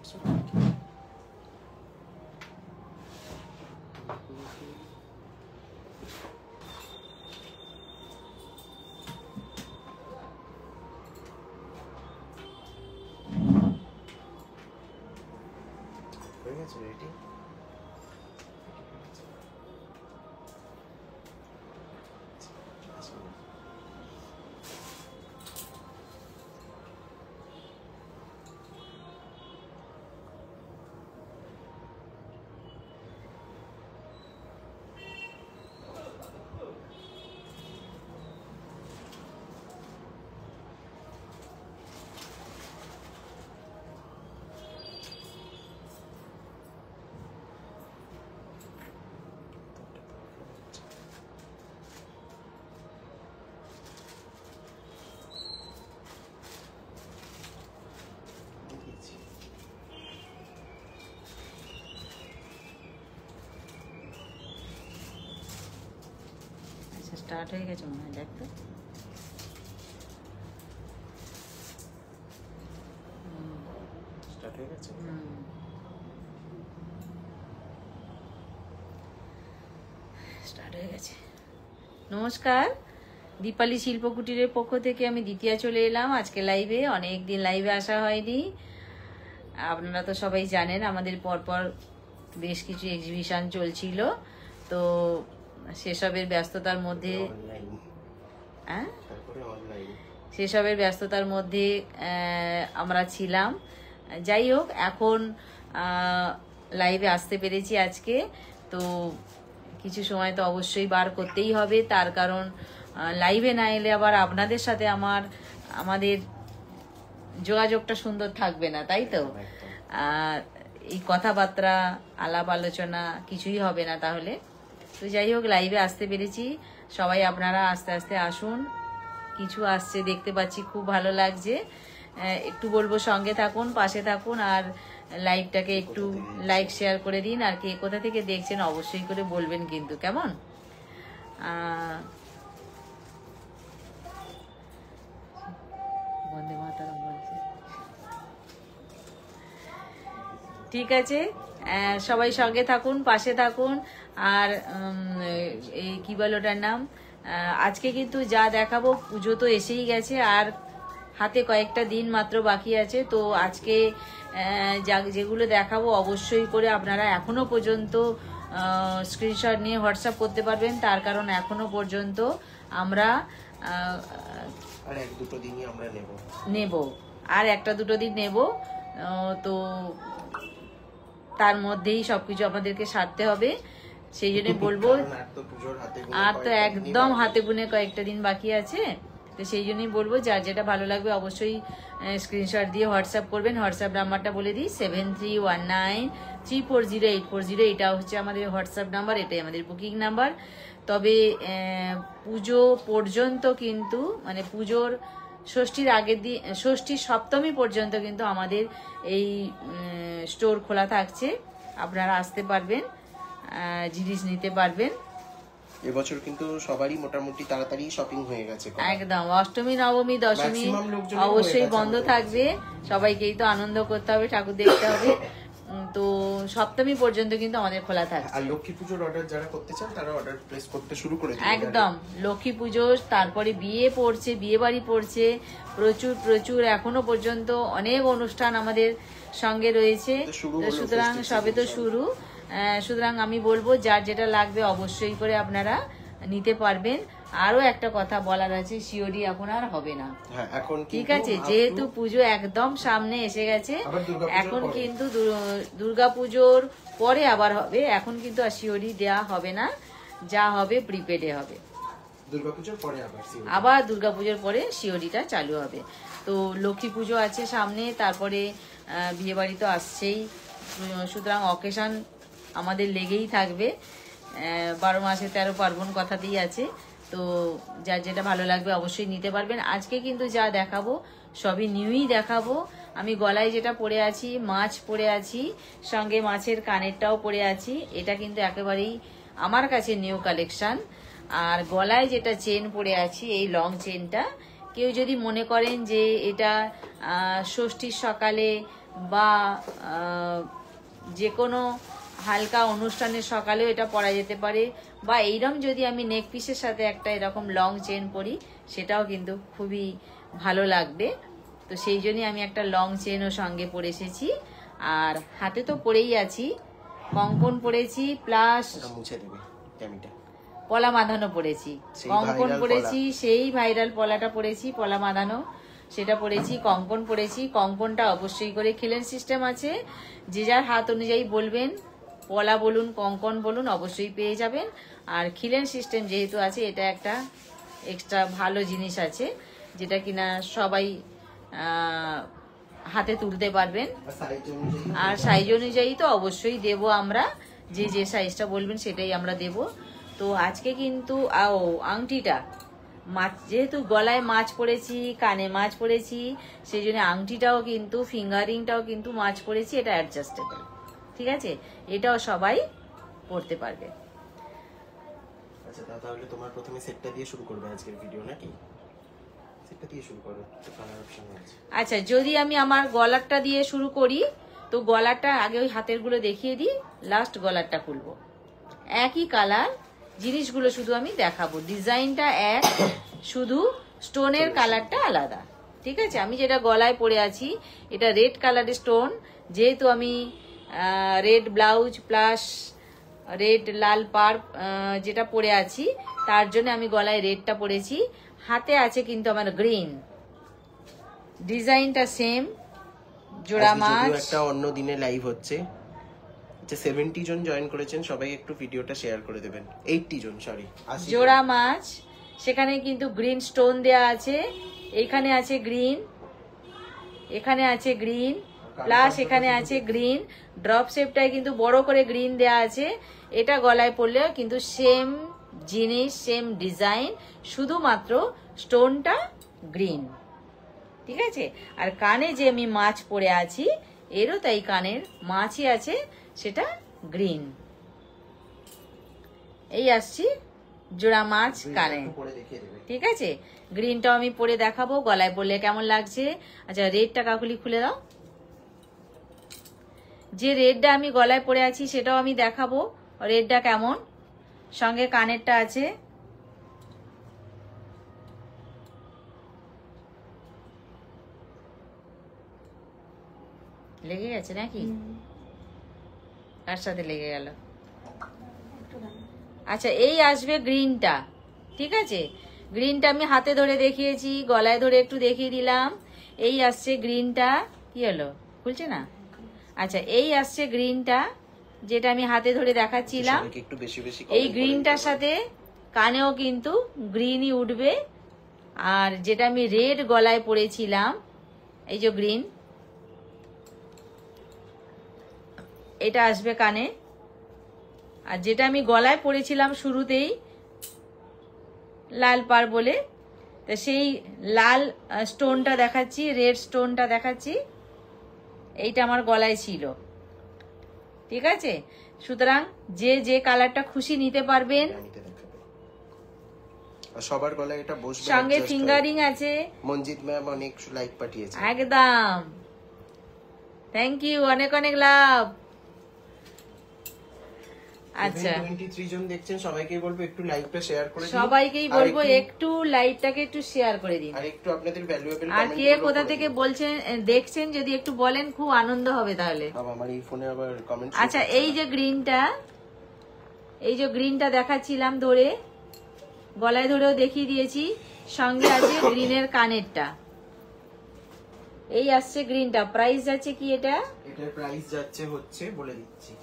Ready? Start হয়ে গেছে মনে হয়, দেখ তো। স্টার্ট হয়ে গেছে। স্টার্ট হয়ে গেছে। নমস্কার, দীপালি শিল্পকুটিরের পক্ষ থেকে আমি দ্বিতীয়া চলে এলাম আজকে লাইভে। অনেক দিন লাইভে আসা হয়নি। আপনারা তো সবাই জানেন আমাদের পরপর বেশ কিছু এক্সিবিশন চলছিল, তো সেসবের ব্যস্ততার মধ্যে আমরা ছিলাম। যাই হোক, এখন লাইভে আসতে পেরেছি আজকে, তো কিছু সময় তো অবশ্যই বার করতেই হবে। তার কারণ লাইভে না এলে আবার আপনাদের সাথে আমাদের যোগাযোগটা সুন্দর থাকবে না, তাই তো? এই কথাবার্তা, আলাপ আলোচনা কিছুই হবে না তাহলে। তো যাই হোক, লাইভে আসতে পেরেছি। সবাই আপনারা আস্তে আস্তে আসুন। কিছু আসছে দেখতে পাচ্ছি, খুব ভালো লাগছে। একটু বলবো সঙ্গে থাকুন, পাশে থাকুন, আর লাইভটাকে একটু লাইক শেয়ার করে দিন। আর কে কোথা থেকে দেখছেন অবশ্যই করে বলবেন কিন্তু, কেমন? বন্দে মাতরম বলছে। ঠিক আছে, সবাই সঙ্গে থাকুন, পাশে থাকুন। আর এই কি বলে ওটার নাম, আজকে কিন্তু যা দেখাবো, পুজো তো এসেই গেছে আর হাতে কয়েকটা দিন মাত্র বাকি আছে। তো আজকে যেগুলো দেখাবো অবশ্যই করে আপনারা এখনো পর্যন্ত স্ক্রিনশট নিয়ে হোয়াটসঅ্যাপ করতে পারবেন। তার কারণ এখনো পর্যন্ত আমরা আর এক দুটো দিনই আমরা নেব, আর একটা দুটো দিন নেব। তো তার মধ্যেই সবকিছু আমাদেরকে সারতে হবে। সেই জন্য বলবো, আর তো একদম হাতে গুনে কয়েকটা দিন বাকি আছে। তো সেই জন্যই বলবো, যার যেটা ভালো লাগবে অবশ্যই স্ক্রিনশট দিয়ে হোয়াটসঅ্যাপ করবেন। হোয়াটসঅ্যাপ নাম্বারটা বলে দিই, 7319340840। এটা হচ্ছে আমাদের হোয়াটসঅ্যাপ নাম্বার, এটাই আমাদের বুকিং নাম্বার। তবে পুজো পর্যন্ত কিন্তু, মানে পুজোর ষষ্ঠীর আগের দিন, ষষ্ঠীর সপ্তমী পর্যন্ত কিন্তু আমাদের এই স্টোর খোলা থাকছে। আপনারা আসতে পারবেন, জিনিস নিতে পারবেন। এবছর কিন্তু সবারই মোটামুটি তাড়াতাড়ি শপিং হয়ে গেছে একদম। অষ্টমী, নবমী, দশমী অবশ্যই বন্ধ থাকবে। সবাইকেই তো আনন্দ করতে হবে, ঠাকুর দেখতে হবে। তো সপ্তমী পর্যন্ত কিন্তু আমাদের খোলা থাকে। আর লক্ষ্মী পুজোর অর্ডার যারা করতে চান তারা অর্ডার প্লেস করতে শুরু করে দিন। একদম, লক্ষ্মী পুজো, তারপরে বিয়ে পড়ছে, বিয়ে বাড়ি পড়ছে, প্রচুর প্রচুর এখনো পর্যন্ত অনেক অনুষ্ঠান আমাদের সঙ্গে রয়েছে। সুতরাং সবে তো শুরু। সুতরাং আমি বলবো, যার যেটা লাগবে অবশ্যই করে আপনারা নিতে পারবেন। আরো একটা কথা বলার আছে, সিওরি এখন আর হবে না, ঠিক আছে? যেহেতু পুজো একদম সামনে এসে গেছে, এখন কিন্তু দুর্গাপুজোর পরে আবার হবে। এখন কিন্তু আর সিওরি দেওয়া হবে না, যা হবে প্রিপেডে হবে। আবার দুর্গাপুজোর পরে সিওরিটা চালু হবে। তো লক্ষ্মী পুজো আছে সামনে, তারপরে বিয়ে বাড়ি তো আসছেই। সুতরাং অকেশন আমাদের লেগেই থাকবে। 12 মাসে 13 পার্বণ কথাতেই আছে। তো যার যেটা ভালো লাগবে অবশ্যই নিতে পারবেন। আজকে কিন্তু যা দেখাবো সবই নিউই দেখাবো। আমি গলায় যেটা পরে আছি, মাছ পরে আছি, সঙ্গে মাছের কানেরটাও পরে আছি। এটা কিন্তু একেবারেই আমার কাছে নিউ কালেকশন। আর গলায় যেটা চেন পরে আছি, এই লং চেনটা, কেউ যদি মনে করেন যে এটা ষষ্ঠীর সকালে বা যে কোনো হালকা অনুষ্ঠানের সকালেও এটা পরা যেতে পারে, বা এইরকম যদি আমি নেক পিসের সাথে একটা এরকম লং চেন পরি সেটাও কিন্তু খুবই ভালো লাগবে। তো সেই জন্যই আমি একটা লং চেনও সঙ্গে পরে এসেছি। আর হাতে তো পরেই আছি, কঙ্কন পরেছি, প্লাস মুছে দেবে ক্যামিটা, পলা বাঁধানো পরেছি, কঙ্কন পরেছি, সেই ভাইরাল পলাটা পরেছি, পলা বাঁধানো সেটা পরেছি, কঙ্কন পরেছি। কঙ্কনটা অবশ্যই করে খিলেন সিস্টেম আছে, যে যার হাত অনুযায়ী বলবেন, পলা বলুন কঙ্কন বলুন অবশ্যই পেয়ে যাবেন। আর খিলেন সিস্টেম যেহেতু আছে, এটা একটা এক্সট্রা ভালো জিনিস আছে যেটা কিনা সবাই হাতে তুলতে পারবেন। আর সাইজ অনুযায়ী তো অবশ্যই দেব আমরা, যে যে সাইজটা বলবেন সেটাই আমরা দেব। তো আজকে কিন্তু আংটিটা মাছ, যেহেতু গলায় মাছ পরেছি, কানে মাছ পরেছি, সেই জন্য আংটিটাও কিন্তু, ফিঙ্গারিংটাও কিন্তু মাছ পরেছি, এটা অ্যাডজাস্টেবল, ঠিক আছে? এটাও সবাই পরতে পারবে। আচ্ছা তাহলে তোমার প্রথমে সেটটা দিয়ে শুরু করবে আজকের ভিডিও নাকি? সেটটা দিয়ে শুরু করো, তো কালার অপশন আছে। আচ্ছা, যদি আমি আমার গলারটা দিয়ে শুরু করি, তো গলারটা আগে ওই হাতের গুলো দেখিয়ে দিই, লাস্ট গলারটা খুলবো। একই কালার জিনিসগুলো শুধু আমি দেখাবো, ডিজাইনটা এক, শুধু স্টোনের কালারটা আলাদা, ঠিক আছে? আমি যেটা গলায় পরে আছি এটা রেড কালারের স্টোন, যেহেতু আমি রেড ব্লাউজ প্লাস রেড লাল পার যেটা পরে আছি, তার জন্য আমি গলায় রেডটা পরেছি। হাতে আছে কিন্তু আমার গ্রিন, ডিজাইনটা সেম, জোড়া মাছ। একটা অন্য দিনে লাইভ হচ্ছে, 70 জন জয়েন করেছেন, সবাই একটু ভিডিওটা শেয়ার করে দেবেন। 80 জন, সরি, জোড়া মাছ, সেখানে কিন্তু গ্রিন স্টোন দেয়া আছে, এখানে আছে গ্রিন, এখানে আছে গ্রিন, প্লাস এখানে আছে গ্রিন, ড্রপ শেপটায় কিন্তু বড় করে গ্রিন দেয়া আছে। এটা গলায় পরলে কিন্তু সেম জিনিস, সেম ডিজাইন, শুধুমাত্র স্টোনটা গ্রিন, ঠিক আছে? আর কানে যে আমি মাছ পরে আছি, এরও তাই কানের মাছই আছে, সেটা গ্রিন। এই আসছি জোড়া মাছ কানে, ঠিক আছে? গ্রিনটাও আমি পরে দেখাবো, গলায় পরলে কেমন লাগছে। আচ্ছা, রেডটা কাকুলি খুলে দাও। যে রেডটা আমি গলায় পরে আছি সেটাও আমি দেখাবো, রেডটা কেমন। সঙ্গে কানেরটা আছে, লেগে গেছে নাকি? কার সাথে লেগে গেল? আচ্ছা, এই আসবে গ্রিনটা, ঠিক আছে? গ্রিনটা আমি হাতে ধরে দেখিয়েছি, গলায় ধরে একটু দেখিয়ে দিলাম। এই আসছে গ্রিনটা, কি হলো, খুলছে না? আচ্ছা, এই আসছে গ্রিনটা, যেটা আমি হাতে ধরে দেখাচ্ছিলাম। এই গ্রিনটার সাথে কানেও কিন্তু গ্রিনই উঠবে। আর যেটা আমি রেড গলায় পরেছিলাম, এই যে গ্রিন, এটা আসবে কানে। আর যেটা আমি গলায় পরেছিলাম শুরুতেই লাল পার বলে, তো সেই লাল স্টোনটা দেখাচ্ছি, রেড স্টোনটা দেখাচ্ছি, এইটা আমার গলায় ছিল, ঠিক আছে? সুতরাং যে যে কালারটা খুশি নিতে পারবেন। সবার গলায় এটা বসবে। সঙ্গে ফিঙ্গারিং আছে। মঞ্জিত ম্যাম অনেক লাইক পাঠিয়েছে, একদম, থ্যাংক ইউ, অনেক অনেক লাভ। আচ্ছা, 23 জন দেখছেন, সবাইকেই বলবো একটু লাইভটা শেয়ার করে দিন। সবাইকেই বলবো একটু লাইভটাকে একটু শেয়ার করে দিন। আর একটু আপনাদের ভ্যালুয়েবল আর কে কোথা থেকে বলছেন দেখছেন যদি একটু বলেন, খুব আনন্দ হবে তাহলে। আমার এই ফোনে আবার কমেন্ট। আচ্ছা, এই যে গ্রিনটা, এই যে গ্রিনটা দেখাচ্ছিলাম ধরে, গলায় ধরেও দেখিয়ে দিয়েছি, সঙ্গে আছে গ্রিনের কানেরটা। এই আসছে গ্রিনটা, প্রাইস যাচ্ছে কি এটা? এটার প্রাইস যাচ্ছে হচ্ছে, বলে দিচ্ছি,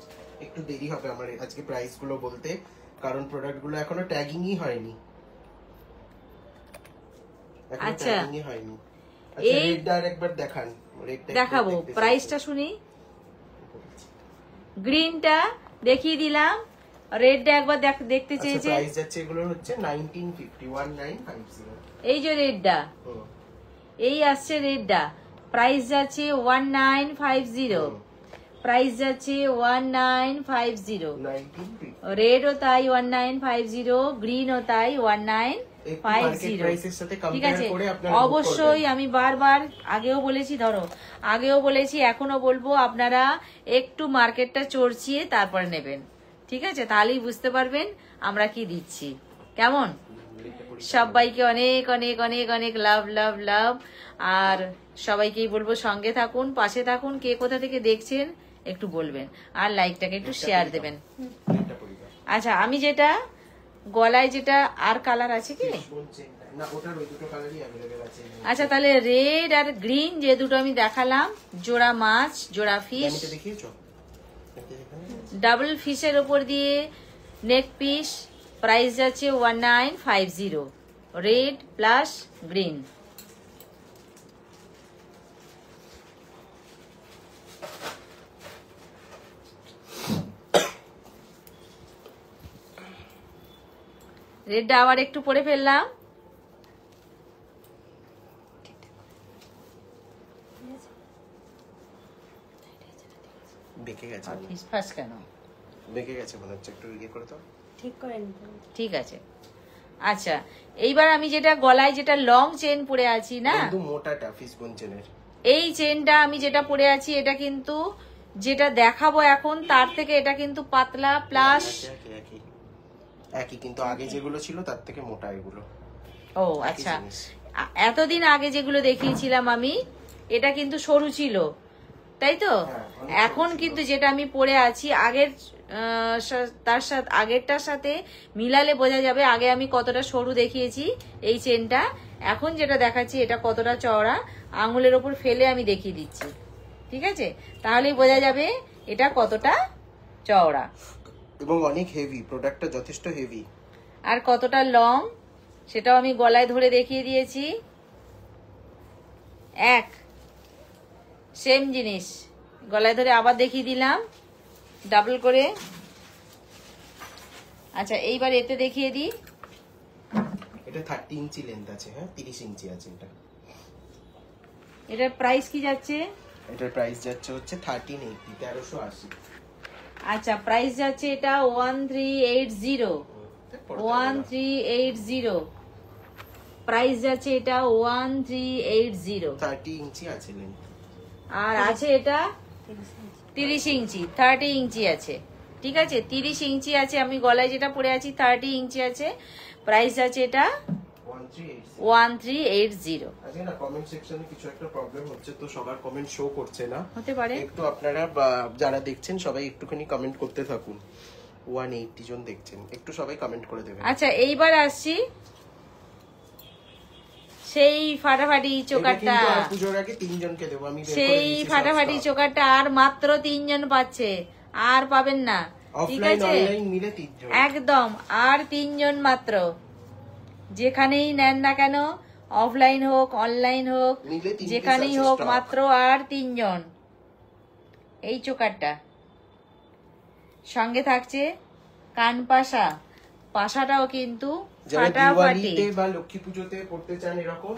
একটু দেরি হবে আমার আজকে প্রাইস গুলো বলতে, কারণ প্রোডাক্ট গুলো এখনো ট্যাগিংই হয়নি। আচ্ছা, এই রেডটা আরেকবার দেখান, রেডটা দেখাবো, প্রাইসটা শুনি। গ্রিনটা দেখিয়ে দিলাম, রেডটা একবার দেখতে চেয়েছে। প্রাইস যাচ্ছে এগুলোর হচ্ছে 1950, 1950। এই যে রেডটা, এই আসছে রেডটা, প্রাইস যাচ্ছে 1950, প্রাইস যাচ্ছে 1950। রেডও তাই 1950, গ্রিনও তাই একটু 50 মার্কেট প্রাইসের সাথে ঠিক কম্পেয়ার আছে। করে আপনারা অবশ্যই আমি বারবার আগেও বলেছি, আগেও বলেছি, এখনো বলবো, আপনারা একটু মার্কেটটা চড়ছিয়ে তারপরে নেবেন, ঠিক আছে? তাহলেই বুঝতে পারবেন আমরা কি দিচ্ছি। কেমন? সবাইকে অনেক অনেক অনেক অনেক লাভ লাভ লাভ। আর সবাইকেই বলবো সঙ্গে থাকুন, পাশে থাকুন। কে কোথা থেকে দেখছেন একটু বলবেন, আর লাইকটাকে একটু শেয়ার দেবেন। আচ্ছা, আমি যেটা গলায় যেটা আর কালার আছে কি? না, ওটার ওই দুটো কালারই अवेलेबल আছে। আচ্ছা, তাহলে রেড আর গ্রিন যে দুটো আমি দেখালাম, জোড়া মাছ, জোড়া ফিশ, আমি তো দেখিয়েছো ডাবল ফিশের ওপর দিয়ে নেক পিস, প্রাইস যাচ্ছে 1950, রেড প্লাস গ্রিন। রেডটা আবার একটু পরে ফেললাম। বেঁকে গেছে, ফিসফাস কেন? বেঁকে গেছে মনে হচ্ছে, একটু ইয়ে করে দাও। ঠিক করে নিতে হবে। ঠিক আছে। আচ্ছা, এইবার আমি যেটা গলায় যেটা লং চেন পরে আছি না, কিন্তু মোটাটা ফিশবোন চেনের, এই চেনটা আমি যেটা পরে আছি এটা কিন্তু যেটা দেখাবো এখন তার থেকে এটা কিন্তু পাতলা প্লাস। একই একই একই, কিন্তু আগে যেগুলো ছিল তার থেকে মোটা এগুলো। ও একই আচ্ছা, জিনিস। এতদিন আগে যেগুলো দেখিয়েছিলাম আমি, এটা কিন্তু সরু ছিল, তাই তো? হ্যাঁ, অনেক এখন সরু ছিল। কিন্তু যেটা আমি পরে আছি আগের তার সাথে আগেরটার সাথে মিলালে বোঝা যাবে আগে আমি কতটা সরু দেখিয়েছি এই চেনটা, এখন যেটা দেখাচ্ছি এটা কতটা চওড়া। আঙুলের ওপর ফেলে আমি দেখিয়ে দিচ্ছি, ঠিক আছে? তাহলেই বোঝা যাবে এটা কতটা চওড়া এবং অনেক হেভি, প্রোডাক্টটা যথেষ্ট হেভি। আর কতটা লং সেটাও আমি গলায় ধরে দেখিয়ে দিয়েছি। এক সেম জিনিস গলায় ধরে আবার দেখিয়ে দিলাম ডাবল করে। আচ্ছা, এইবার এতে দেখিয়ে দিই। এটা 30 ইঞ্চি লেন্থ আছে, হ্যাঁ 30 ইঞ্চি আছে এটা। এটার প্রাইস কি যাচ্ছে? এটার প্রাইস যাচ্ছে হচ্ছে 1380, 1380। আচ্ছা, প্রাইস যাচ্ছে এটা 1380, 1380 প্রাইস যাচ্ছে এটা 1380। 30 ইঞ্চি আছে লেন্থ। আর আছে এটা 30 ইঞ্চি, 30 ইঞ্চি আছে, ঠিক আছে? 30 ইঞ্চি আছে, আমি গলায় যেটা পরে আছি 30 ইঞ্চি আছে। প্রাইস আছে এটা 1380। আজকে না কমেন্ট সেকশনে কিছু একটা প্রবলেম হচ্ছে, তো সবার কমেন্ট শো করছে না, হতে পারে। একটু আপনারা যারা দেখছেন সবাই একটুখানি কমেন্ট করতে থাকুন। 180 জন দেখছেন, একটু সবাই কমেন্ট করে দেবেন। আচ্ছা, এইবার আসছি সেই ফাটাফাটি চোকারটা, পুজোর আগে 3 জনকে দেবো আমি, সেই ফাটাফাটি চোকারটা আর মাত্র 3 জন পাচ্ছে, আর পাবেন না, ঠিক অফলাইন আছে? অনলাইন মিলে 3 জন একদম, আর 3 জন মাত্র। যেখানেই নেন না কেন, অফলাইন হোক অনলাইন হোক মিলে 3 যেখানেই হোক, মাত্র আর 3 জন। এই চোকারটা সঙ্গে থাকছে কান পাশা, পাশাটাও কিন্তু যারা ফাটাফাটি, দিওয়ালিতে বা লক্ষ্মী পুজোতে পড়তে চান এরকম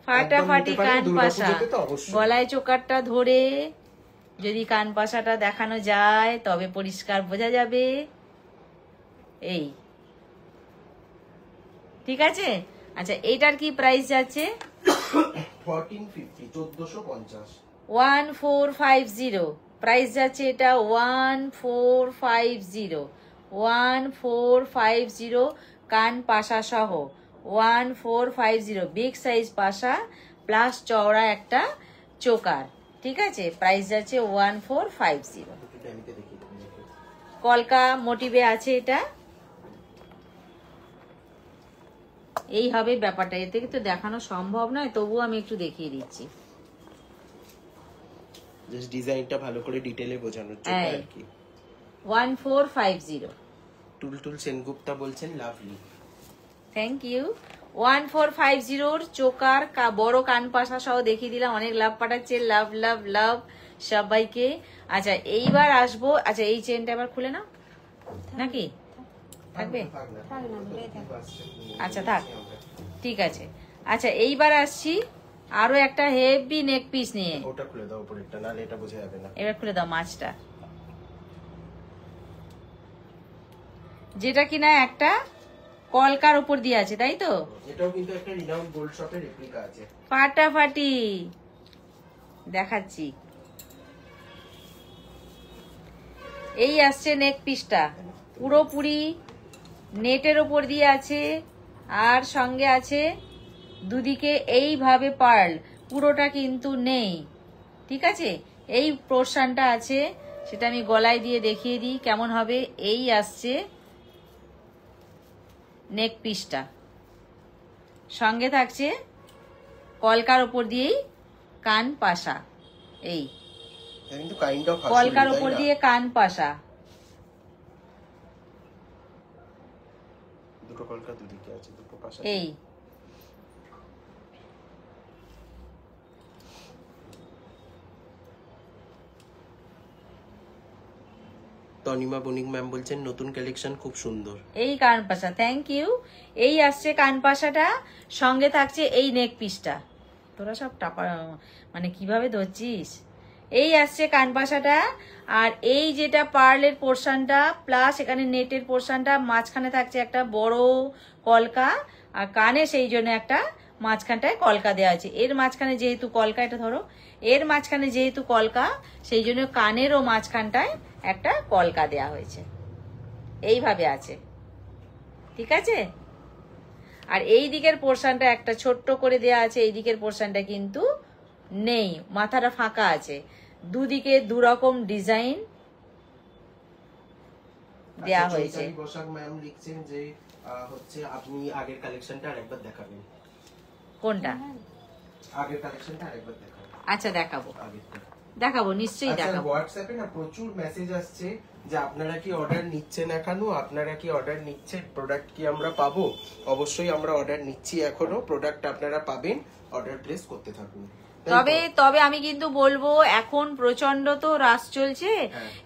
ফাটাফাটি কান পাশা। তো অবশ্যই গলায় চোকারটা ধরে যদি কান পাশাটা দেখানো যায় তবে পরিষ্কার বোঝা যাবে। এই, ঠিক আছে? আচ্ছা, এইটার কি প্রাইস যাচ্ছে? 1450, 1450। 1450 প্রাইস যাচ্ছে এটা, 1450, 1450 কান পাশা সহ, 1450 বিগ সাইজ পাশা প্লাস চওড়া একটা চোকার, ঠিক আছে? প্রাইস যাচ্ছে 1450। একটু ডাইনিতে দেখিয়ে দেবেন। কলকা মোটিভে আছে এটা। এই হবে ব্যাপারটা, এর থেকে তো দেখানো সম্ভব নয়, তবুও আমি একটু দেখিয়ে দিচ্ছি। জাস্ট ডিজাইনটা ভালো করে ডিটেইলে বোঝানোর জন্য এই। আর কি। 1450। টুলটুল সেনগুপ্তা বলছেন লাভলি। Thank you. 1450 চোকার বড় কান পাশা সহ দেখিয়ে দিলাম। অনেক লাভ পাঠাচ্ছে, লাভ লাভ লাভ সবাইকে। আচ্ছা, এইবার আসবো। আচ্ছা, এই চেনটা আবার খুলে নাও নাকি থাকবে? থাক না, ভুলে থাক। আচ্ছা, থাক, ঠিক আছে। আচ্ছা, এইবার আসছি আরো একটা হেভি নেক পিস নিয়ে। ওটা খুলে দাও উপরেরটা, নালে এটা বোঝা যাবে না। এবার খুলে দাও মাছটা, যেটা কিনা একটা কলকার উপর দিয়ে আছে, তাই তো? এটাও কিন্তু একটা রিনাউন্ড গোল্ড শপের রেপ্লিকা আছে। ফাটাফাটি দেখাচ্ছি। এই আসছে নেক পিসটা, পুরোপুরি নেটের ওপর দিয়ে আছে, আর সঙ্গে আছে দুদিকে এইভাবে পার্ল, পুরোটা কিন্তু নেই, ঠিক আছে? এই পোর্শনটা আছে, সেটা আমি গলায় দিয়ে দেখিয়ে দিই কেমন হবে। এই আসছে নেক পিসটা, সঙ্গে থাকছে কলকার ওপর দিয়েই কান পাশা, এই এটা কিন্তু কাইন্ড অফ কলকার ওপর দিয়ে কান পাশা, দুটো কলকা দুদিকে আছে, দুটো পাশে। এই তনিমা বণিক ম্যাম বলছেন নতুন কালেকশন খুব সুন্দর। এই কান পাশা, থ্যাংক ইউ। এই আসছে কান পাশাটা, সঙ্গে থাকছে এই নেক পিসটা। তোরা সব টাপা মানে কিভাবে ধরছিস? এই আসছে কান পাশাটা, আর এই যেটা পার্লের পোর্শনটা প্লাস এখানে নেটের পোর্শনটা, মাঝখানে থাকছে একটা বড় কলকা, আর কানে সেই জন্য একটা মাঝখানটায় কলকা দেওয়া আছে। এর মাঝখানে যেহেতু কলকা, এটা ধরো, এর মাঝখানে যেহেতু কলকা, সেই জন্য কানেরও মাঝখানটায় একটা কলকা দেয়া হয়েছে, এইভাবে আছে, ঠিক আছে? আর এই দিকের পোর্শনটা একটা ছোট্ট করে দেয়া আছে, এই দিকের পোর্শনটা কিন্তু নেই, মাথাটা ফাঁকা আছে। দুদিকে দুরকম ডিজাইন দেয়া হয়েছে। চৈতালি বসাক ম্যাম লিখছেন যে হচ্ছে আপনি আগের কালেকশনটা আরেকবার দেখাবেন। কোনটা? আগের কালেকশনটা আরেকবার দেখাবেন। আচ্ছা দেখাবো, আগেরটা দেখাবো, নিশ্চয়ই আচ্ছা, দেখাবো। হোয়াটসঅ্যাপে না প্রচুর মেসেজ আসছে যে আপনারা কি অর্ডার নিচ্ছেন এখনো, আপনারা কি অর্ডার নিচ্ছেন, প্রোডাক্ট কি আমরা পাবো? অবশ্যই আমরা অর্ডার নিচ্ছি এখনো, প্রোডাক্ট আপনারা পাবেন, অর্ডার প্লেস করতে থাকুন। তবে আমি কিন্তু বলবো, এখন প্রচন্ড তো রাশ চলছে,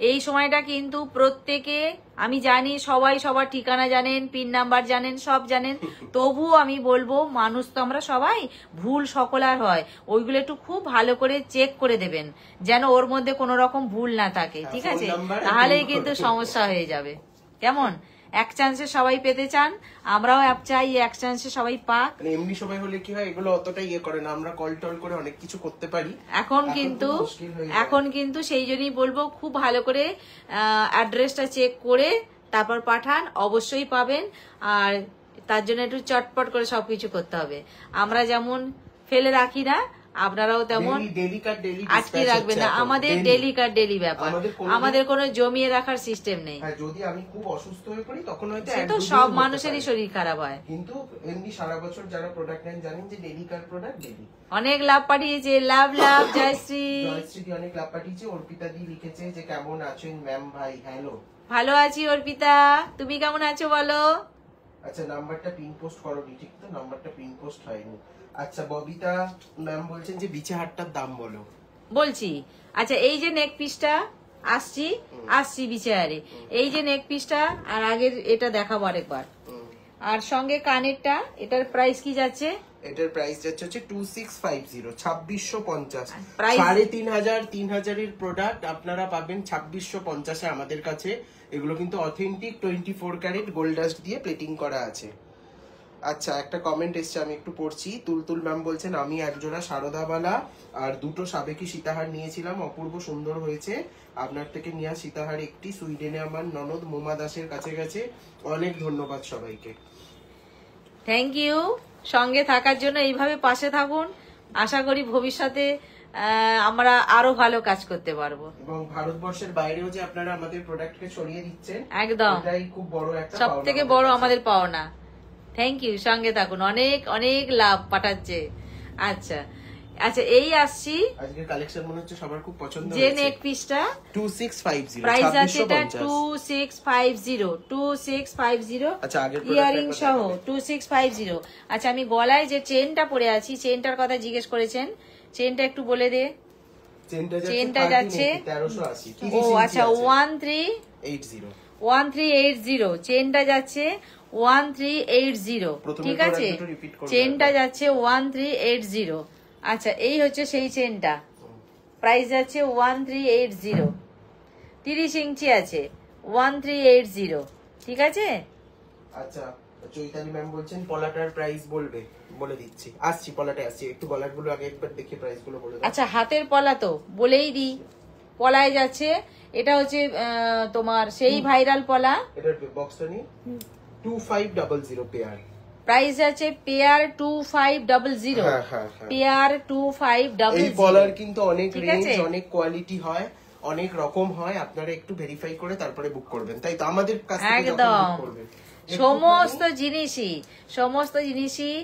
এই সময়টা কিন্তু প্রত্যেকে, আমি জানি সবাই সবার ঠিকানা জানেন, পিন নাম্বার জানেন, সব জানেন, তবুও আমি বলবো, মানুষ তো আমরা সবাই, ভুল সকলার হয়, ওইগুলো একটু খুব ভালো করে চেক করে দেবেন, যেন ওর মধ্যে কোনো রকম ভুল না থাকে, ঠিক আছে? তাহলেই কিন্তু সমস্যা হয়ে যাবে। কেমন? এক চান্সে সবাই পেতে চান, আমরাও চাই এক চান্সে সবাই পাক। মানে এমনি সবাই হলে কি হয়, এগুলো অতটা ইয়ে করে না, আমরা কল টল করে অনেক কিছু করতে পারি। এখন কিন্তু সেই জন্যই বলবো, খুব ভালো করে অ্যাড্রেসটা চেক করে তারপর পাঠান, অবশ্যই পাবেন। আর তার জন্য একটু চটপট করে সবকিছু করতে হবে। আমরা যেমন ফেলে রাখি না, আপনারাও তেমন আটকে রাখবেন না। আমাদের ডেলি কার ডেলি ব্যাপার, আমাদের কোনো জমিয়ে রাখার সিস্টেম নেই। যদি আমি খুব অসুস্থ হয়ে পড়ি তখন হয়তো সে তো সব মানুষেরই শরীর খারাপ হয়, কিন্তু এমনি সারা বছর যারা প্রোডাক্ট নেন জানেন যে ডেলি কার প্রোডাক্ট ডেলি। অনেক লাভ পাঠিয়েছে, লাভ লাভ জয়শ্রী, জয়শ্রী অনেক লাভ পাঠিয়েছে। অর্পিতা দি লিখেছে যে কেমন আছেন ম্যাম ভাই, হ্যালো। ভালো আছি অর্পিতা, তুমি কেমন আছো বলো? আচ্ছা, নাম্বারটা পিন পোস্ট করোনি, ঠিক তো? নাম্বারটা পিন পোস্ট হয়নি। আচ্ছা, ববিতা ম্যাম বলছেন যে বিছে হাটটার দাম বলো। বলছি, আচ্ছা এই যে নেক পিসটা, আসছি বিচারে, এই যে নেক পিসটা, আর আগের এটা দেখাবো আরেকবার, আর সঙ্গে কানেরটা, এটার প্রাইস কি যাচ্ছে? এটার প্রাইস যাচ্ছে হচ্ছে 2650, 2650। প্রাইস 3500 3000 প্রোডাক্ট আপনারা পাবেন 2650 আমাদের কাছে। এগুলো কিন্তু অথেন্টিক 24 ক্যারেট গোল্ড ডাস্ট দিয়ে প্লেটিং করা আছে। আচ্ছা, একটা কমেন্ট এসছে, আমি একটু পড়ছি। তুলতুল ম্যাম বলছেন আমি একজোড়া সারদাবালা আর দুটো সাবেকি সীতাহার নিয়েছিলাম, অপূর্ব সুন্দর হয়েছে। আপনার থেকে নেওয়া সীতাহার একটি সুইডেনে আমার ননদ মোমা দাসের কাছে গেছে। অনেক ধন্যবাদ সবাইকে, থ্যাংক ইউ। সঙ্গে থাকার জন্য এইভাবে পাশে থাকুন, আশা করি ভবিষ্যতে আমরা আরো ভালো কাজ করতে পারবো, এবং ভারতবর্ষের বাইরেও যে আপনারা আমাদের প্রোডাক্টকে ছড়িয়ে দিচ্ছেন, একদম এটাই খুব বড় একটা সব থেকে বড় আমাদের পাওনা। থ্যাংক ইউ, সঙ্গে থাকুন, অনেক অনেক লাভ পাঠাচ্ছে। আচ্ছা আচ্ছা, এই আসছি, আজকের কালেকশন মনে হচ্ছে সবার খুব পছন্দ যে নেক পিসটা 2650, প্রাইস আছে এটা 2650, আচ্ছা আগের ইয়ারিং সহ 2650। আচ্ছা, আমি গলায় যে চেনটা পরে আছি, চেনটার কথা জিজ্ঞেস করেছেন, চেনটা একটু বলে দে। চেনটা যাচ্ছে 1380। ও আচ্ছা 1380, চেনটা যাচ্ছে 1380, ঠিক আছে? চেনটা যাচ্ছে 1380। আচ্ছা, এই হচ্ছে সেই চেনটা, প্রাইস যাচ্ছে 1380, 30 ইঞ্চি আছে, 1380, ঠিক আছে? আচ্ছা, চৈতালি ম্যাম বলছেন পলাটার প্রাইস বলবে, বলে দিচ্ছি, আসছি পলাটায় আসছি, একটু গলারগুলো আগে একবার দেখে প্রাইস গুলো বলে দাও। আচ্ছা হাতের পলা তো বলেই দিই, পলায় যাচ্ছে, এটা হচ্ছে তোমার সেই ভাইরাল পলা। এটার বক্সটা নিয়ে 2500 পেয়ার, প্রাইস আছে পেয়ার 2500, হ্যাঁ হ্যাঁ হ্যাঁ। পেয়ার এই 2500। পলার কিন্তু অনেক ঠিক রেঞ্জ, আছে? অনেক কোয়ালিটি হয়, অনেক রকম হয়, আপনারা একটু ভেরিফাই করে তারপরে বুক করবেন, তাই তো আমাদের কাছ থেকে যখন একদম বুক করবেন সমস্ত জিনিসই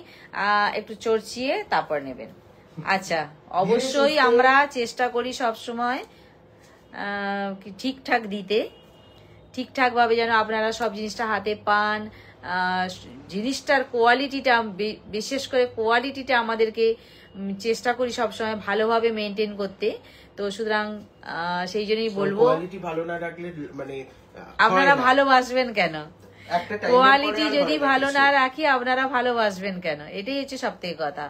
একটু চর্চিয়ে তারপর নেবেন। আচ্ছা অবশ্যই আমরা চেষ্টা করি সব সময় ঠিকঠাক দিতে, ঠিকঠাক ভাবে যেন আপনারা সব জিনিসটা হাতে পান। জিনিসটার কোয়ালিটিটা, বিশেষ করে কোয়ালিটিটা আমাদেরকে চেষ্টা করি সবসময় ভালোভাবে মেনটেন করতে। তো সুতরাং সেই জন্যই বলবো কোয়ালিটি ভালো না রাখলে মানে আপনারা ভালোবাসবেন কেন? একটা time এর কোয়ালিটি পরে আর যদি হয় না ভালো কিছু। না রাখি আপনারা ভালোবাসবেন কেন? এটাই হচ্ছে সব থেকে কথা।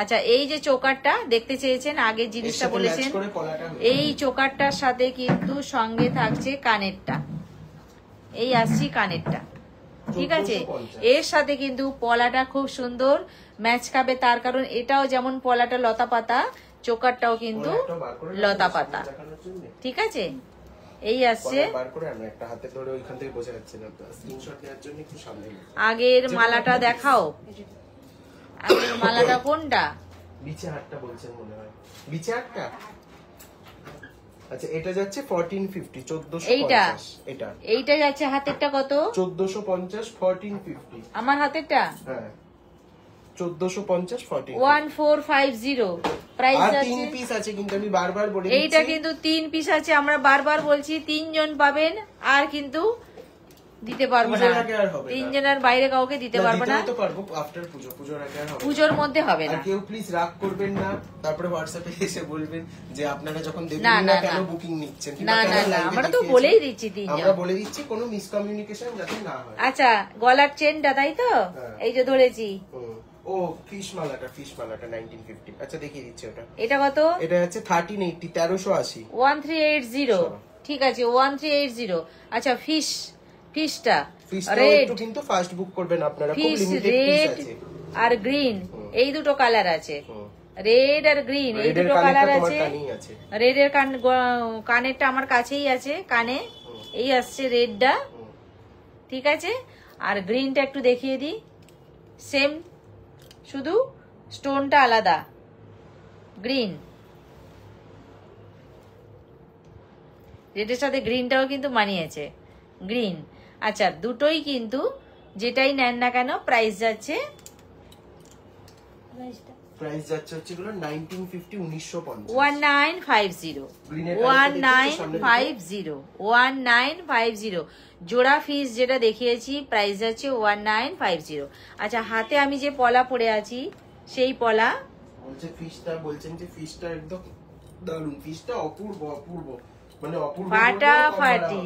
আচ্ছা এই যে চোকারটা দেখতে চেয়েছেন, আগের এর জিনিসটা সাথে বলেছেন, match করে কলাটা হয়ে এই চোকারটার সাথে কিন্তু সঙ্গে থাকছে কানেরটা, এই আসছি কানেরটা, ঠিক আছে? 1450 এর সাথে কিন্তু পলাটা খুব সুন্দর ম্যাচ খাবে, তার কারণ এটাও যেমন পলাটা লতা পাতা, চোকারটাও কিন্তু একটা বার করে লতা পাতা, দেখানোর জন্য। ঠিক আছে? এই আসছে পলা বার করে আমরা একটা হাতে ধরে ওইখান থেকে বোঝা যাচ্ছে না, স্ক্রিনশট নেওয়ার জন্য একটু সামনে নিয়ে। আগের মালাটা দেখাও, আগের মালাটা কোনটা? বিচে হাটটা বলছেন মনে হয়, বিচে হাটটা। আচ্ছা এটা যাচ্ছে 1450, 1450 এইটা? এটা এইটা যাচ্ছে হাতেরটা কত? 1450, 1450, আমার হাতেরটা হ্যাঁ 1450, 1450। 1450 প্রাইস আর আছে। 3 পিস আছে কিন্তু আমি বারবার বলে এইটা দিচ্ছি। কিন্তু 3 পিস আছে, আমরা বারবার বলছি 3 জন পাবেন, আর কিন্তু দিতে পারবো না, পুজোর আগে আর হবে না। 3 জনের বাইরে কাউকে দিতে পারবো না, দিতেও তো পারবো আফটার পুজো, পুজোর আগে আর হবে না। পুজোর মধ্যে হবে আর না। কেউ প্লিজ রাগ করবেন না, তারপরে হোয়াটসঅ্যাপে এসে বলবেন যে আপনারা যখন দেবেন না, না না, কেন না। বুকিং নিচ্ছেন, না, কিংবা না, কেন না, live এ আমরা তো দেখিয়েছেন। বলেই দিচ্ছি 3 জন। আমরা বলে দিচ্ছি কোনো মিসকমিউনিকেশন যাতে না হয়। আচ্ছা গলার চেনটা তাই তো, হ্যাঁ। এই যে ধরেছি, হুম। ও ফিশ মালাটা 1950। আচ্ছা দেখিয়ে দিচ্ছি ওটা। এটা কত? এটা হচ্ছে 1380, 1380। 1380, ঠিক আছে 1380। আচ্ছা ফিশটা ফিশটা রেড, একটু কিন্তু ফাস্ট বুক করবেন আপনারা, খুব ফিশ লিমিটেড পিস রেড আছে। আর গ্রিন, এই দুটো কালার আছে, হুম। রেড আর গ্রিন, এই রেডের দুটো কানেরটা কালার তোমার আছে। কানেই আছে। রেডের কানেরটা আমার কাছেই আছে কানে, এই আসছে রেডটা, হুম। ঠিক আছে? আর গ্রিনটা একটু দেখিয়ে দিই, সেম শুধু স্টোনটা আলাদা, গ্রিন রেডের সাথে গ্রিনটাও কিন্তু মানিয়েছে, গ্রিন। আচ্ছা দুটোই কিন্তু যেটাই নেন না কেন প্রাইস যাচ্ছে প্রাইসটা প্রাইস যাচ্ছে হচ্ছে গুলো 1950, 1950। 1950, গ্রিনের 1950, 1950 জোড়া ফিস যেটা দেখিয়েছি, প্রাইস যাচ্ছে 1950। আচ্ছা হাতে আমি যে পলা পরে আছি সেই পলা, বলছেন যে ফিশটা একদম দারুণ, ফিশটা অপূর্ব অপূর্ব, মানে অপূর্ব ফাটাফাটি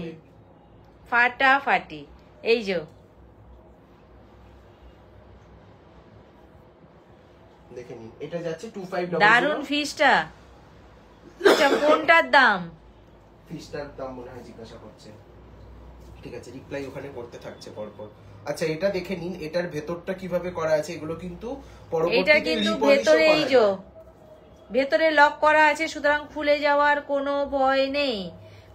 ফাটাফাটি, এই যে দেখে নিন, এটা যাচ্ছে 2500। দারুন ফিসটা। আচ্ছা কোনটার দাম? ফিশটার দাম মনে হয় জিজ্ঞাসা করছে, ঠিক আছে রিপ্লাই ওখানে করতে থাকছে পরপর। আচ্ছা এটা দেখে নিন, এটার ভেতরটা কিভাবে করা আছে, এগুলো কিন্তু এটা পরবর্তীতে কিন্তু repolish ও ভেতরে করা এই যায়। যে ভেতরে লক করা আছে, সুতরাং খুলে যাওয়ার কোনো ভয় নেই,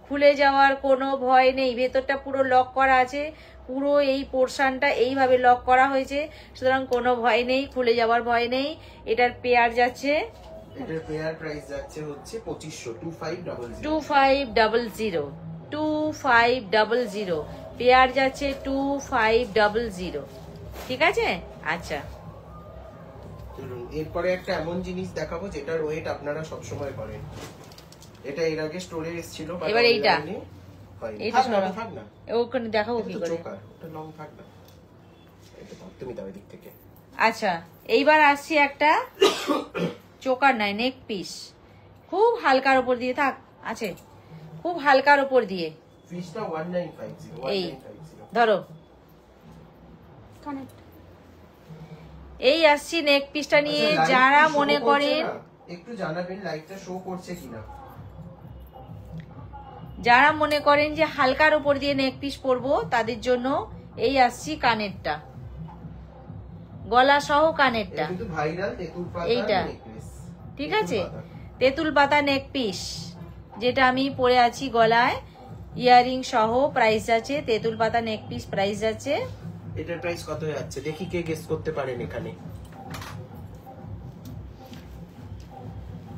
খুলে যাওয়ার কোনো ভয় নেই, ভেতরটা পুরো লক করা আছে, পুরো এই পোর্শনটা এইভাবে লক করা হয়েছে, সুতরাং কোনো ভয় নেই, খুলে যাওয়ার ভয় নেই। এটার পেয়ার যাচ্ছে এটার পেয়ার প্রাইস যাচ্ছে হচ্ছে 2500, 2500। 2500, 2500 পেয়ার যাচ্ছে 2500, ঠিক আছে? আচ্ছা চলুন এরপরে একটা এমন জিনিস দেখাবো যেটার ওয়েট আপনারা সবসময় করেন। এটা এর আগে স্টোরে এসেছিল, but এবার এইটা? online এ হয়নি। এইটা থাক না, সরাও। থাক না, ওখানে দেখাবো এটা কি তো করে? চোকার, ওটা লং থাক না, এটা তো তুমি দাও এদিক থেকে। আচ্ছা এইবার আসছি একটা চোকার নাই, নেক পিস, খুব হালকার উপর দিয়ে থাক আছে, খুব হালকার উপর দিয়ে, ফিশটা 1950, এই 1950। ধরো, কানেক্ট এই আসছি নেক পিসটা নিয়ে। আচ্ছা, live যারা কি show মনে করছে করেন, না? একটু জানাবেন লাইভটা শো করছে কিনা। যারা মনে করেন যে হালকার উপর দিয়ে নেক পিস পরবো, তাদের জন্য এই আসছি কানেরটা, গলা সহ এটা কানেরটা, কিন্তু ভাইরাল তেঁতুল পাতা এইটা। নেকলেস। ঠিক আছে, তেঁতুল পাতা নেক পিস যেটা আমি পরে আছি গলায়, ইয়ারিং সহ প্রাইস আছে, তেঁতুল পাতা নেক পিস প্রাইস আছে। এটার প্রাইস কত যাচ্ছে দেখি কে গেস করতে পারেন এখানে।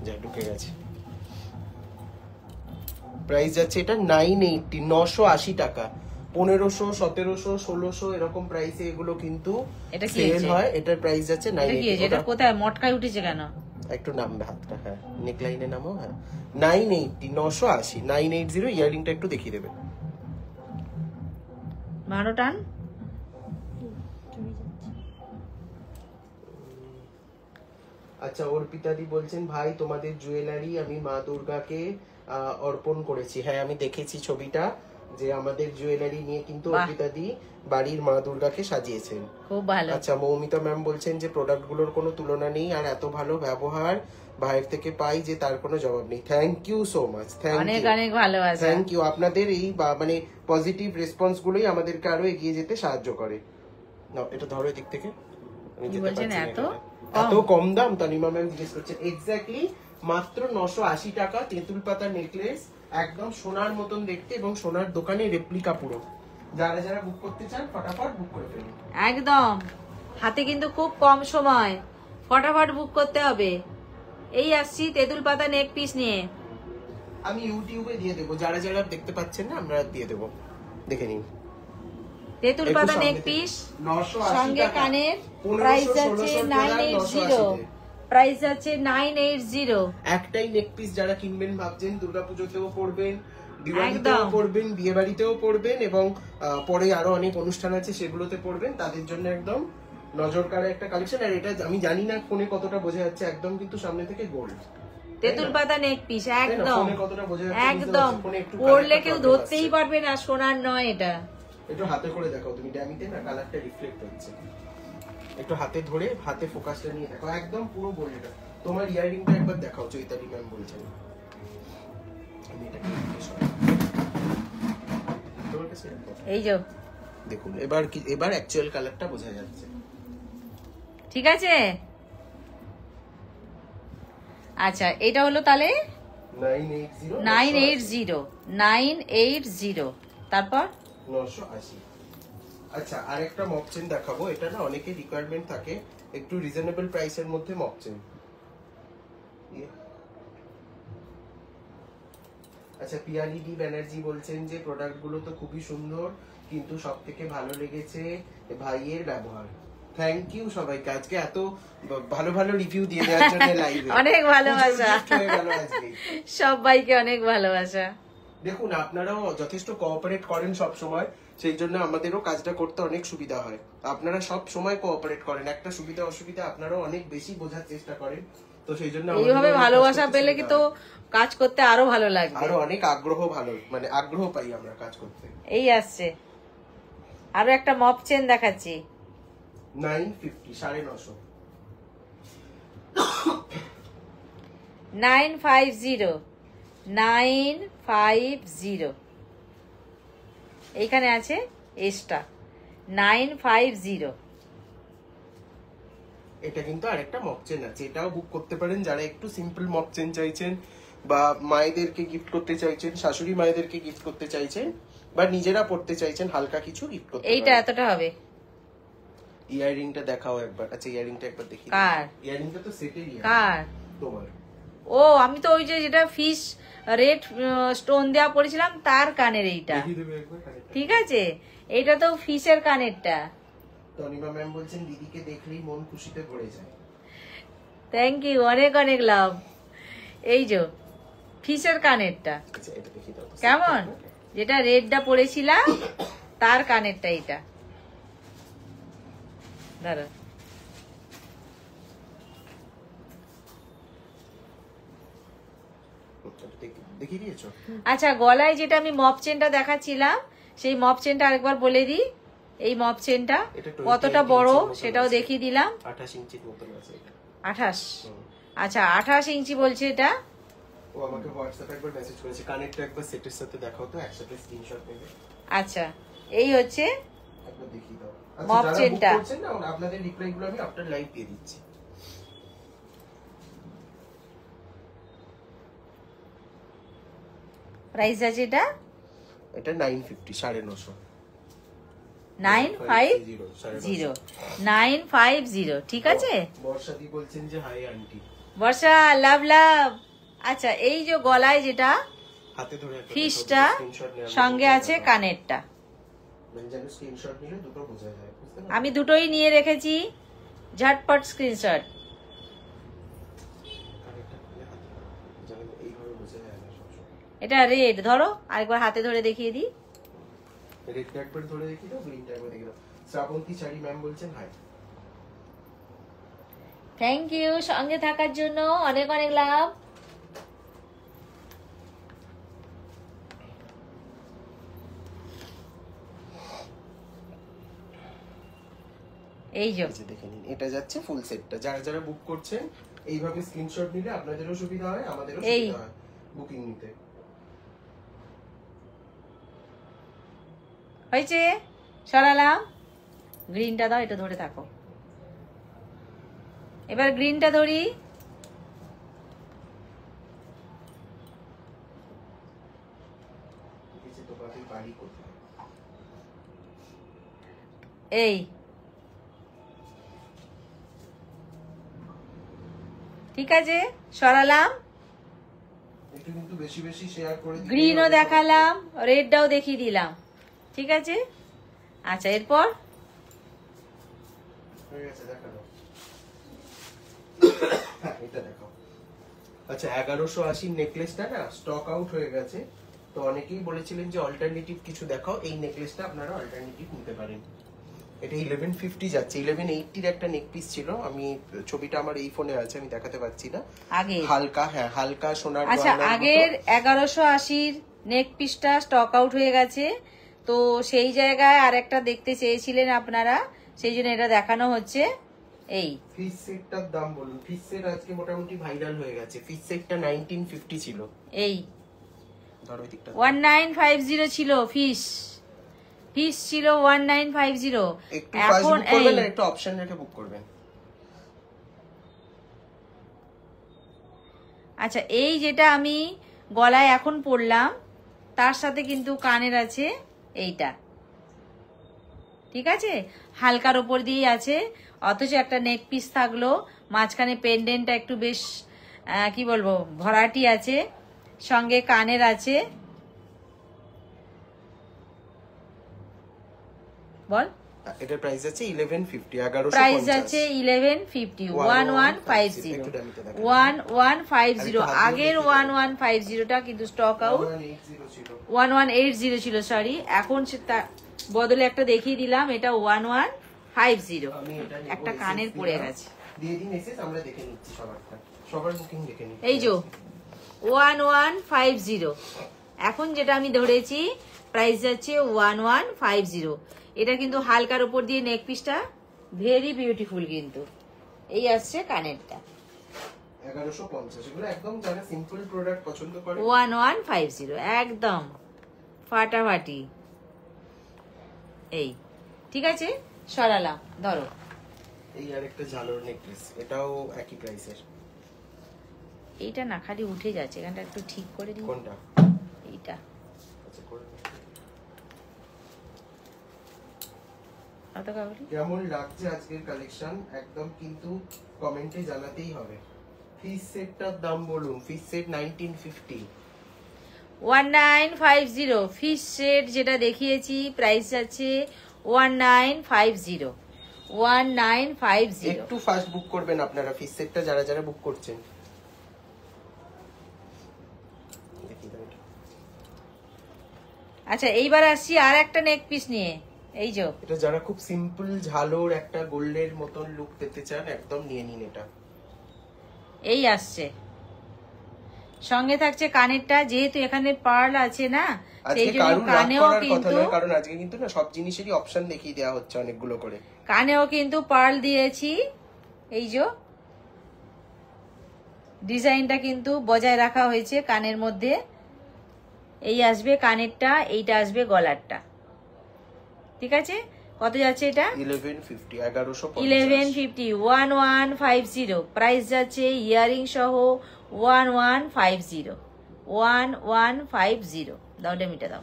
যা ঢুকে গেছে। প্রাইস যাচ্ছে এটা 980, 980 টাকা। 1500, 1700, 1600 এরকম প্রাইসে এগুলো কিন্তু এটা কি সেল হয়েছে? হয়। এটার প্রাইস যাচ্ছে এটা কি 980। এটা কোথায় মটকায় উঠেছে কেন? একটু নামবে হাতটা, হ্যাঁ নেকলাইনে নামো, হ্যাঁ 980, 980, 980। ইয়ারিংটা একটু দেখিয়ে দেবেন। ভালো টান। আচ্ছা, অর্পিতাদি বলছেন ভাই তোমাদের জুয়েলারি আমি মা দুর্গাকে অর্পণ করেছি। হ্যাঁ আমি দেখেছি ছবিটা, যে আমাদের জুয়েলারি নিয়ে কিন্তু বাহ। অর্পিতাদি বাড়ির মা দুর্গাকে সাজিয়েছেন। খুব ভালো। আচ্ছা, মৌমিতা ম্যাম বলছেন যে প্রোডাক্ট গুলোর কোনো তুলনা নেই, আর এত ভালো ব্যবহার ভাইয়ের থেকে পাই যে তার কোনো জবাব নেই। থ্যাংক ইউ সো মাচ, অনেক অনেক ভালোবাসা। Thank you. আপনাদের এই মানে পজিটিভ রেসপন্স গুলোই আমাদেরকে আরো এগিয়ে যেতে সাহায্য করে। নাও এটা ধরো এদিক থেকে। আমি কি যেতে বলছেন, পারছি না এত এখানে। এত কম দাম? তানিমা ম্যাম জিজ্ঞেস করছেন। এক্স্যাক্টলি মাত্র 980 টাকা তেঁতুল পাতা নেকলেস, একদম সোনার মতন দেখতে, এবং সোনার দোকানে রেপ্লিকা পুরো। যারা যারা বুক করতে চান ফটাফট বুক করে ফেলুন। একদম হাতে কিন্তু খুব কম সময়, ফটাফট বুক করতে হবে। এই আসছি তেঁতুল পাতা নেক পিস নিয়ে। আমি ইউটিউবে দিয়ে দেবো, যারা যারা দেখতে পাচ্ছেন না আমরা দিয়ে দেবো, দেখে নিন। তেঁতুল একটু পাতা সামনে নেক থেকে। পিস 980 সঙ্গে টাকা। কানের 1500, প্রাইস আছে 1600 980, 980 প্রাইস আছে 980। একটাই নেক পিস যারা কিনবেন ভাবছেন, দুর্গাপুজোতেও পরবেন, দিওয়ালিতেও একদম। পরবেন, বিয়ে বাড়িতেও পরবেন, এবং পরে আরো অনেক অনুষ্ঠান আছে সেগুলোতে পরবেন, তাদের জন্য একদম নজর কাড়া একটা কালেকশন। আর এটা আমি জানি না ফোনে কতটা বোঝা যাচ্ছে, একদম কিন্তু সামনে থেকে গোল্ড। তেঁতুল পাতা নেক পিস একদম ফোনে কতটা বোঝা যাচ্ছে বুঝতে একদম পারছি, ফোনে একটু পরলে কালারটা কেউ problem ধরতেই আসছে। পারবে না সোনার নয় এটা। একটু হাতে করে দেখাও তুমি, ড্যামিতে না কালারটা রিফ্লেক্ট হচ্ছে। একটু হাতে ধরে হাতে ফোকাসটা নিয়ে দেখো, একদম পুরো গোল্ড। তোমার ইয়ারিংটা একবার দেখাও, চৈতালি ম্যাম বলছেন। আমি এটা জিজ্ঞেস করি। তোমার কাছে রাখো। এই যে দেখুন এবার অ্যাকচুয়াল কালারটা বোঝা যাচ্ছে। ঠিক আছে। আচ্ছা এটা হলো তাহলে 980 980 তারপর 980। আচ্ছা, আরেকটা মক চেন দেখাবো। এটা না অনেকে রিকোয়ারমেন্ট থাকে একটু রিজনেবল প্রাইসের মধ্যে মক চেন। আচ্ছা, পিয়ালিডি ব্যানার্জি বলছেন যে প্রোডাক্ট গুলো তো খুবই সুন্দর, কিন্তু সব থেকে ভালো লেগেছে ভাইয়ের ব্যবহার। থ্যাংক ইউ সবাইকে, আজকে এত ভালো ভালো রিভিউ দিয়ে দেওয়ার জন্য লাইভে। অনেক ভালোবাসা আজকে সবাইকে, অনেক ভালোবাসা। দেখুন আপনারাও যথেষ্ট কোঅপারেট করেন সব সময়, সেই জন্য আমাদেরও কাজটা করতে অনেক সুবিধা হয়। আপনারা সব সময় কোঅপারেট করেন, একটা সুবিধা অসুবিধা আপনারাও অনেক বেশি বোঝার চেষ্টা করেন, তো সেই জন্য এইভাবে ভালোবাসা পেলে কি তো কাজ করতে আরো ভালো লাগবে, আরো অনেক আগ্রহ মানে আগ্রহ পাই আমরা কাজ করতে। এই আসছে আরো একটা মপ চেন দেখাচ্ছি 950, 950। 950 এইখানে আছে এক্সট্রা 950। এটা কিন্তু আরেকটা মক চেন আছে, এটাও বুক করতে পারেন যারা একটু সিম্পল মক চেন চাইছেন, বা মায়েদেরকে গিফট করতে চাইছেন, শাশুড়ি মায়েদেরকে গিফট করতে চাইছেন, বা নিজেরা পড়তে চাইছেন, হালকা কিছু গিফট করতে এইটা পারেন। এতটা হবে। ইয়ারিংটা দেখাও একবার। আচ্ছা, ইয়ারিংটা একবার দেখি। কার? ইয়ারিংটা তো সেটেরই। কার? তোমার। ও আমি তো ওই যে যেটা ফিশ রেড স্টোন দেওয়া পড়েছিলাম তার কানের এইটা। দেখিয়ে দেবে একবার কানেরটা। ঠিক আছে, এইটা তো ফিশের কানেরটা। তনিমা ম্যাম বলছেন দিদিকে দেখলেই মন খুশিতে ভরে যায়। থ্যাংক ইউ, অনেক অনেক লাভ। এই যে ফিশের কানেরটা আচ্ছা, এটা দেখিয়ে দাও তো। কেমন, যেটা রেডটা পড়েছিলাম তার কানেরটা এইটা। দাঁড়া দেখিয়ে দিয়েছো? আচ্ছা, গলায় যেটা আমি মপ চেনটা দেখাচ্ছিলাম সেই মপ চেনটা আরেকবার বলে দিই। এই মপ চেনটা এটা কতটা 28 বড় ইঞ্চির মতো সেটাও আছে। দেখিয়ে দিলাম। 28 ইঞ্চির মতন আছে এটা। 28। হুম। আচ্ছা 28 ইঞ্চি বলছে এটা। ও আমাকে হোয়াটসঅ্যাপে একবার মেসেজ করেছে, কানেরটা একবার সেটের সাথে দেখাও তো, একসাথে স্ক্রিনশট নেবে। আচ্ছা এই হচ্ছে একবার দেখিয়ে দাও। মপ যারা চেনটা। book করছেন না, আপনাদের রিপ্লাই গুলো আমি আফটার লাইভ দিয়ে দিচ্ছি। প্রাইস আছে এটা এটা 950, 950। 950 950, ঠিক আছে। বর্ষাদি বলছেন যে হাই আন্টি। বর্ষা লাভ লাভ। আচ্ছা, এই যে গলায় যেটা হাতে ধরে একটা ফিসটা স্ক্রিনশট নিয়ে সঙ্গে আছে কানেরটা, মানে যেন স্ক্রিনশট নিলে দুটো বোঝা যায়, বুঝতে পারলে? আমি দুটোই নিয়ে রেখেছি, ঝটপট স্ক্রিনশট। কানেরটা খুলে হাতে দাও, যেন এইভাবে বোঝা যায় না সবসময়। এটা রেড, ধরো আরেকবার হাতে ধরে দেখিয়ে দিই। রেডটা একবার ধরে দেখি দাও, গ্রিনটা একবার দেখে দাও। শ্রাবন্তী চারি ম্যাম বলছেন হাই। থ্যাংক ইউ সঙ্গে থাকার জন্য, অনেক অনেক লাভ। এই যে এই যে দেখে নিন, এটা যাচ্ছে ফুল সেটটা। যারা যারা বুক করছেন এইভাবে স্ক্রিনশট নিলে আপনাদেরও সুবিধা হয়, আমাদেরও এই। সুবিধা হয় বুকিং নিতে। হয়েছে, সরালাম। গ্রিনটা দাও, এটা ধরে থাকো। এবার গ্রিনটা ধরি। এই যে তোমাদের বাড়ি কোথায়? এই ঠিক আছে, সরালাম। একটু কিন্তু বেশি বেশি শেয়ার করে দিতে গ্রিনও হবে। দেখালাম, রেডটাও দেখিয়ে দিলাম, ঠিক আছে। আচ্ছা, এরপর হয়ে গেছে, দেখানো। হ্যাঁ, এটা দেখাও। আচ্ছা, 1180 নেকলেসটা না স্টক আউট হয়ে গেছে, তো অনেকেই বলেছিলেন যে অল্টারনেটিভ কিছু দেখাও। এই নেকলেসটা আপনারা অল্টারনেটিভ নিতে পারেন। এটা 1150 যাচ্ছে। 1180 একটা নেক পিস ছিল, আমি ছবিটা আমার এই ফোনে আছে, আমি দেখাতে পাচ্ছি না। আগে, হালকা, হ্যাঁ হালকা সোনার আচ্ছা গয়নার মতো। আগের 1180 নেক পিসটা স্টক আউট হয়ে গেছে, তো সেই জায়গায় আর একটা দেখতে চেয়েছিলেন আপনারা, সেই জন্য এটা দেখানো হচ্ছে। এই ফিস সেটটার দাম বলুন। ফিস সেট আজকে মোটামুটি ভাইরাল হয়ে গেছে। ফিস সেটটা 1950 ছিল। এই ধরো ওই দিকটা। 1950 ছিল ফিস, ফিস ছিল 1950। একটু ফাস্ট এখন বুক করবেন এই আর একটু অপশন রেখে বুক করবেন। আচ্ছা, এই যেটা আমি গলায় এখন পরলাম, তার সাথে কিন্তু কানের আছে এইটা, ঠিক আছে। হালকার ওপর দিয়েই আছে, অথচ একটা নেক পিস থাকলো, মাঝখানে পেন্ডেন্টটা একটু বেশ কি বলবো ভরাটি আছে, সঙ্গে কানের আছে। বল, এটার প্রাইস আছে 1150, 1150। প্রাইস আছে 1150, 1150, 1150। আগের 1150টা কিন্তু স্টক আউট, 1180 ছিল। 1180 ছিল, সরি। এখন সেটা বদলে একটা দেখিয়ে দিলাম, এটা 1150। আমি এটা নিবো, একটা SS কানের পড়ে দিলাম। গেছে। দিয়ে দিন এসএস, আমরা দেখে নিচ্ছি সবারটা। সবার বুকিং দেখে নিচ্ছি। এই যে 1150, এখন যেটা আমি ধরেছি প্রাইস যাচ্ছে 1150। এটা কিন্তু হালকার উপর দিয়ে নেক পিসটা ভেরি বিউটিফুল, কিন্তু এই আসছে কানেরটা 1150। এগুলো একদম যারা সিম্পল প্রোডাক্ট পছন্দ করে। 1150 একদম ফাটাফাটি। এই ঠিক আছে, সরালাম। ধরো, এই আরেকটা ঝালর নেকলেস, এটাও একই প্রাইসের। এইটা না খালি উঠে যাচ্ছে, এখানটা একটু ঠিক করে দিই। কোনটা? এইটা আচ্ছা, করে দিন। অত কাগজ কেমন লাগছে আজকের কালেকশন একদম কিন্তু কমেন্টে জানাতেই হবে। ফিস সেটটার দাম বলুন। ফিস সেট 1950। 1950 ফিশ সেট যেটা দেখিয়েছি, প্রাইস আছে 1950, 1950। একটু ফাস্ট বুক করবেন আপনারা ফিস সেটটা, যারা যারা বুক করছেন। দেখি দাও এটা। আচ্ছা, এইবার আসছি আর একটা নেক পিস নিয়ে। এই যে এটা যারা খুব সিম্পল ঝালোর একটা গোল্ডের মতন লুক পেতে চান, একদম নিয়ে নিন এটা। এই আসছে, সঙ্গে থাকছে কানেরটা, যেহেতু এখানে পার্ল আছে না, সেই আজকে জন্য কারণ রাগ কানেও করার কথা কিন্তু, নয়, কারণ আজকে কিন্তু না সব জিনিসেরই অপশন দেখিয়ে দেওয়া হচ্ছে অনেকগুলো করে। কানেও কিন্তু পার্ল দিয়েছি। এই যে ডিজাইনটা কিন্তু বজায় রাখা হয়েছে কানের মধ্যে। এই আসবে কানেরটা, এইটা আসবে গলারটা, ঠিক আছে। কত যাচ্ছে এটা? 1150, 1150। 1150, 1150 প্রাইস যাচ্ছে, ইয়ারিং সহ 1150, 1150। দাও ডেমিটা দাও,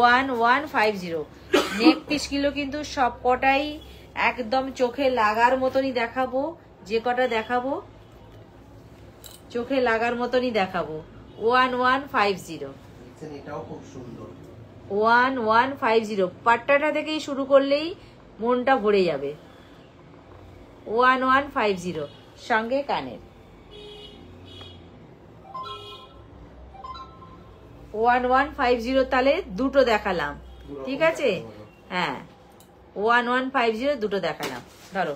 1150। নেক পিস গুলো কিন্তু সব কটাই একদম চোখে লাগার মতনই দেখাবো, যে কটা দেখাবো চোখে লাগার মতনই দেখাবো। 1150, দেখছেন, এটাও খুব সুন্দর। 1150 পাট্টাটা থেকেই শুরু করলেই মনটা ভরে যাবে। 1150 সঙ্গে কানের। 1150 তাহলে দুটো দেখালাম, ঠিক আছে? হ্যাঁ, 1150 দুটো দেখালাম। ধরো,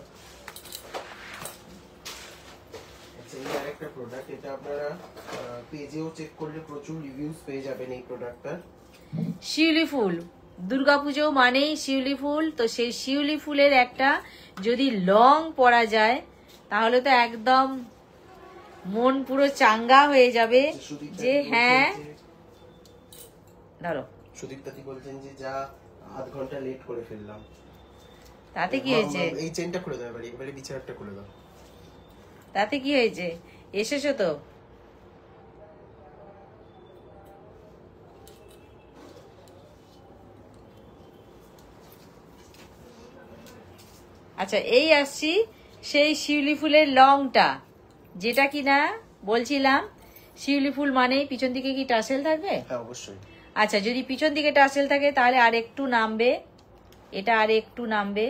আচ্ছা, এই আরেকটা প্রোডাক্ট, এটা আপনারা পেজেও চেক করলে প্রচুর রিভিউজ পেয়ে যাবেন এই প্রোডাক্টটার। শিউলি ফুল, দুর্গাপুজো মানেই শিউলি ফুল, তো সেই শিউলি ফুলের একটা যদি লং পরা যায় তাহলে তো একদম মন পুরো চাঙ্গা হয়ে যাবে যে হ্যাঁ। ধরো, সুদীপ দাদি বলছেন যে যা আধ ঘন্টা লেট করে ফেললাম, তাতে কি হয়েছে? এই চেনটা খুলে দাও এবারে, এবারে বিছানাটা খুলে দাও। তাতে কি হয়েছে? এসেছো তো। আচ্ছা, এই আসছি সেই শিউলি ফুলের লংটা, যেটা কিনা বলছিলাম শিউলি ফুল মানেই পিছন দিকে কি টাসেল থাকবে? হ্যাঁ, অবশ্যই। আচ্ছা, যদি পিছন দিকে টাসেল থাকে তাহলে আর একটু নামবে, এটা আর একটু নামবে,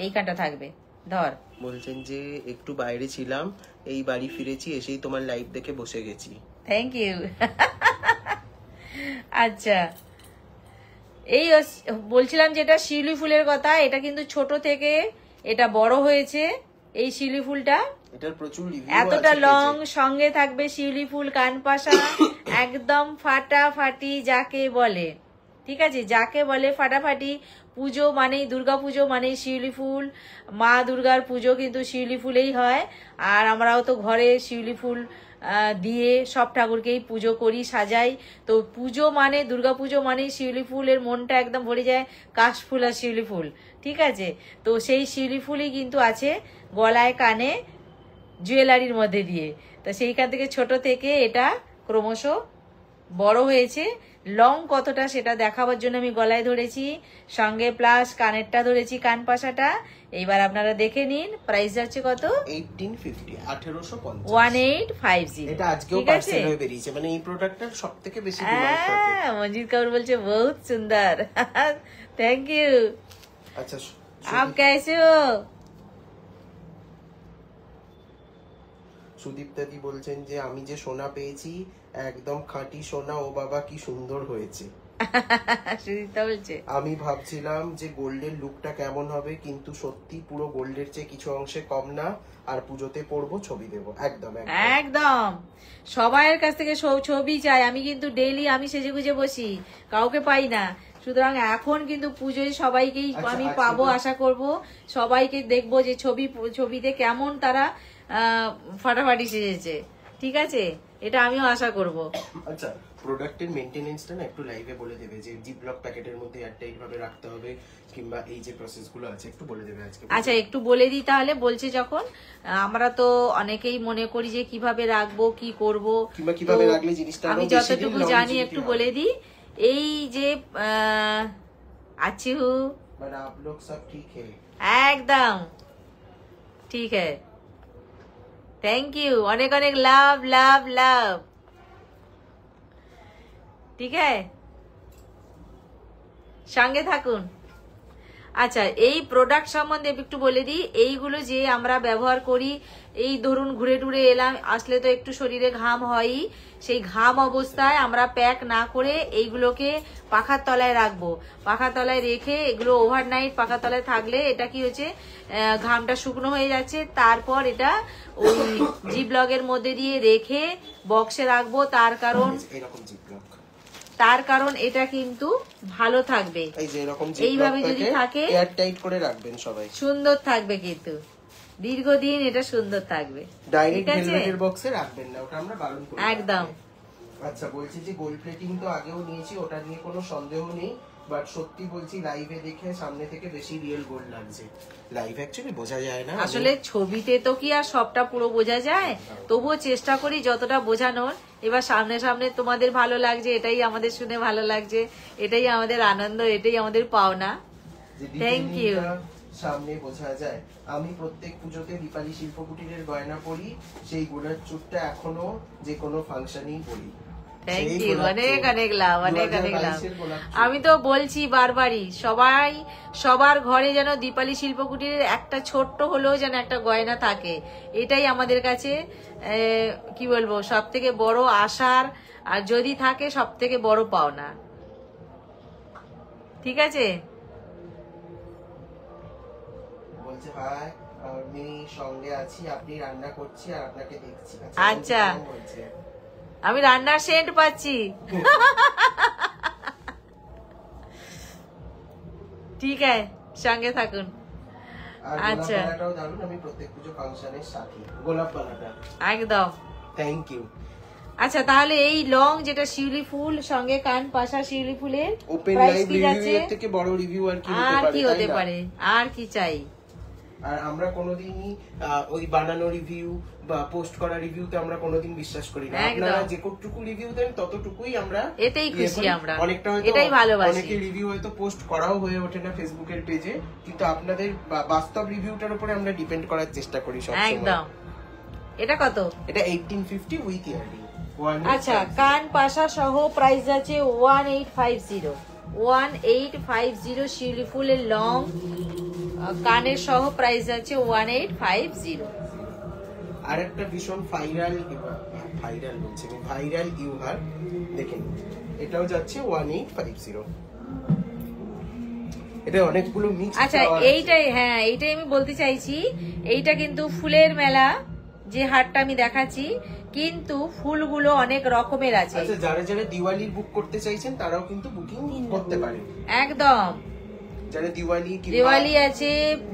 এইখানটা থাকবে। ধর, বলছেন যে একটু বাইরে ছিলাম, এই বাড়ি ফিরেছি, এসেই তোমার লাইভ দেখে বসে গেছি। Thank you. আচ্ছা, এই বলছিলাম যেটা শিউলি ফুলের কথা, এটা কিন্তু ছোট থেকে এটা বড় হয়েছে। এই শিউলি ফুলটা এটার প্রচুর রিভিউ এতটা লং, সঙ্গে থাকবে শিউলি ফুল, কান পাশা একদম ফাটাফাটি যাকে বলে, ঠিক আছে? যাকে বলে ফাটাফাটি। পুজো মানেই, দুর্গা পুজো মানেই শিউলি ফুল, মা দুর্গার পুজো কিন্তু শিউলি ফুলেই হয়। আর আমরাও তো ঘরে শিউলি ফুল দিয়ে সব ঠাকুরকেই পুজো করি, সাজাই। তো পুজো মানে, দুর্গা পুজো মানে শিউলি ফুলের মনটা একদম ভরে যায়, কাশফুল আর শিউলি ফুল, ঠিক আছে? তো সেই শিউলি ফুলই কিন্তু আছে গলায়, কানে, জুয়েলারির মধ্যে দিয়ে। তো সেইখান থেকে ছোট থেকে এটা ক্রমশ বড় হয়েছে। লং কতটা সেটা দেখাবার জন্য আমি গলায় ধরেছি, সঙ্গে প্লাস কানেরটা ধরেছি, কান পাশাটা। এইবার আপনারা দেখে নিন, প্রাইস যাচ্ছে কত? 1850, 1850। 1850। এটা আজকেও পার্সেল হয়ে বেরিয়েছে, মানে এই প্রোডাক্টটার সবথেকে বেশি ডিমান্ড থাকে। মঞ্জিত কাউর বলছে বহুত সুন্দর। Thank you. আচ্ছা, আপ कैसे हो? সুদীপ দাদি বলছেন যে আমি যে সোনা পেয়েছি একদম খাঁটি সোনা, ও বাবা কি সুন্দর হয়েছে। সুদীপ্তা বলছে, আমি ভাবছিলাম যে গোল্ডের লুকটা কেমন হবে, কিন্তু সত্যি পুরো গোল্ডের চেয়ে কিছু অংশে কম না। আর পুজোতে পরবো, ছবি দেবো। একদম একদম সবাইয়ের কাছ থেকে ছবি চাই। আমি কিন্তু ডেইলি আমি সেজে গুজে বসি, কাউকে পাই না। সুতরাং এখন কিন্তু পুজোয় সবাইকেই আমি পাবো, আশা করব। সবাইকে দেখবো যে ছবিতে কেমন তারা ফাটাফাটি সেজেছে, ঠিক আছে? এটা আমিও আশা করব। আচ্ছা, প্রোডাক্টের মেইনটেনেন্সটা না একটু লাইভে বলে দেবে, যে জিপলক প্যাকেটের মধ্যে এয়ারটাইট ভাবে রাখতে হবে, কিংবা এই যে প্রসেসগুলো আছে একটু বলে দেবে আজকে। আচ্ছা, একটু বলে দিই তাহলে। বলছে যখন আমরা তো অনেকেই মনে করি যে কিভাবে রাখবো, কি করব, কিংবা কিভাবে রাখলে জিনিসটা আমি যতটুকু জানি একটু বলে দিই। এই যে আছি হু, মানে आप लोग सब ठीक है? একদম ঠিক है। থ্যাংক ইউ, অনেক অনেক লাভ লাভ লাভ, ঠিক है, সঙ্গে থাকুন। আচ্ছা, এই প্রোডাক্ট সম্বন্ধে একটু বলে দিই। এইগুলো যে আমরা ব্যবহার করি, এই ধরুন ঘুরে টুরে এলাম, আসলে তো একটু শরীরে ঘাম হয়ই। সেই ঘাম অবস্থায় আমরা প্যাক না করে এইগুলোকে পাখার তলায় রাখবো। পাখার তলায় রেখে এগুলো ওভারনাইট পাখার তলায় থাকলে এটা কি হচ্ছে, ঘামটা শুকনো হয়ে যাচ্ছে। তারপর এটা ওই জিপলকের মধ্যে দিয়ে রেখে বক্সে রাখবো। তার কারণ এটা কিন্তু ভালো থাকবে। এইভাবে যদি থাকে এয়ারটাইট করে রাখবেন সবাই, সুন্দর থাকবে, কিন্তু দীর্ঘদিন এটা সুন্দর থাকবে। ডাইরেক্ট ভেলভেটের বক্সে রাখবেন না, ওটা আমরা বারণ করি। একদম আচ্ছা, বলছি যে গোল্ড প্লেটিং তো আগেও নিয়েছি, ওটা নিয়ে কোনো সন্দেহ নেই, বাট সত্যি বলছি লাইভে দেখে সামনে থেকে বেশি রিয়েল গোল্ড লাগছে। লাইভ অ্যাকচুয়ালি বোঝা যায় না আসলে ছবিতে তো কি আর সবটা পুরো বোঝা যায়, তবুও চেষ্টা করি যতটা বোঝানোর। এবার সামনে সামনে তোমাদের ভালো লাগছে, এটাই আমাদের শুনে ভালো লাগছে, এটাই আমাদের আনন্দ, এটাই আমাদের পাওনা। যে থ্যাংক ইউ। ডিটেইলিংটা সামনে বোঝা যায়। আমি প্রত্যেক পুজোতে দীপালি শিল্পকুটিরের গয়না পরি, সেই গোলাপ চুটটা এখনো যে কোনো ফাংশনেই পরি। থ্যাংক সেই ইউ, গোলাপ অনেক চুট, অনেক লাভ, অনেক অনেক লাভ। 2022 এর গোলাপ চুট। আমি তো বলছি বারবারই, সবার ঘরে যেন দীপালি শিল্পকুটিরের একটা ছোট্ট হলেও যেন একটা গয়না থাকে, এটাই আমাদের কাছে কি বলবো সব থেকে বড় আশার, আর যদি থাকে সব থেকে বড় পাওনা। ঠিক আছে, বলছে ভাই আমি সঙ্গে আছি, আপনি রান্না করছি আর আপনাকে দেখছি। আচ্ছা। বলছে আমি রান্নার সেন্ট পাচ্ছি। ঠিক আছে, সঙ্গে থাকুন। আর আচ্ছা। গোলাপবালাটাও দারুণ, আমি প্রত্যেক পুজো ফাংশনের সাথী গোলাপবালাটা। একদম। Thank you. আচ্ছা, তাহলে এই লং যেটা শিউলি ফুল সঙ্গে কান পাশা শিউলি ফুলের ওপেন প্রাইস লাইভ কি যাচ্ছে? রিভিউ এর থেকে বড় রিভিউ আর কি হতে আর পারে, কি তাই হতে না? পারে, আর কি চাই? আর আমরা কোনোদিনই ওই বানানো রিভিউ বা পোস্ট করা রিভিউতে আমরা কোনোদিন বিশ্বাস করি না। একদম। আপনারা যেটুকু রিভিউ দেন ততটুকুই আমরা এতেই ইয়ে খুশি করি। আমরা। অনেকটা হয়তো এটাই ভালোবাসি। অনেকে রিভিউ হয়তো পোস্ট করাও হয়ে ওঠে না ফেসবুকের পেজে, কিন্তু আপনাদের বাস্তব রিভিউটার উপরে আমরা ডিপেন্ড করার চেষ্টা করি সব সময়। একদম। এটা কত? এটা 1850 উইথ ইয়ারিং। আচ্ছা, কান পাশা সহ প্রাইস আছে 1850। 1850 শিউলি ফুলের লং কানের সহ প্রাইস আছে 1850। আর একটা ভীষণ ভাইরাল বলছি আমি, ভাইরাল ইউহার দেখেন, এটাও যাচ্ছে 1850। এটা অনেকগুলো মিক্স। আচ্ছা, এইটাই, হ্যাঁ এইটাই আমি বলতে চাইছি, এইটা কিন্তু ফুলের মেলা যে হারটা আমি দেখাচ্ছি, কিন্তু ফুলগুলো অনেক রকমের আছে। আচ্ছা, যারা যারা দিওয়ালির বুক করতে চাইছেন তারাও কিন্তু বুকিং করতে পারেন। একদম। যারা দিওয়ালি দিওয়ালি আছে,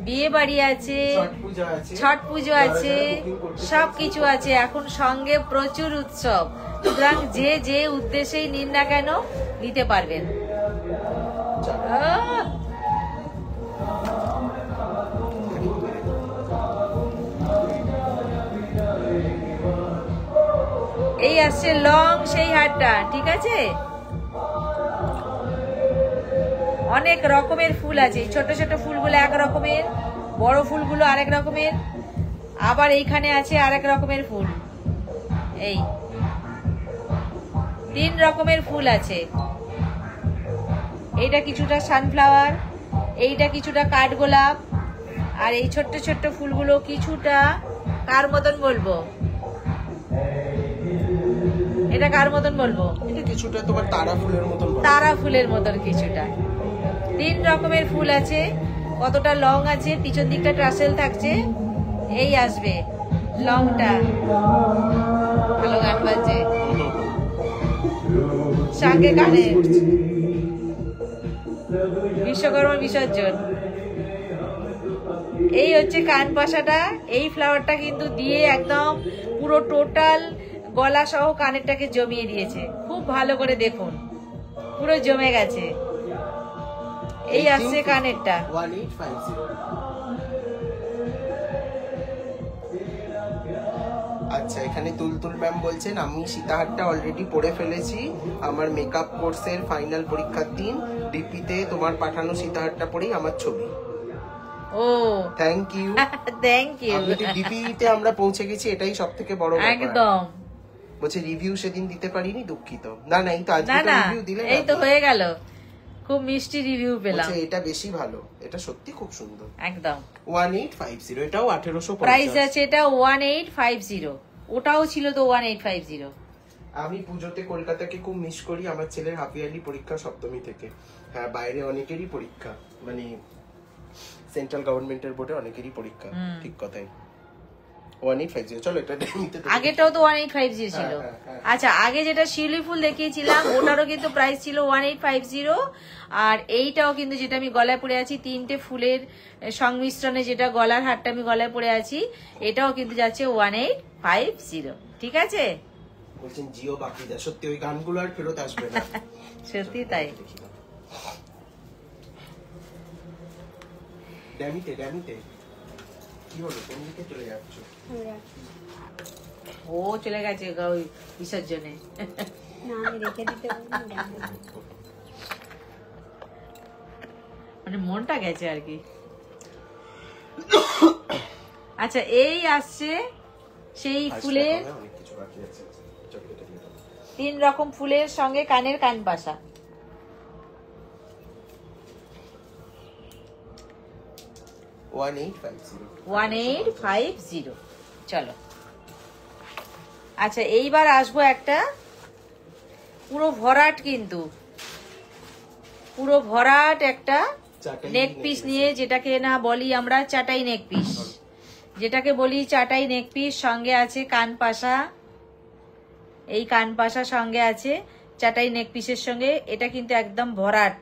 বিয়ে বাড়ি আছে, ছট পূজা আছে, ছট পুজো যারা আছে, যারা booking করতে সব চাইছেন। কিছু আছে। এখন সঙ্গে প্রচুর উৎসব, সুতরাং যে যে উদ্দেশ্যেই নিন না কেন নিতে পারবেন। যারা- আহ! এই আসছে লং সেই হারটা, ঠিক আছে? অনেক রকমের ফুল আছে, ছোট ছোট ফুলগুলো এক রকমের, বড় ফুলগুলো আরেক রকমের, আবার এইখানে আছে আরেক রকমের ফুল। এই 3 রকমের ফুল আছে। এইটা কিছুটা সানফ্লাওয়ার, এইটা কিছুটা কাঠগোলাপ, আর এই ছোট্ট ছোট্ট ফুলগুলো কিছুটা কার মতন বলবো, এটা কার মতন বলবো, এটা কিছুটা তোমার তারা ফুলের মতন বলা যায়। তারা ফুলের মতন কিছুটা। 3 রকমের ফুল আছে। কতটা লং আছে, পিছন দিকটা টাসেল থাকছে। এই আসবে লংটা, ভালো গান বাজছে সঙ্গে কানে, বিশ্বকর্মা বিসর্জন। এই হচ্ছে কান পাশাটা। এই ফ্লাওয়ারটা কিন্তু দিয়ে একদম পুরো টোটাল গলা সহ কানেরটাকে জমিয়ে দিয়েছে। খুব ভালো করে দেখুন, পুরো জমে গেছে। এই আসছে কানেরটা। 1850। আচ্ছা, এখানে তুলতুল ম্যাম বলছেন আমি সীতাহারটা অলরেডি পরে ফেলেছি, আমার মেকআপ কোর্সের ফাইনাল পরীক্ষার দিন ডিপিতে তোমার পাঠানো সীতাহারটা পরেই আমার ছবি। ও থ্যাংক ইউ। Thank you. ডিপিতে আমরা পৌঁছে গেছি, এটাই সবথেকে বড় ব্যাপার। একদম। বলছে রিভিউ সেদিন দিতে পারিনি, দুঃখিত। না না, এই তো আজকে না তো না, রিভিউ দিলে এই তো হয়ে গেল, খুব মিষ্টি রিভিউ পেলাম। বলছে এটা বেশি ভালো, এটা সত্যি খুব সুন্দর। একদম। 1850, এটাও 1850। প্রাইস আছে এটা 1850। ওটাও ছিল তো 1850। আমি পুজোতে কলকাতাকে খুব মিস করি। আমার ছেলের হাফ ইয়ারলি পরীক্ষা সপ্তমী থেকে। হ্যাঁ, বাইরে অনেকেরই পরীক্ষা, মানে সেন্ট্রাল গভর্নমেন্টের বোর্ডে অনেকেরই পরীক্ষা। ঠিক কথাই। 1850, চলো এটা নিতে তো। আগেটাও তো 1850 ছিল। হ্যাঁ, হ্যাঁ। আচ্ছা, আগে যেটা শিউলি ফুল দেখিয়েছিলাম ওটারও কিন্তু প্রাইস ছিল 1850। আর এইটাও কিন্তু যেটা আমি গলায় পরে আছি, 3টে ফুলের সংমিশ্রণে যেটা গলার হারটা আমি গলায় পরে আছি, এটাও কিন্তু যাচ্ছে 1850। ঠিক আছে? বলছেন জিও বাকি দা, সত্যি ওই গানগুলো আর ফেরত আসবে না। সত্যি তাই। ড্যামিতে ড্যামিতে কি হলো, কোন দিকে চলে যাচ্ছ? আমি রাখি। ও চলে গেছে ওই বিসর্জনে। না, আমি রেখে দিতে পারি না, ডাকবে না। মানে মনটা গেছে আর কি। আচ্ছা, এই আসছে সেই ফুলের অনেক কিছু বাকি আছে, চকলেটটা দিয়ে দাও। 3 রকম ফুলের সঙ্গে কানের কান পাশা। 1850। চলো, আচ্ছা এইবার আসবো একটা পুরো ভরাট, কিন্তু পুরো ভরাট একটা চাটাই নেক পিস নিয়ে, যেটাকে না বলি আমরা চাটাই নেক পিস, যেটাকে বলি চাটাই নেক পিস। সঙ্গে আছে কান পাশা, এই কান পাশা সঙ্গে আছে চাটাই নেক পিসের সঙ্গে। এটা কিন্তু একদম ভরাট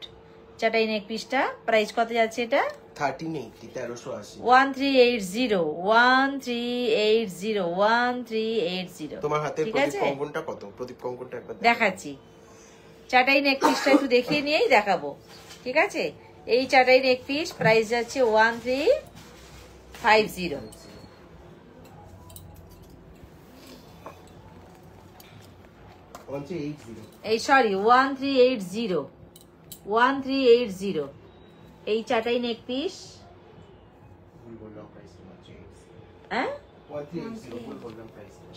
চাটাই নেক পিসটা। প্রাইস কত যাচ্ছে এটা? 1380। 1380। তোমার হাতের ঠিক প্রদীপ আছে, কঙ্কনটা কত? প্রদীপ কঙ্কনটা একবার দেখাও। দেখাচ্ছি। চাটাই নেক পিসটা একটু দেখিয়ে নিয়েই দেখাবো, ঠিক আছে? এই চাটাই নেক পিস প্রাইস যাচ্ছে 1350। এই সরি 1380। এই চাটাই নেক পিস, হ্যাঁ,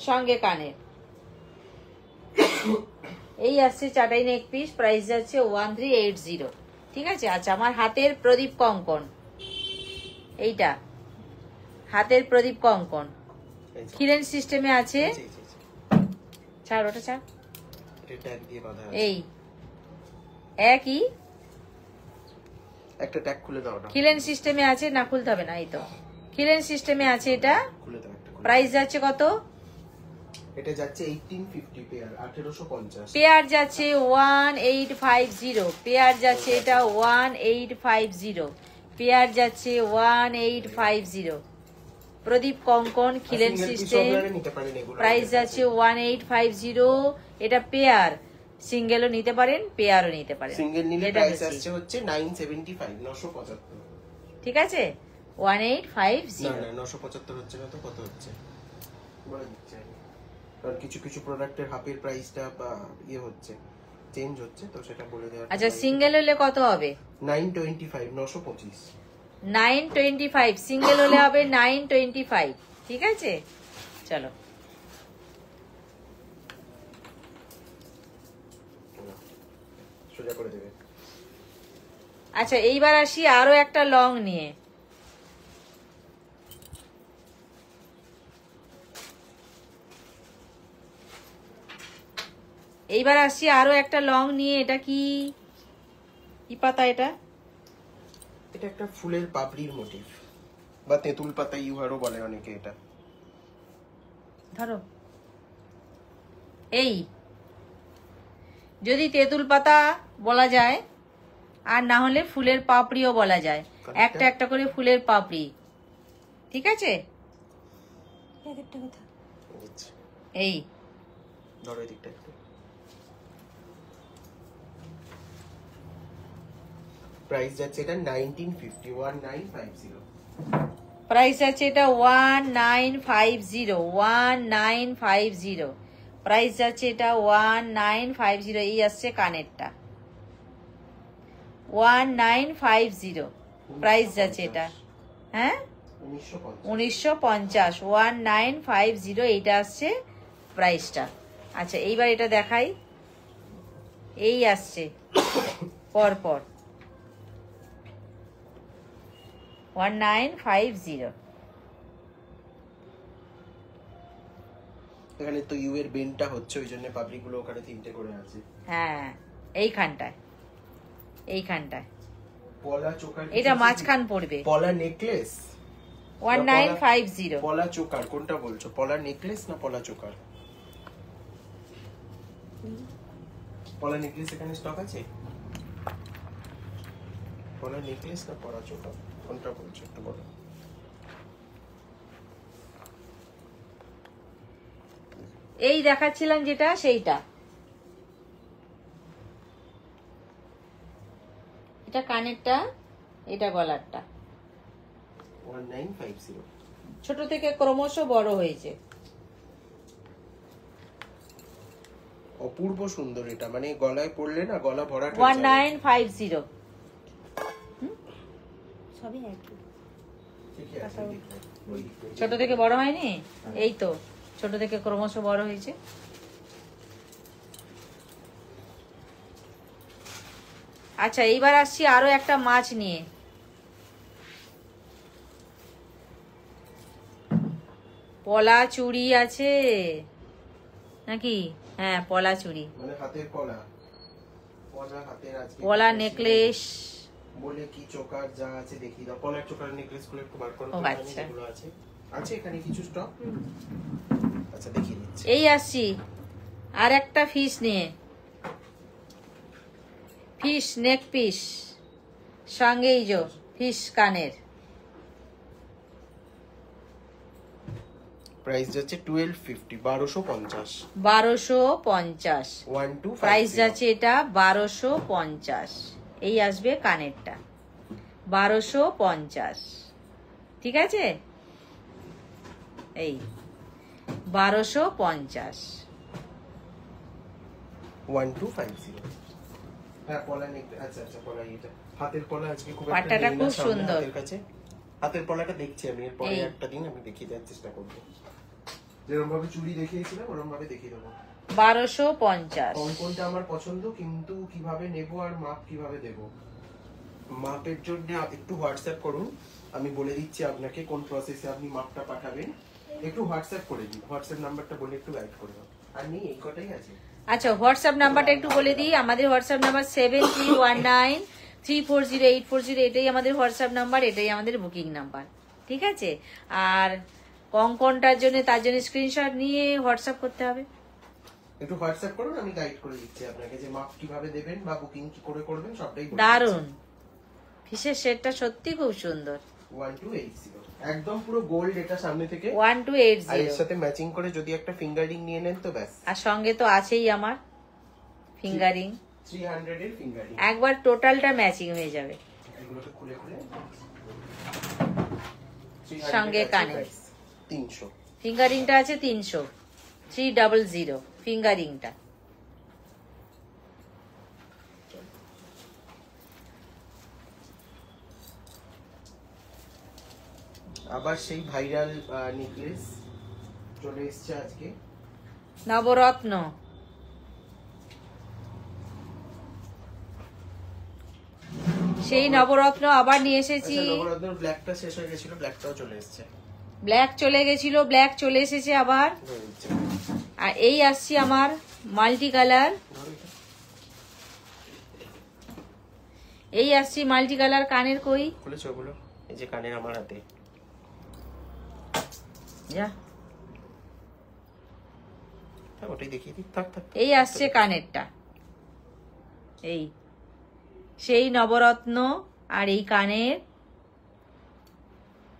সঙ্গে কানের। এই আসছে চাটাই নেক পিস, প্রাইস যাচ্ছে 1380। ঠিক আছে। আচ্ছা, আমার হাতের প্রদীপ কঙ্কন, এইটা হাতের প্রদীপ কঙ্কন খিলেন সিস্টেমে আছে। ছাড় ওটা, ছাড়। এই একই একটা ট্যাগ খুলে দাও না, খিলেন সিস্টেমে আছে, না খুলতে হবে না, এই তো খিলেন সিস্টেমে আছে। এটা খুলে দাও একটা। প্রাইস যাচ্ছে কত? এটা যাচ্ছে 1850 পেয়ার, 1850। পেয়ার যাচ্ছে 1850। পেয়ার যাচ্ছে এটা 1850। পেয়ার যাচ্ছে 1850। প্রদীপ কঙ্কন খিলেন সিস্টেম, প্রাইস যাচ্ছে 1850। এটা পেয়ার, সিঙ্গেলও নিতে পারেন, পেয়ারও নিতে পারেন। সিঙ্গেল নিলে এটা প্রাইস বেশি। আসছে হচ্ছে 975, 975। ঠিক আছে, 1850। না 975 হচ্ছে না তো, কত হচ্ছে বলে দিচ্ছে। কারণ কিছু কিছু প্রোডাক্টের হাফের প্রাইসটা বা ইয়ে হচ্ছে, চেঞ্জ হচ্ছে, তো সেটা বলে দেওয়া। আচ্ছা, সিঙ্গেল হলে কত হবে? 925, 925। 925। সিঙ্গেল হলে হবে 925। ঠিক আছে, চলো। সোজা করে দেবে। আচ্ছা, এইবার আসি আরো একটা লং নিয়ে। এইবার আসছি আরো একটা লং নিয়ে। এটা কি পাতা? এটা এটা একটা ফুলের পাপড়ির মোটিভ, বা তেঁতুল পাতা ইউহারও বলে অনেকে। এটা ধরো, এই যদি তেঁতুল পাতা বলা যায়, আর না হলে ফুলের পাপড়িও বলা যায়। একটা একটা করে ফুলের পাপড়ি, ঠিক আছে? প্যাকেটটা কোথায়? এই ধরো এই দিকটা একটু। প্রাইস যাচ্ছে এটা 1950, 1950। প্রাইস আছে এটা 1950। 1950 প্রাইস যাচ্ছে এটা 1950। এই আসছে কানেরটা 1950 প্রাইস যাচ্ছে এটা, হ্যাঁ 1950। 1950 এইটা আসছে প্রাইসটা। আচ্ছা, এইবার এটা দেখাই। এই আসছে পর পর 1950। এখানে তো ইউ এর বেনটা হচ্ছে, ওই জন্য পাবলিক গুলো ওখানে তিনটে করে আছে। হ্যাঁ, এইখানটায়, এইখানটায় পলা চোকার, এটা মাঝখান পড়বে। পলা নেকলেস 1950। পলা চোকার কোনটা বলছো? পলা নেকলেস না পলা চোকার? পলা নেকলেস এখানে স্টক আছে? পলা নেকলেস না পলা চোকার কোনটা বলছো একটু বলো। এই দেখাচ্ছিলাম যেটা সেইটা, এটা কানেরটা, এটা গলারটা। 1950। ছোট থেকে ক্রমশ বড় হয়েছে। অপূর্ব সুন্দর এটা, মানে গলায় পড়লে না গলা ভরা 1950। সবই একই। ঠিকই আছে, ওই ছোট থেকে বড় হয়নি, এই তো ছোট থেকে ক্রমশ বড় হয়েছে। আচ্ছা, এইবার আসছি আরো একটা মাছ নিয়ে। পলা চুড়ি আছে নাকি? হ্যাঁ, পলা চুড়ি, মানে হাতের পলা, পলা হাতের আজকে পলা নেকলেস। বলে কি চোকার যা আছে দেখি দাও, পলার চোকার নেকলেস গুলো একটু বার করো ও, তো, আচ্ছা। যেগুলো আছে আছে এখানে কিছু স্টক। আচ্ছা দেখিয়ে দিচ্ছি। এই আসছি আর একটা ফিশ নিয়ে, ফিশ নেক পিস, সঙ্গে এই যে ফিশ কানের। প্রাইস যাচ্ছে 1250, 1250। 1250 1250 প্রাইস যাচ্ছে এটা 1250। এই আসবে কানেরটা 1250, ঠিক আছে? এই 1250। 1250। হ্যাঁ পলা নেক, আচ্ছা আচ্ছা পলা, এটা হাতের পলা আজকে খুব একটা পাট্টাটা নেই না খুব সামনে সুন্দর। হাতের কাছে। হাতের পলাটা দেখছি আমি, এর পরে এই। একটা দিন আমি দেখিয়ে দেওয়ার চেষ্টা করব। যেরকম ভাবে চুড়ি দেখিয়েছিলাম ওরকম ভাবে দেখিয়ে দেবো। 1250। কঙ্কনটা আমার পছন্দ, কিন্তু কিভাবে নেব আর মাপ কিভাবে দেব, মাপের জন্য একটু হোয়াটসঅ্যাপ করুন, আমি বলে দিচ্ছি আপনাকে কোন প্রসেসে আপনি মাপটা পাঠাবেন। একটু হোয়াটসঅ্যাপ করে দিন, হোয়াটসঅ্যাপ নাম্বারটা বলে একটু গাইড করে দাও। আর নেই, এই কটাই আছে। আচ্ছা, হোয়াটসঅ্যাপ নাম্বারটা একটু বলে দিই। আমাদের হোয়াটসঅ্যাপ নাম্বার 7319340840। এটাই আমাদের হোয়াটসঅ্যাপ নাম্বার, এটাই আমাদের বুকিং নাম্বার, ঠিক আছে? আর কঙ্কনটার জন্য, তার জন্য স্ক্রিনশট নিয়ে হোয়াটসঅ্যাপ করতে হবে। একটু হোয়াটসঅ্যাপ করুন, আমি গাইড করে দিচ্ছি আপনাকে যে মাপ কিভাবে দেবেন বা বুকিং কি করে করবেন সবটাই বলে দারুন, ফিশের সেটটা সত্যি খুব সুন্দর। দিচ্ছি। 1280 একদম পুরো গোল্ড, এটা সামনে থেকে। আর এর 1280 সাথে ম্যাচিং করে যদি একটা ফিঙ্গার রিং নিয়ে নেন তো ব্যাস। আর সঙ্গে তো আছেই আমার ফিঙ্গারিং। 300 এর ফিঙ্গার রিং। একবার টোটালটা ম্যাচিং হয়ে যাবে। এগুলোকে খুলে খুলে সঙ্গে 300 কানের। আছে, 300। ফিঙ্গারিংটা আছে 300, 300 ফিঙ্গারিংটা। আবার সেই ভাইরাল নেকলেস চলে এসেছে আজকে, নবরত্ন। সেই নবরত্ন আবার নিয়ে এসেছি। আচ্ছা নবরত্নের ব্ল্যাকটা শেষ হয়ে গেছিল, ব্ল্যাকটাও চলে এসেছে। ব্ল্যাক চলে গেছিল, ব্ল্যাক চলে এসেছে আবার। আর এই আসছি আমার মাল্টি কালার, এই আসছি মাল্টি কালার কানের। কই খুলেছো ওগুলো? এই যে কানের আমার হাতে। যা, থাক ওটাই দেখিয়ে দিই, থাক থাক। এই আসছে কানেরটা, এই সেই নবরত্ন। আর এই কানের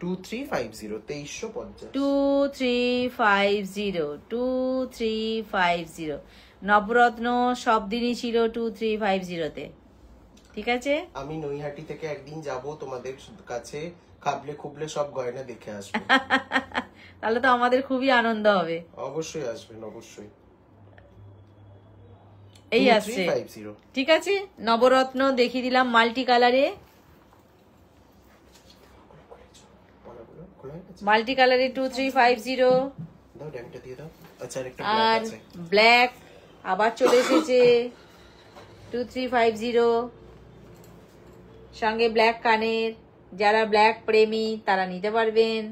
2350, 2350। 2350 নবরত্ন সব দিনই ছিল 2350-তে, ঠিক আছে? আমি নৈহাটি থেকে একদিন যাব তোমাদের কাছে, খাবলে খুবলে সব গয়না দেখে আসবো। তাহলে তো আমাদের খুবই আনন্দ হবে। অবশ্যই আসবেন, অবশ্যই। এই আসছে, 2350। ঠিক আছে? নবরত্ন দেখিয়ে দিলাম মাল্টি কালারে, পলাগুলো খোলা হয়ে গেছে? মাল্টি কালারে 2350। দাও ড্যামটা দিয়ে দাও। আচ্ছা আরেকটা আর ব্ল্যাক আছে। ব্ল্যাক আবার চলে এসেছে 2350, সঙ্গে ব্ল্যাক কানের। যারা ব্ল্যাক প্রেমী তারা নিতে পারবেন।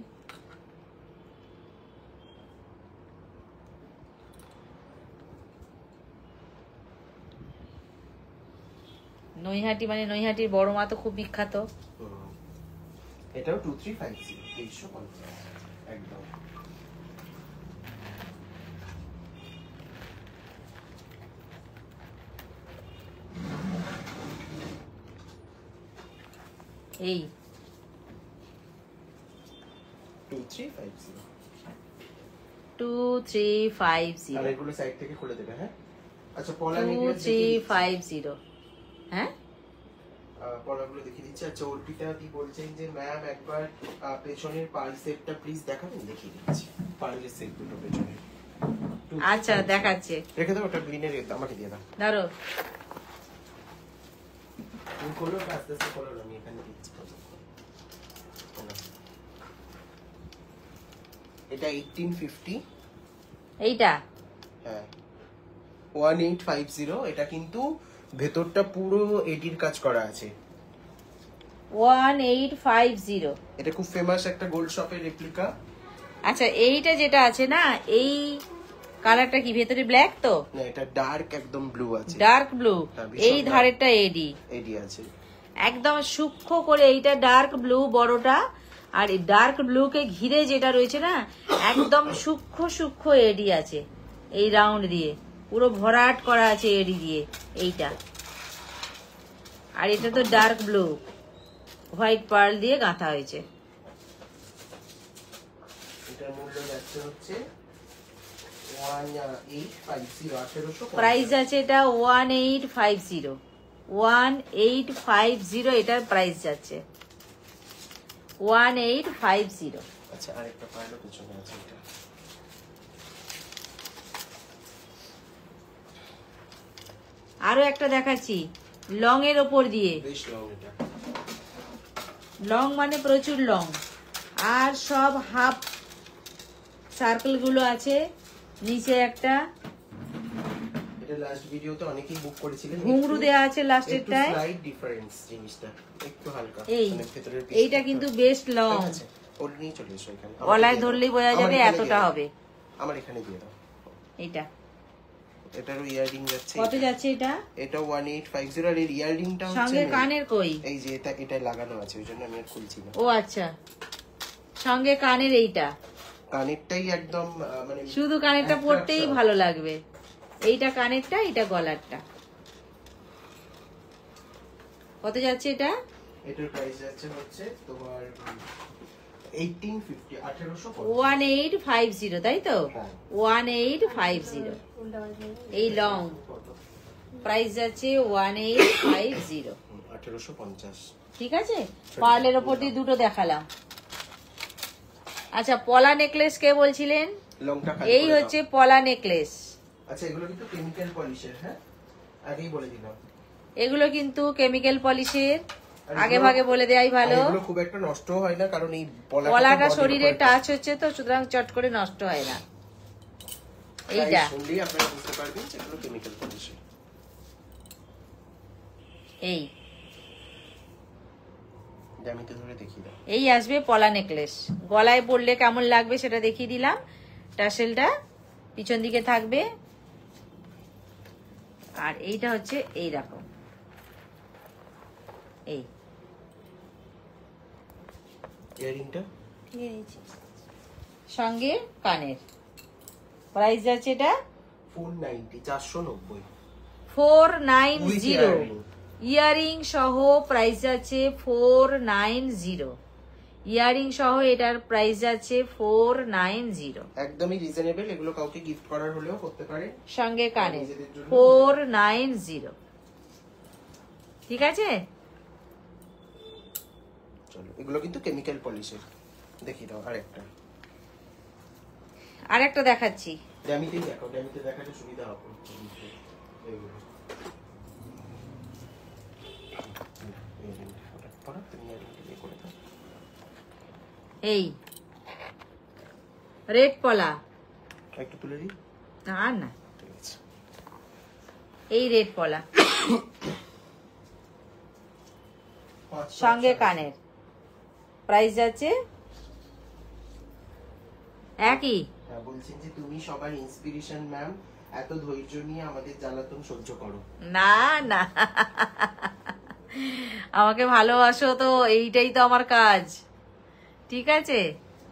নৈহাটি মানে নৈহাটির বড় মা তো খুব বিখ্যাত। এটাও 2350, 2350 একদম। এই 2350। 2350 আর এগুলো সাইড থেকে খুলে দেবে, হ্যাঁ? আচ্ছা পলা নেকলেস 2350 হ্যাঁ পলাগুলো দেখিয়ে দিচ্ছি। আচ্ছা অর্পিতা দি বলছেন যে ম্যাম একবার পেছনের পার্ল সেটটা প্লিজ দেখাবেন, দেখিয়ে দিচ্ছি। পার্লের সেট দুটো পেছনের। আচ্ছা দেখাচ্ছে, রেখে দাও, ওটা গ্রিনের আমাকে দিয়ে দাও। ধরো তুমি খোলো, ওটা আস্তে আস্তে খোলো, আমি এখানে দিচ্ছি। এটা 1850, এইটা হ্যাঁ 1850। এটা কিন্তু ভেতরটা পুরো এডির কাজ করা আছে। 1850। এটা খুব ফেমাস একটা গোল্ড শপের রেপ্লিকা। আচ্ছা এইটা যেটা আছে না, এই কালারটা কি ভেতরে ব্ল্যাক তো? না এটা ডার্ক একদম ব্লু আছে, ডার্ক ব্লু। হ্যাঁ, ভীষণ এই ধারেরটা এডি, এডি আছে একদম সূক্ষ্ম করে এইটা ডার্ক ব্লু বড়টা, আর এই ডার্ক ব্লু কে ঘিরে যেটা রয়েছে না একদম সূক্ষ্ম সূক্ষ্ম এডি আছে, এই রাউন্ড দিয়ে পুরো ভরাট করা আছে এডি দিয়ে এইটা। আর এটা তো ডার্ক ব্লু হোয়াইট পার্ল দিয়ে গাঁথা হয়েছে। এটার মূল্য যাচ্ছে হচ্ছে 1850, 1850। প্রাইস আছে এটা 1850, 1850 এটার প্রাইস যাচ্ছে 1850। আচ্ছা আরেকটা পার্লও পেছনে আছে এটা। আরো একটা দেখাচ্ছি লং এর ওপর দিয়ে, বেশ লং এটা। লং মানে প্রচুর লং, আর সব হাফ সার্কেল গুলো আছে, নিচে একটা এটা লাস্ট ভিডিওতে অনেকেই বুক করেছিলেন। ঘুঙরু দেয়া আছে লাস্টেরটায়, স্লাইড ডিফারেন্স জিনিসটা একটু হালকা, এই মানে ভেতরের এইটা কিন্তু বেশ লং, ওটা নিয়ে চলে এসো এখানে। গলায় ধরলেই বোঝা যাবে এতটা হবে। আমার এখানে দিয়ে দাও। এইটা এটারও ইয়ারিং যাচ্ছে। কত যাচ্ছে এটা? এটা 1850 আর এর ইয়ারিংটা হচ্ছে সঙ্গে কানের কই? এই যে এটা লাগানো আছে, ওই জন্য আমি আর খুলছি না। ও আচ্ছা, সঙ্গে কানের এইটা, কানেরটাই একদম মানে শুধু কানেরটা পরতেই ভালো লাগবে। এইটা কানেরটা, এটা গলারটা। কত যাচ্ছে এটা? এটার প্রাইস যাচ্ছে হচ্ছে তোমার 1850, 1850। 1850 তাই তো? হ্যাঁ। 1850 উল্টা পাল্টা এই লং প্রাইস যাচ্ছে 1850। 1850। ঠিক আছে, পার্লের ওপর দিয়ে দুটো দেখালাম। আচ্ছা পলা নেকলেস কে বলছিলেন? লংটা এই হচ্ছে পলা নেকলেস। আচ্ছা এগুলো কিন্তু কেমিক্যাল পলিশের, হ্যাঁ আগেই বলে দিলাম। এগুলো কিন্তু কেমিক্যাল পলিশের, আগে ভাগে বলে দেয়াই ভালো। এগুলো খুব একটা নষ্ট হয় না, কারণ এই পলাটা শরীরে টাচ হচ্ছে তো, সুতরাং চট করে নষ্ট হয় না। এইটা শুনলেই আপনারা বুঝতে পারবেন যে এগুলো কেমিক্যাল পলিশের। এই জ্যামিতি ধরে দেখিয়ে দাও। এই আসবে পলা নেকলেস, গলায় পরলে কেমন লাগবে সেটা দেখিয়ে দিলাম। টাসেলটা পিছন দিকে থাকবে, আর এইটা হচ্ছে এই রকম, এই ইয়ারিংটা দিয়ে দিয়েছি। সঙ্গে কানের। প্রাইস যাচ্ছে এটা 490, 490। 490। earring। ইয়ারিং সহ প্রাইস যাচ্ছে 490। ইয়ারিং সহ এটার প্রাইস যাচ্ছে 490। একদমই রিজনেবল, এগুলো কাউকে গিফট করার হলেও করতে পারে। সঙ্গে কানে নিজেদের জন্য। 490। ঠিক আছে, চলো এগুলো কিন্তু কেমিক্যাল পলিশের। দেখিয়ে দাও আরেকটা। আরেকটা দেখাচ্ছি। জ্যামিতি দেখো, জ্যামিতি দেখালে সুবিধা হবে। এগুলো এই রেড পলা, একটু তুলে দিই। না না, ঠিক আছে। এই রেড পলা সঙ্গে কানের। প্রাইস যাচ্ছে একই। হ্যাঁ বলছেন যে তুমি সবার ইন্সপিরেশন ম্যাম, এত ধৈর্য নিয়ে আমাদের জ্বালাতন সহ্য করো। না না, আমাকে ভালোবাসো তো, এইটাই তো আমার কাজ। ঠিক আছে,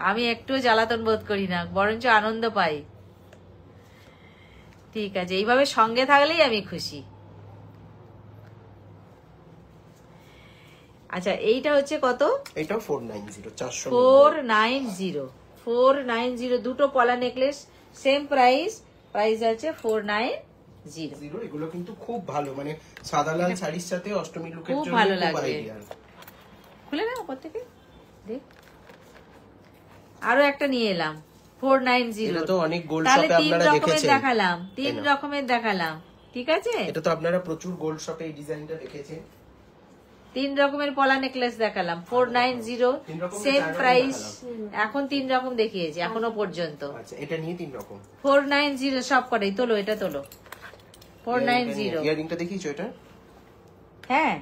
আমি একটু জ্বালাতন বোধ করি না, বরঞ্চ আনন্দ পাই। ঠিক আছে, এইভাবে সঙ্গে থাকলেই আমি খুশি। আচ্ছা এইটা হচ্ছে কত? এটাও 490, 490। 490। 490 দুটো পলা নেকলেস সেম প্রাইস, প্রাইস আছে 490। জিরো। এগুলো কিন্তু খুব ভালো, মানে সাদা লাল শাড়ির সাথে অষ্টমী লুকের খুব জন্য ভালো খুব লাগবে। ideal। খুলে না উপর থেকে দেখ। আরো একটা নিয়ে এলাম 490। এটা তো অনেক গোল্ড তাহলে শপে 3 আপনারা রকমের দেখেছেন। দেখালাম, 3 এই নাও। রকমের দেখালাম, ঠিক আছে? এটা তো আপনারা প্রচুর গোল্ড শপে এই ডিজাইনটা দেখেছেন। 3 রকমের পলা নেকলেস দেখালাম 490, তিন রকমের সেম চার রকম প্রাইস। দেখালাম। এখন 3 রকম দেখিয়েছি এখনো পর্যন্ত। আচ্ছা, এটা নিয়ে 3 রকম। 490 সব কটাই তোলো, এটা তোলো 490। ইয়ারিংটা দেখিয়েছো এটা? হ্যাঁ,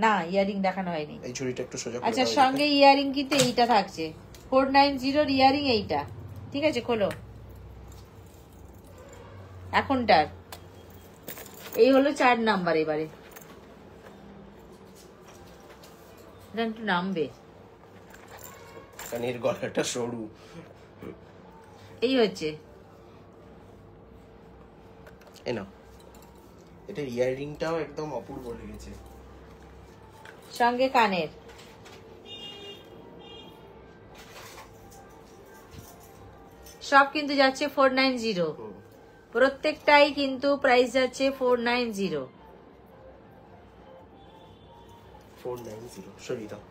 না ইয়ারিং দেখানো হয়নি। এই ঝুড়িটা একটু সোজা করে আচ্ছা, দাও সঙ্গে ইয়ারিং কিন্তু এইটা থাকছে 490 ইয়ারিং এইটা, ঠিক আছে? খোলো এখনটার। এই হলো 4 নাম্বার। এবারে এটা একটু নামবে। কানের গলাটা সরু। এই হচ্ছে এই নাও। এটা ইয়ারিংটাও একদম অপূর্ব লেগেছে। সঙ্গে কানের। সব কিন্তু যাচ্ছে 490, প্রত্যেকটাই কিন্তু প্রাইস যাচ্ছে 490। 490 সরিয়ে দাও।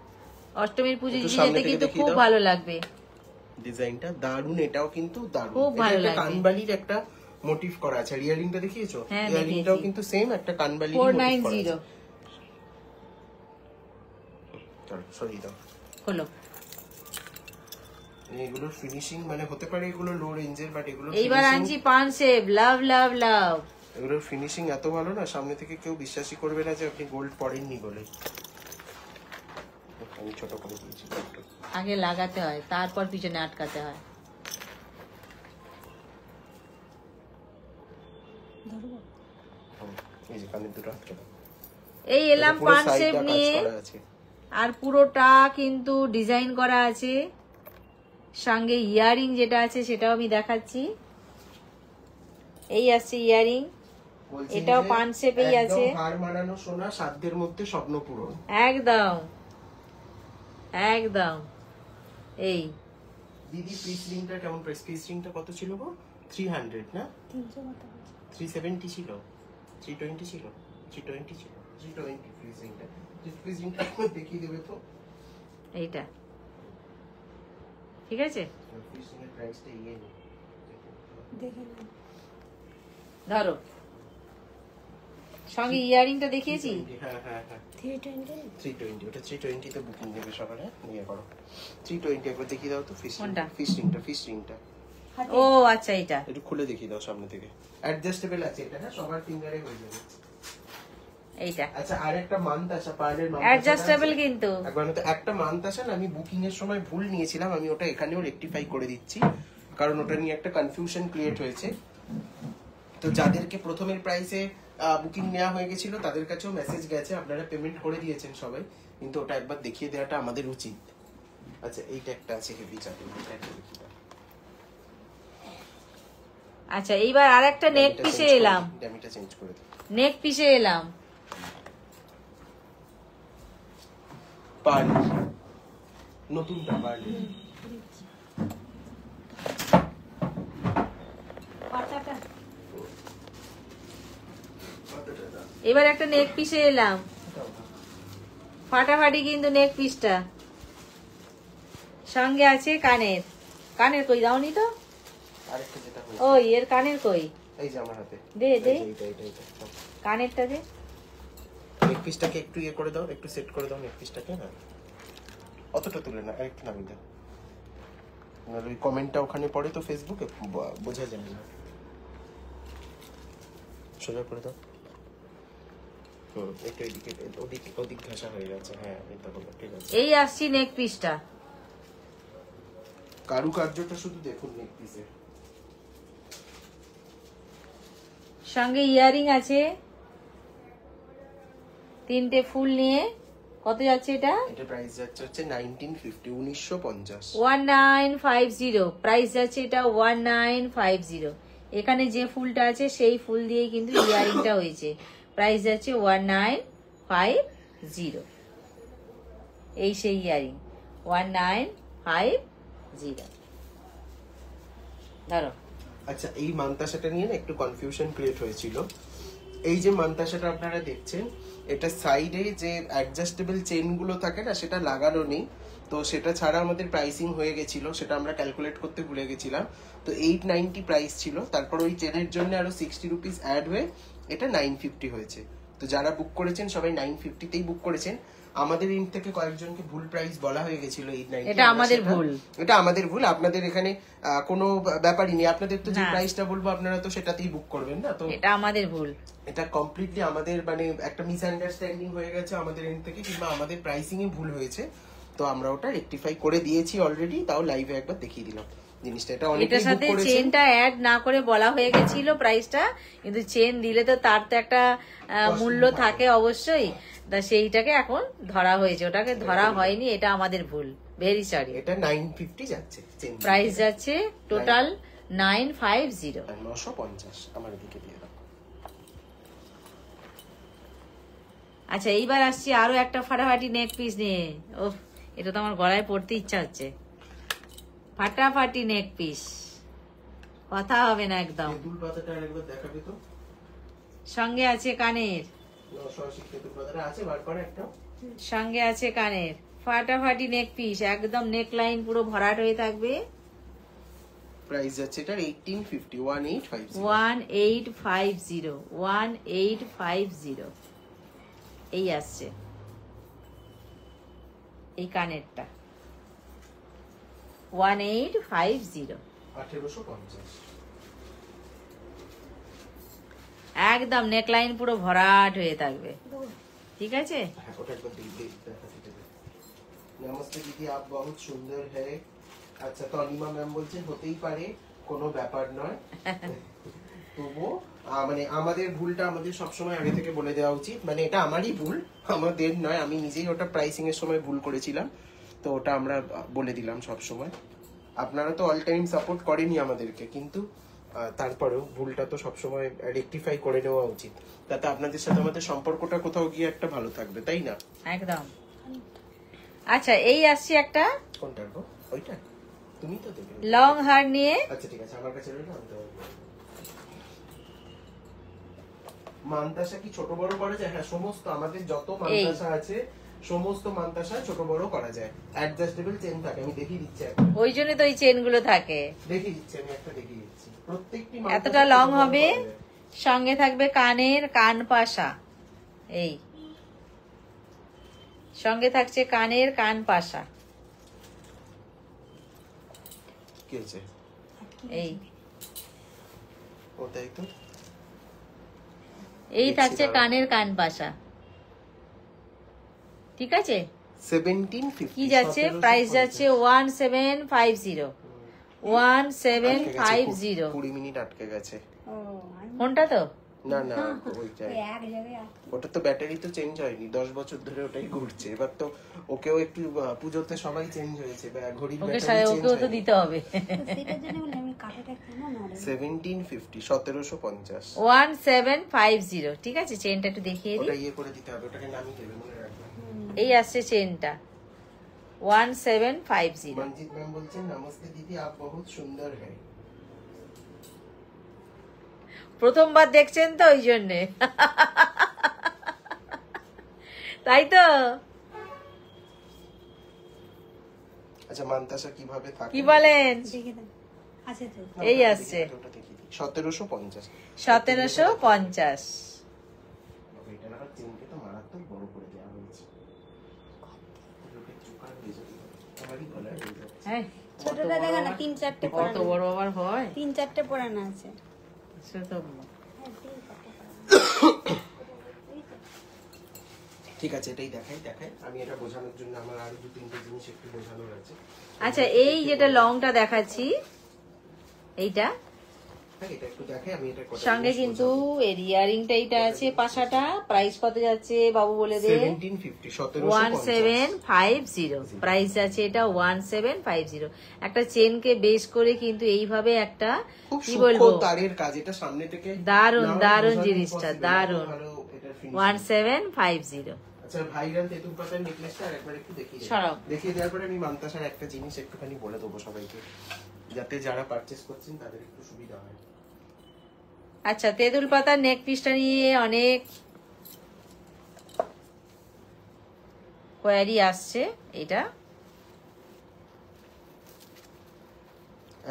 অষ্টমীর পুজো একটু দিতে সামনে থেকে কিন্তু দেখিয়ে খুব দাও। ভালো লাগবে। ডিজাইনটা দারুন, এটাও কিন্তু দারুন। খুব এটা ভালো একটা লাগবে। কানবালির একটা মোটিভ করা আছে। আর ইয়ারিংটা দেখিয়েছো? হ্যাঁ, ইয়ারিংটাও দেখিয়েছি। কিন্তু সেম একটা কানবালির মোটিভ করা 490। আছে। চলো সরিয়ে দাও। হলো। এগুলোর ফিনিশিং মানে হতে পারে এগুলো লো রেঞ্জের, বাট এগুলো এইবার আনছি পান শেপ, লাভ লাভ লাভ। এগুলোর ফিনিশিং এত ভালো না, সামনে থেকে কেউ বিশ্বাসই করবে না যে আপনি গোল্ড পরেননি বলে। আমি ছোট করে দিয়েছি একটু। আগে লাগাতে হয়, তারপর পিছনে আটকাতে হয়। ধরবো? এই যে কানের দুটো আটকে দাও। এই এলাম পুরো পান side শেপ টা কাজ নিয়ে, করা আছে। আর পুরোটা কিন্তু ডিজাইন করা আছে। সঙ্গে ইয়ারিং যেটা আছে সেটাও আমি দেখাচ্ছি। এই আসছে ইয়ারিং, বলছি এটাও যে পান শেপেই একদম আছে। হার মানানো সোনা, সাধ্যের মধ্যে স্বপ্ন পূরণ। একদম একদম। এই দিদি পিস রিংটা কেমন প্রাইস? পিস রিংটা কত ছিল গো? 300 না? 300 কত বলছে? 370 ছিল, 320 ছিল, 320 ছিল, 320 পিস রিংটা। পিস রিংটা একবার দেখিয়ে দেবে তো? এইটা ঠিক আছে, পিস রিংয়ের প্রাইসটা ইয়ে নেই। দেখে নাও। ধরো। সঙ্গে ইয়ারিংটা দেখিয়েছি। হ্যাঁ হ্যাঁ হ্যাঁ 320 320, ওটা 320 তে বুকিং নেবে সবার। হ্যাঁ নিয়ে করো 320 একবার দেখিয়ে দাও তো। কোনটা? ফিশ রিংটা হাতে ও আচ্ছা, এটা একটু খুলে দেখিয়ে দাও সামনে থেকে। অ্যাডজাস্টেবল আছে এটা, হ্যাঁ সবার ফিঙ্গারে হয়ে যাবে। এইটা আচ্ছা, আর একটা মান্তাসা, পার্লের মান্তাসা অ্যাডজাস্টেবল কিন্তু। একবার তো একটা মান্তাসা না, আমি বুকিং এর সময় ভুল নিয়েছিলাম, আমি ওটা এখানেও রেকটিফাই করে দিচ্ছি, কারণ ওটা নিয়ে একটা কনফিউশন ক্রিয়েট হয়েছে। তো যাদেরকে প্রথমের প্রাইসে বুকিং নেওয়া হয়ে গেছিল তাদের কাছেও মেসেজ গেছে, আপনারা পেমেন্ট করে দিয়েছেন সবাই, কিন্তু ওটা একবার দেখিয়ে দেওয়াটা আমাদের উচিত। আচ্ছা, এইটা একটা আছে হেভি চাদর, এটা একটা দেখিয়ে দাও। আচ্ছা, এইবার আর একটা নেক পিসে এলাম। ড্যামিটা চেঞ্জ করে দাও। নেক পিসে এলাম। পার্ল নতুনটা পার্ল। পাতাটা এবার একটা নেক পিসে এলাম, ফাটাফাটি কিন্তু নেক পিসটা। সঙ্গে আছে কানের। কানের কই দাওনি তো? আরেকটা যেটা হয়েছে, ওই এর কানের কই? এই যে আমার হাতে। দে দে এইটা কানেরটা দে। নেক পিসটাকে একটু ইয়ে করে দাও, একটু সেট করে দাও নেক পিসটাকে। না অতটা তুলে না, আরেকটু নামিয়ে দাও, নাহলে ওই কমেন্টটা ওখানে পড়ে তো ফেসবুকে, বোঝা যায় না। সোজা করে দাও। একটু এদিকে, ওদিক ঘাসা হয়ে গেছে। হ্যাঁ এটা হলো, ঠিক আছে। এই আসছি নেক পিসটা। কারুকার্যটা শুধু দেখুন নেক পিসে। সঙ্গে ইয়ারিং আছে, 3টে ফুল নিয়ে। কত যাচ্ছে এটা? এটা প্রাইস যাচ্ছে হচ্ছে 1950, 1950। 1950 প্রাইস যাচ্ছে এটা 1950। এখানে যে ফুলটা আছে সেই ফুল দিয়ে কিন্তু ইয়ারিংটা হয়েছে। প্রাইস যাচ্ছে 1950। এই সেই ইয়ারিং 1950। ধরো আচ্ছা, এই মান্তাসাটা নিয়ে না একটু কনফিউশন ক্রিয়েট হয়েছিল। এই যে মান্তাসাটা আপনারা দেখছেন, এটা সাইডে যে অ্যাডজাস্টেবল চেন গুলো থাকে না, সেটা লাগানো নেই। তো সেটা ছাড়া আমাদের প্রাইসিং হয়ে গেছিল, সেটা আমরা ক্যালকুলেট করতে ভুলে গেছিলাম। তো 890 প্রাইস ছিল, তারপর ওই চেনের জন্য আরো 60 রুপিস অ্যাড হয়ে এটা 950 হয়েছে। তো যারা বুক করেছেন সবাই 950তেই বুক করেছেন। আমাদের ইন থেকে কয়েকজনকে ভুল প্রাইস বলা হয়ে গেছিল 890। এটা আমাদের ভুল, এটা আমাদের ভুল। আপনাদের এখানে কোনো ব্যাপারই নেই, আপনাদের তো যে না। প্রাইসটা বলবো আপনারা তো সেটাতেই বুক করবেন না। তো এটা আমাদের ভুল, এটা কমপ্লিটলি আমাদের মানে একটা মিসআন্ডারস্ট্যান্ডিং হয়ে গেছে আমাদের এন্ড থেকে, কিংবা আমাদের প্রাইসিং এ ভুল হয়েছে। তো আমরা ওটা রেকটিফাই করে দিয়েছি অলরেডি, তাও লাইভে একবার দেখিয়ে দিলাম জিনিসটা। এটা অনেকেই এটার বুক সাথে করেছেন। চেনটা অ্যাড না করে বলা হয়ে গেছিল প্রাইসটা, কিন্তু চেন দিলে তো তার তো একটা মূল্য থাকে অবশ্যই, তা সেইটাকে এখন ধরা হয়েছে, ওটাকে ধরা হয়নি, এটা আমাদের ভুল, ভেরি সরি। এটা 950 যাচ্ছে চেন, প্রাইস যাচ্ছে টোটাল 950। 950 আমার দিকে দিয়ে দাও। আচ্ছা, এইবার আসছি আরো একটা ফাটাফাটি নেক পিস নিয়ে। ওহ, এটা তো আমার গলায় পড়তে ইচ্ছা হচ্ছে। ফাটাফাটি নেক পিস, কথা হবে না একদম। তেঁতুল পাতাটা আরেকবার দেখাবে তো। সঙ্গে আছে কানের, 980 তেঁতুল পাতাটা আছে, বার করে একটা। সঙ্গে আছে কানের, ফাটাফাটি নেক পিস, একদম নেক লাইন পুরো ভরাট হয়ে থাকবে। প্রাইস যাচ্ছে এটার 1850, 1850। 1850, 1850 এই আসছে এই কানেরটা, 1850 1850। একদম নেকলাইন পুরো ভরাট হয়ে থাকবে, ঠিক আছে। হ্যাঁ, ওটা একবার দেখাতে দেবে। নমস্তে দিদি, আপ বহুত সুন্দর হ্যায়। আচ্ছা, তো অনিমা ম্যাম বলছেন হতেই পারে, কোনো ব্যাপার নয়। তবুও মানে আমাদের ভুলটা আমাদের সবসময় আগে থেকে বলে দেওয়া উচিত। মানে এটা আমারই ভুল, আমাদের নয়। আমি নিজেই ওটা প্রাইসিং এর সময় ভুল করেছিলাম, তো ওটা আমরা বলে দিলাম সব সময়। আপনারা তো অল টাইম সাপোর্ট করেনই আমাদেরকে, কিন্তু তারপরেও ভুলটা তো সবসময় রেকটিফাই করে নেওয়া উচিত, তাতে আপনাদের সাথে আমাদের সম্পর্কটা কোথাও গিয়ে একটা ভালো থাকবে, তাই না? একদম। আচ্ছা, এই আসছে একটা কোনটা গো? ওইটা তুমি তো দেবে। লং হার নিয়ে। আচ্ছা ঠিক আছে, আমার কাছে রইলো, আনতে হবে। মান্তাসা কি ছোট বড় করা যায়? হ্যাঁ, সমস্ত আমাদের যত মান্তাসা আছে সমস্ত মান্তাসা ছোট বড় করা যায়। অ্যাডজাস্টেবল চেন থাকে, আমি দেখিয়ে দিচ্ছি একটা। ওই জন্য তো ওই চেন গুলো থাকে। দেখিয়ে দিচ্ছি, আমি একটা দেখিয়ে দিচ্ছি। প্রত্যেকটি এতটা লং হবে, সঙ্গে থাকবে কানের কান পাশা, এই সঙ্গে থাকছে কানের কান পাশা, কি হয়েছে? এই ওটাই তো। এই থাকছে কানের কান পাশা, ঠিক আছে। 1750 কি যাচ্ছে? প্রাইস যাচ্ছে 1750, 1750। 20 মিনিট আটকে গেছে। ও কোনটা তো না না, ওইটাই। এক জায়গায় ওটা তো ব্যাটারি তো চেঞ্জ হয়নি, 10 বছর ধরে ওটাই ঘুরছে। এবার তো ওকেও একটু পুজোতে সবাই চেঞ্জ হয়েছে, ঘড়ির ওকে ব্যাটারি চেঞ্জ ওকেও তো দিতে হবে। সেটার জন্য বলে আমি কাটাটা কেন নড়ে 1750, 1750। 1750, ঠিক আছে। চেনটা একটু দেখিয়ে দিই। ওটা ইয়ে করে দিতে হবে, ওটাকে নামিয়ে দেবে, মনে রাখবে। এই আসছে চেনটা 1750। মনজিৎ ম্যাম বলছেন নমস্তে দিদি, আপ বহুত সুন্দর হ্যায়। প্রথমবার দেখছেন তো ওই জন্যে, তাই তো। আচ্ছা, মান্তাসা কিভাবে থাকে কি বলেন? দেখে দেন আছে তো এই আসছে 1750। 1750। এটা না চেনকে তো মারাত্মক বড় করে দেওয়া হয়েছে। আমারই গলায় হয়ে যাচ্ছে। হ্যাঁ, ছোটটা দেখা না 3-4টে কত বড় আবার হয়। 3-4টে পড়ানো আছে সে তো ঠিক আছে, এটাই দেখাই। আমি এটা বোঝানোর জন্য আমার আরো 2-3টে জিনিস একটু বোঝানোর আছে। আচ্ছা, এই যেটা লংটা দেখাচ্ছি, এইটা হ্যাঁ, এটা একটু দেখাই। আমি এটা কটা সঙ্গে জিনিস কিন্তু বোঝাবো। এর ইয়ারিংটা এইটা আছে পাশাটা। প্রাইস কত যাচ্ছে বাবু বলে দে? 1750, 1750। 1750 প্রাইস আছে এটা, 1750। একটা চেনকে বেস করে কিন্তু এইভাবে একটা খুব কি সূক্ষ্ম বলবো, তারের কাজ, এটা সামনে থেকে দারুন না দারুন বোঝানো জিনিসটা, impossible, দারুন। ভালো এটার finishing। 1750। আচ্ছা, ভাইরাল তেঁতুল পাতার নেকলেসটা আরেকবার একটু দেখিয়ে দিই। সরাও। দেখিয়ে দেওয়ার পরে আমি মান্তাসার একটা জিনিস একটুখানি বলে দেবো সবাইকে। যাতে যারা পারচেস করছেন তাদের একটু সুবিধা হয়। আচ্ছা, তেঁতুল পাতার নেক পিসটা নিয়ে অনেক কোয়ারি আসছে। এটা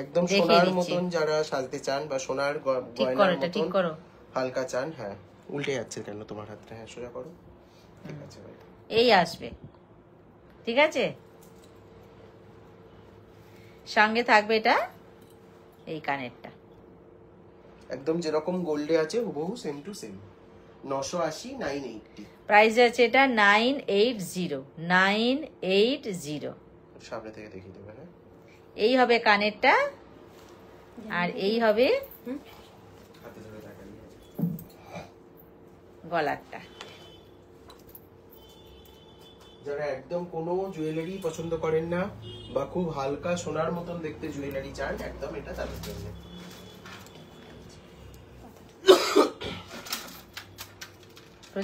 একদম দেখিয়ে সোনার দিচ্ছি। মতন যারা সাজতে চান বা সোনার ঠিক করো, গয়নার এটা ঠিক মতন করো। হালকা চান, হ্যাঁ উল্টে যাচ্ছে কেন তোমার হাতটা, হ্যাঁ সোজা করো, ঠিক আছে ভাই। এই আসবে, ঠিক আছে। সঙ্গে থাকবে এটা এই কানেরটা, একদম যেরকম গোল্ডে আছে হুবহু সেম টু সেম। 980 980 প্রাইস আছে এটা 980 980। সামনে থেকে দেখিয়ে দেবে, হ্যাঁ এই হবে কানেরটা, আর এই হবে হাতে ধরে দেখালি। গলারটা। যারা একদম কোনো জুয়েলারি পছন্দ করেন না বা খুব হালকা সোনার মতন দেখতে জুয়েলারি চান, একদম এটা তাদের জন্য।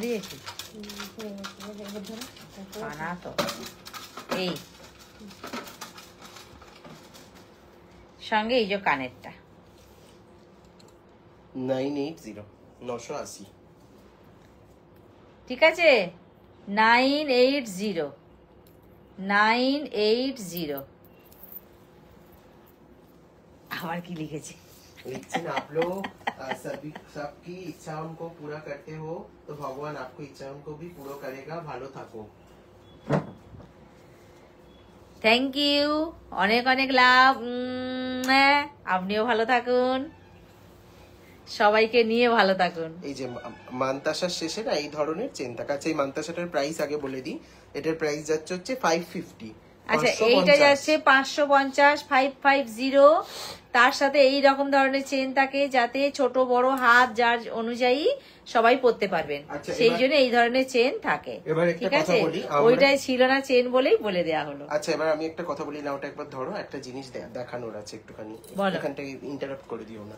দিয়েছি পানা তো। এই সঙ্গে এই যে কানেরটা 980 980। ঠিক আছে, 980 980। আমার কি লিখেছে? लेकिन आप लोग सबकी इच्छाओं को पूरा करते हो तो भगवान आपको इच्छाओं को भी पूरा करेगा। ভালো থাকো। থ্যাংক ইউ, অনেক অনেক লাভ। আপনিও ভালো থাকুন, সবাইকে নিয়ে ভালো থাকুন। এই যে মান্তাসার শেষে না এই ধরনের চেন থাকে। আচ্ছা, এই মান্তাসাটার প্রাইস আগে বলে দিই। এটার প্রাইস যাচ্ছে হচ্ছে 550। আচ্ছা, এইটা যাচ্ছে 550 550। তার সাথে এই রকম ধরনের চেন থাকে যাতে ছোট বড় হাত যার অনুযায়ী সবাই পরতে পারবেন, আচ্ছা, সেই জন্য এই ধরনের চেন থাকে। এবার একটা ঠিক কথা আছে, বলি, আমরা- ওইটাই ছিল না চেন বলেই বলে দেয়া হলো। আচ্ছা, এবার আমি একটা কথা বলি না, ওটা একবার ধরো, একটা জিনিস দেখানোর আছে একটুখানি। বলো। এখান থেকে ইন্টারাপ্ট করে দিও না।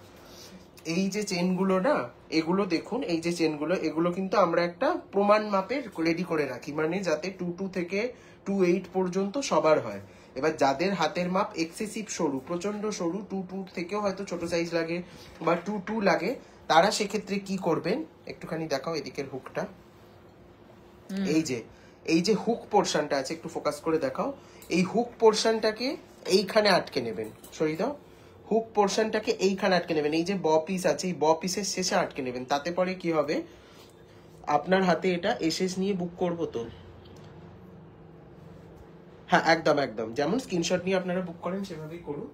এই যে চেনগুলো না, এগুলো দেখুন, এই যে চেনগুলো, এগুলো কিন্তু আমরা একটা প্রমাণ মাপের রেডি করে রাখি, মানে যাতে 22 থেকে 28 পর্যন্ত সবার হয়। এবার যাদের হাতের মাপ এক্সেসিভ সরু, প্রচন্ড সরু, 22 থেকেও হয়তো ছোট সাইজ লাগে বা 22 লাগে, তারা সেক্ষেত্রে কি করবেন, একটুখানি দেখাও এদিকের হুকটা। এই যে হুক পোর্শনটা আছে, একটু ফোকাস করে দেখাও। এই হুক পোর্শনটাকে এইখানে আটকে নেবেন, সরিয়ে দাও। হুক পোর্শনটাকে এইখানে আটকে নেবেন, এই যে ব পিস আছে এই ব পিসের শেষে আটকে নেবেন। তাতে পরে কি হবে, আপনার হাতে এটা এসএস নিয়ে বুক করবো তো, হ্যাঁ একদম একদম যেমন স্ক্রিনশট নিয়ে আপনারা বুক করেন সেভাবেই করুন।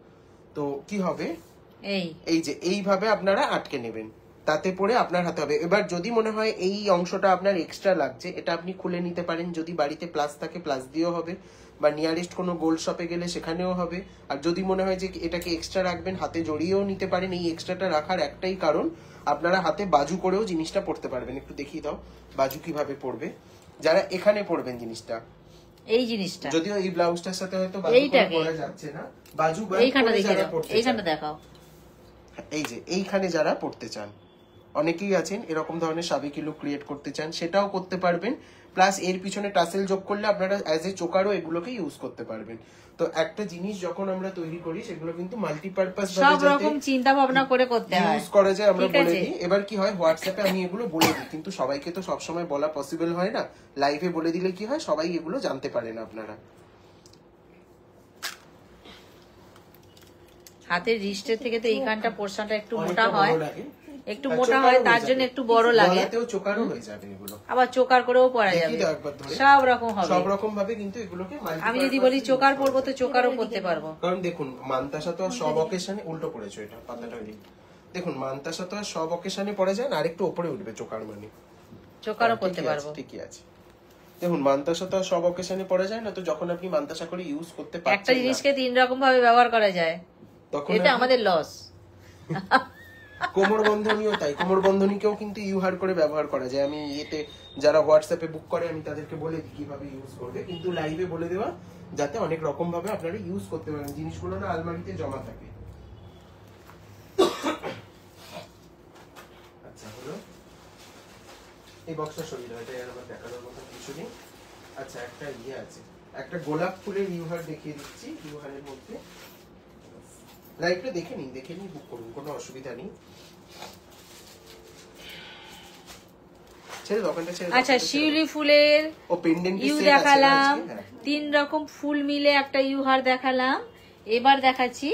তো কি হবে, এই যে এইভাবে আপনারা আটকে নেবেন, তাতে পরে আপনার হাতে হবে। এবার যদি মনে হয় এই অংশটা আপনার এক্সট্রা লাগছে, এটা আপনি খুলে নিতে পারেন। যদি বাড়িতে প্লাস থাকে প্লাস দিয়েও হবে, বা নিয়ারেস্ট কোনো গোল্ড শপে গেলে সেখানেও হবে। আর যদি মনে হয় যে এটাকে এক্সট্রা রাখবেন, হাতে জড়িয়েও নিতে পারেন। এই এক্সট্রাটা রাখার একটাই কারণ, আপনারা হাতে বাজু করেও জিনিসটা পড়তে পারবেন। একটু দেখিয়ে দাও বাজু কিভাবে পড়বে, যারা এখানে পড়বেন জিনিসটা। এই জিনিসটা যদিও এই ব্লাউজটার সাথে হয়তো বাজু করে পরা যাচ্ছে না, বাজু এইখানটা দেখে দাও, এইখানটা দেখাও। এই যে এইখানে যারা পড়তে চান, অনেকেই আছেন এরকম ধরনের সাবেকি লুক ক্রিয়েট করতে চান, সেটাও করতে পারবেন। প্লাস এর পিছনে টাসেল যোগ করলে আপনারা অ্যাজ এ চোকারও এগুলোকে ইউজ করতে পারবেন। তো একটা জিনিস যখন আমরা তৈরি করি, সেগুলো কিন্তু মাল্টিপারপাস ভাবে সব রকম চিন্তা ভাবনা করে করতে হয়, ইউজ করা যায়, আমরা বলে দিই। এবার কি হয়, হোয়াটসঅ্যাপে আমি এগুলো বলে দিই, কিন্তু সবাইকে তো সবসময় বলা পসিবল হয় না। লাইভে বলে দিলে কি হয়, সবাই এগুলো জানতে পারেন আপনারা। হাতের রিস্টের থেকে তো এইখানটা পোর্শনটা একটু মোটা হয়, একটু মোটা হয়, তার জন্য একটু বড় লাগে। চোকারও হয়ে যাবে এগুলো, আবার চোকার করেও পরা যাবে, সব রকম হবে, সব রকম ভাবে। কিন্তু এগুলোকে আমি যদি বলি চোকার পরবো তো চোকারও পরতে পারবো। কারণ দেখুন, মান্তাসা তো আর সব অকেশনে, উল্টো পড়েছো এটা পাতাটা, দেখুন মান্তাসা তো আর সব অকেশনে পড়া যায় না, আর একটু উপরে উঠবে চোকার, মানে চোকারও পরতে পারবো। ঠিকই আছে। দেখুন মান্তাসা তো আর সব অকেশনে পড়া যায় না, তো যখন আপনি মান্তাসা করে ইউজ করতে একটা পারছেন না, জিনিসকে 3 রকম ভাবে ব্যবহার করা যায়, তখন এটা আমাদের লস। কোমর বন্ধনীও তাই, কোমর বন্ধনীকেও কিন্তু ইউহার করে ব্যবহার করা যায়। আমি এতে যারা হোয়াটসঅ্যাপে বুক করে আমি তাদেরকে বলে দিই কিভাবে ইউজ করবে, কিন্তু লাইভে বলে দেওয়া যাতে অনেক রকম ভাবে আপনারা ইউজ করতে পারেন, জিনিসগুলো না আলমারিতে জমা থাকে। আচ্ছা হলো, এই বক্সটা সরিয়ে দাও, এটা আর আবার দেখানোর মতো কিছু নেই। আচ্ছা, একটা আছে, একটা গোলাপ ফুলের ইউহার দেখিয়ে দিচ্ছি। ইউহারের মধ্যে লাইভটা দেখে নিন বুক করুন, কোনো অসুবিধা নেই। ছেড়ে দোকানটা ছেড়ে। আচ্ছা, শিউলি ফুলের ও পেন্ডেন্ট ইউ দেখালাম, 3 রকম ফুল মিলে একটা ইউহার দেখালাম। এবার দেখাচ্ছি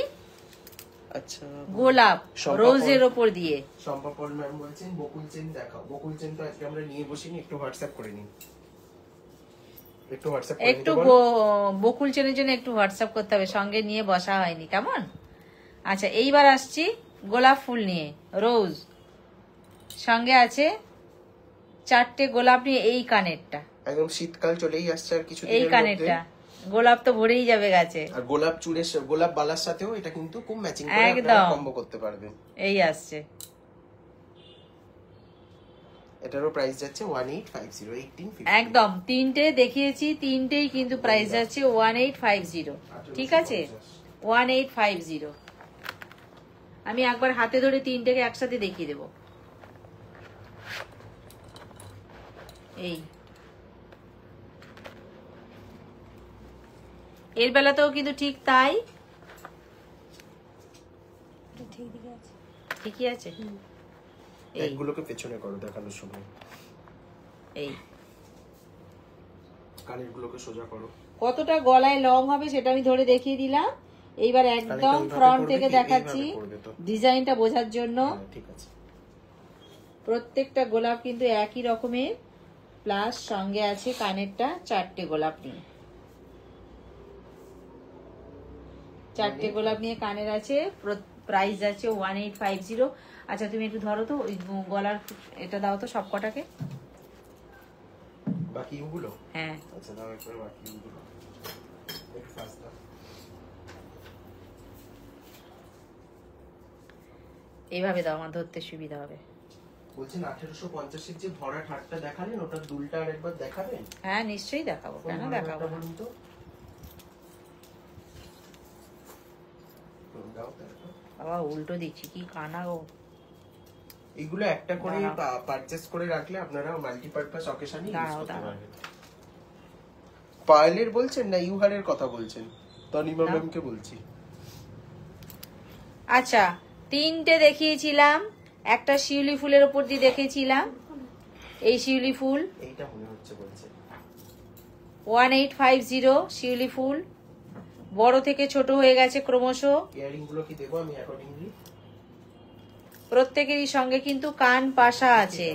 আচ্ছা গোলাপ রোজের ওপর দিয়ে। সম্পাপল ম্যাম বলছেন বকুল চেন দেখাও। বকুল চেন তো আজকে আমরা নিয়ে বসিনি, একটু হোয়াটসঅ্যাপ করে নিন, একটু হোয়াটসঅ্যাপ করে একটু নিতে বলুন। বকুল চেনের জন্য একটু হোয়াটসঅ্যাপ করতে হবে, সঙ্গে নিয়ে বসা হয়নি, কেমন? আচ্ছা, এইবার আসছি গোলাপ ফুল নিয়ে, রোজ সঙ্গে আছে 4টে গোলাপ নিয়ে। এই কানেরটা একদম শীতকাল চলেই আসছে আর কিছু এই কানেরটা, গোলাপ তো ভরেই যাবে গাছে। আর গোলাপ চুড়ের গোলাপ বালার সাথেও এটা কিন্তু খুব ম্যাচিং করে একদম আপনারা কম্বো করতে পারবেন। এই আসছে, এটারও প্রাইস যাচ্ছে 1850 1850। একদম 3টে দেখিয়েছি, 3টেই কিন্তু প্রাইস যাচ্ছে 1850। ঠিক আছে, 1850। আমি একবার হাতে ধরে 3টেকে একসাথে দেখিয়ে দেব। এই এর বেলাতেও কিন্তু ঠিক তাই, এটা ঠিক দিকে আছে। ঠিকই আছে। এই এইগুলোকে পেছনে করো দেখানোর সময়, এই কানের গুলোকে সোজা করো। কতটা গলায় লং হবে সেটা আমি ধরে দেখিয়ে দিলাম। এইবার একদম ফ্রন্ট থেকে দেখাচ্ছি ডিজাইনটা বোঝার জন্য। ঠিক আছে, প্রত্যেকটা গোলাপ কিন্তু একই রকমের, প্লাস সঙ্গে আছে কানেরটা 4টে গোলাপ নিয়ে। 4টে গোলাপ নিয়ে কানের আছে, প্রাইস আছে 1850। আচ্ছা, তুমি একটু ধরো তো ওই গলার এটা দাও তো সব কটাকে। বাকি ওগুলো হ্যাঁ, আচ্ছা দাও একবার বাকি ওগুলো একটু ফাস্ট দাও। এইভাবে দাও, আমার ধরতে সুবিধা হবে। বলছেন 1850 এর যে ভরাট হারটা দেখালেন ওটার দুলটা আর একবার দেখাবেন? হ্যাঁ, নিশ্চয়ই দেখাবো, কেন দেখাবো না। বলুন তো দাও তারপর। বাবা উল্টো দিচ্ছি, কি কানা গো। এগুলো একটা করে পারচেজ করে রাখলে আপনারা মাল্টিপারপাস অকেশনে ইউজ দাঁড়াও, করতে দাঁড়াও। পারবেন। পার্লের বলছেন না ইউহারের কথা বলছেন? তনিমা ম্যামকে বলছি। আচ্ছা, 3টে দেখিয়েছিলাম, একটা শিউলি ফুলের উপর দিয়ে দেখিয়েছিলাম। এই শিউলি ফুল এইটা মনে হচ্ছে বলছে 1850 শিউলি ফুল, বড় থেকে ছোট হয়ে গেছে ক্রমশ। ইয়ারিং গুলো কি দেবো আমি অ্যাকর্ডিংলি? প্রত্যেকেরই সঙ্গে কিন্তু কান পাশা আছে।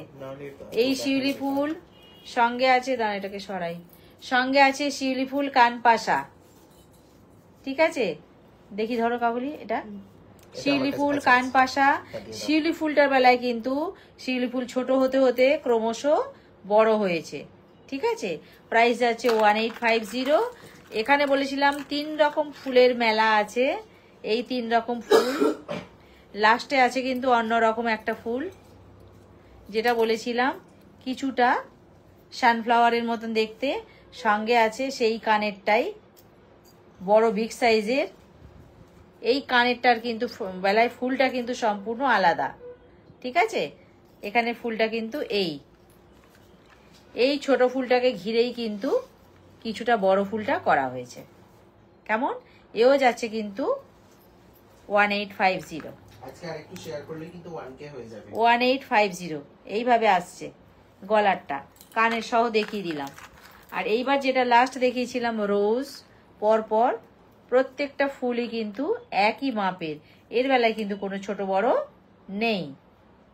এই শিউলি ফুল সঙ্গে আছে, দাঁড়া এটাকে সরাই, সঙ্গে আছে শিউলি ফুল কান পাশা। ঠিক আছে, দেখি ধরো কাবুলি, এটা শিউলি ফুল কান পাশা। শিউলি ফুলটার বেলায় কিন্তু শিউলি ফুল ছোট হতে হতে ক্রমশ বড় হয়েছে। ঠিক আছে, প্রাইস যাচ্ছে 1850। এখানে বলেছিলাম 3 রকম ফুলের মেলা আছে, এই 3 রকম ফুল। লাস্টে আছে কিন্তু অন্যরকম একটা ফুল, যেটা বলেছিলাম কিছুটা সানফ্লাওয়ারের মতন দেখতে, সঙ্গে আছে সেই কানেরটাই বড় বিগ সাইজের। এই কানেরটার কিন্তু বেলায় ফুলটা কিন্তু সম্পূর্ণ আলাদা। ঠিক আছে, এখানে ফুলটা কিন্তু এই ছোট ফুলটাকে ঘিরেই কিন্তু কিছুটা বড় ফুলটা করা হয়েছে। কেমন? এও যাচ্ছে কিন্তু 1850। আজকে আরেকটু শেয়ার করলে কিন্তু 1K হয়ে যাবে। 1850 এইভাবে আসছে গলারটা, কানের সহ দেখিয়ে দিলাম। আর এইবার যেটা লাস্ট দেখিয়েছিলাম রোজ, পরপর প্রত্যেকটা ফুলই কিন্তু একই মাপের, এর বেলায় কিন্তু কোনো ছোট বড় নেই,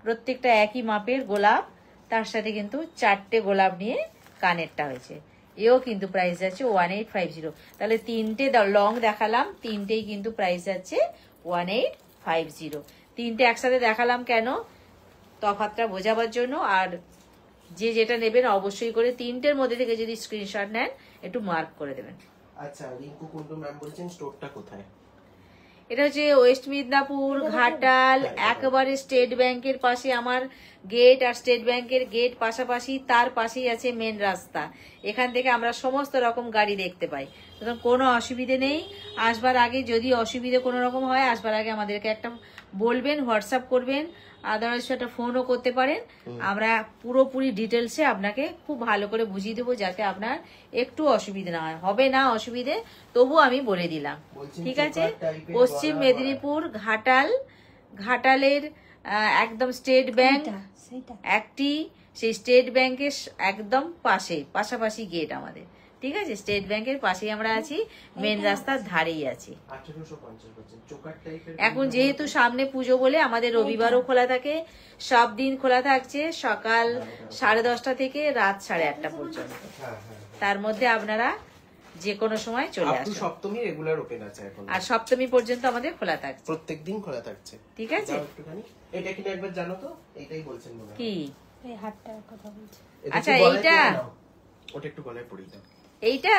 প্রত্যেকটা একই মাপের গোলাপ, তার সাথে কিন্তু 4টে গোলাপ নিয়ে কানেরটা হয়েছে। এও কিন্তু প্রাইস যাচ্ছে 1850। তাহলে 3টে লং দেখালাম, 3টেই কিন্তু প্রাইস যাচ্ছে 1850। 3টে একসাথে দেখালাম কেন, তফাৎটা বোঝাবার জন্য। আর যে যেটা নেবেন অবশ্যই করে 3টের মধ্যে থেকে যদি স্ক্রিনশট নেন একটু মার্ক করে দেবেন। আচ্ছা, রিঙ্কু কুন্ডু ম্যাম বলছেন স্টোরটা কোথায়? এটা হচ্ছে ওয়েস্ট মিদনাপুর ঘাটাল, একেবারে স্টেট ব্যাংকের পাশে আমার গেট আর স্টেট ব্যাংকের গেট পাশাপাশি, তার পাশেই আছে মেন রাস্তা। এখান থেকে আমরা সমস্ত রকম গাড়ি দেখতে পাই, সুতরাং কোনো অসুবিধে নেই। আসবার আগে যদি অসুবিধে কোনো রকম হয়, আসবার আগে আমাদেরকে একটা বলবেন, হোয়াটসঅ্যাপ করবেন, আদারওয়াইজ একটা ফোনও করতে পারেন। আমরা পুরোপুরি ডিটেলসে আপনাকে খুব ভালো করে বুঝিয়ে দেবো, যাতে আপনার একটু অসুবিধা না হয়। হবে না অসুবিধে, তবু আমি বলে দিলাম, ঠিক আছে? পশ্চিম মেদিনীপুর ঘাটালের একদম স্টেট ব্যাংক সেইটা একটি, সেই স্টেট ব্যাংকের একদম পাশাপাশি গেট আমাদের, ঠিক আছে? স্টেট ব্যাংকের পাশেই আমরা আছি, মেন রাস্তার ধারেই আছি। 1850 বলছেন চোকার টাইপের। এখন যেহেতু সামনে পুজো বলে আমাদের রবিবারও খোলা থাকে, সব দিন খোলা থাকছে, সকাল 10:30 থেকে রাত 8:30 পর্যন্ত। হ্যাঁ হ্যাঁ, তার মধ্যে আপনারা যে কোনো সময় চলে আপ টু আসুন। সপ্তমী রেগুলার ওপেন আছে এখন, আর সপ্তমী পর্যন্ত আমাদের খোলা থাকছে, প্রত্যেকদিন খোলা থাকছে। ঠিক আছে? যাও একটুখানি, এটা কিনা একবার জানো তো, এটাই বলছেন মনে হয়। কি? এই হাটটার কথা বলছি। এটা আচ্ছা, একটু গলায় এইটা? পরিয়ে নাও। ওটা একটু গলায় পরিয়ে দাও। এইটা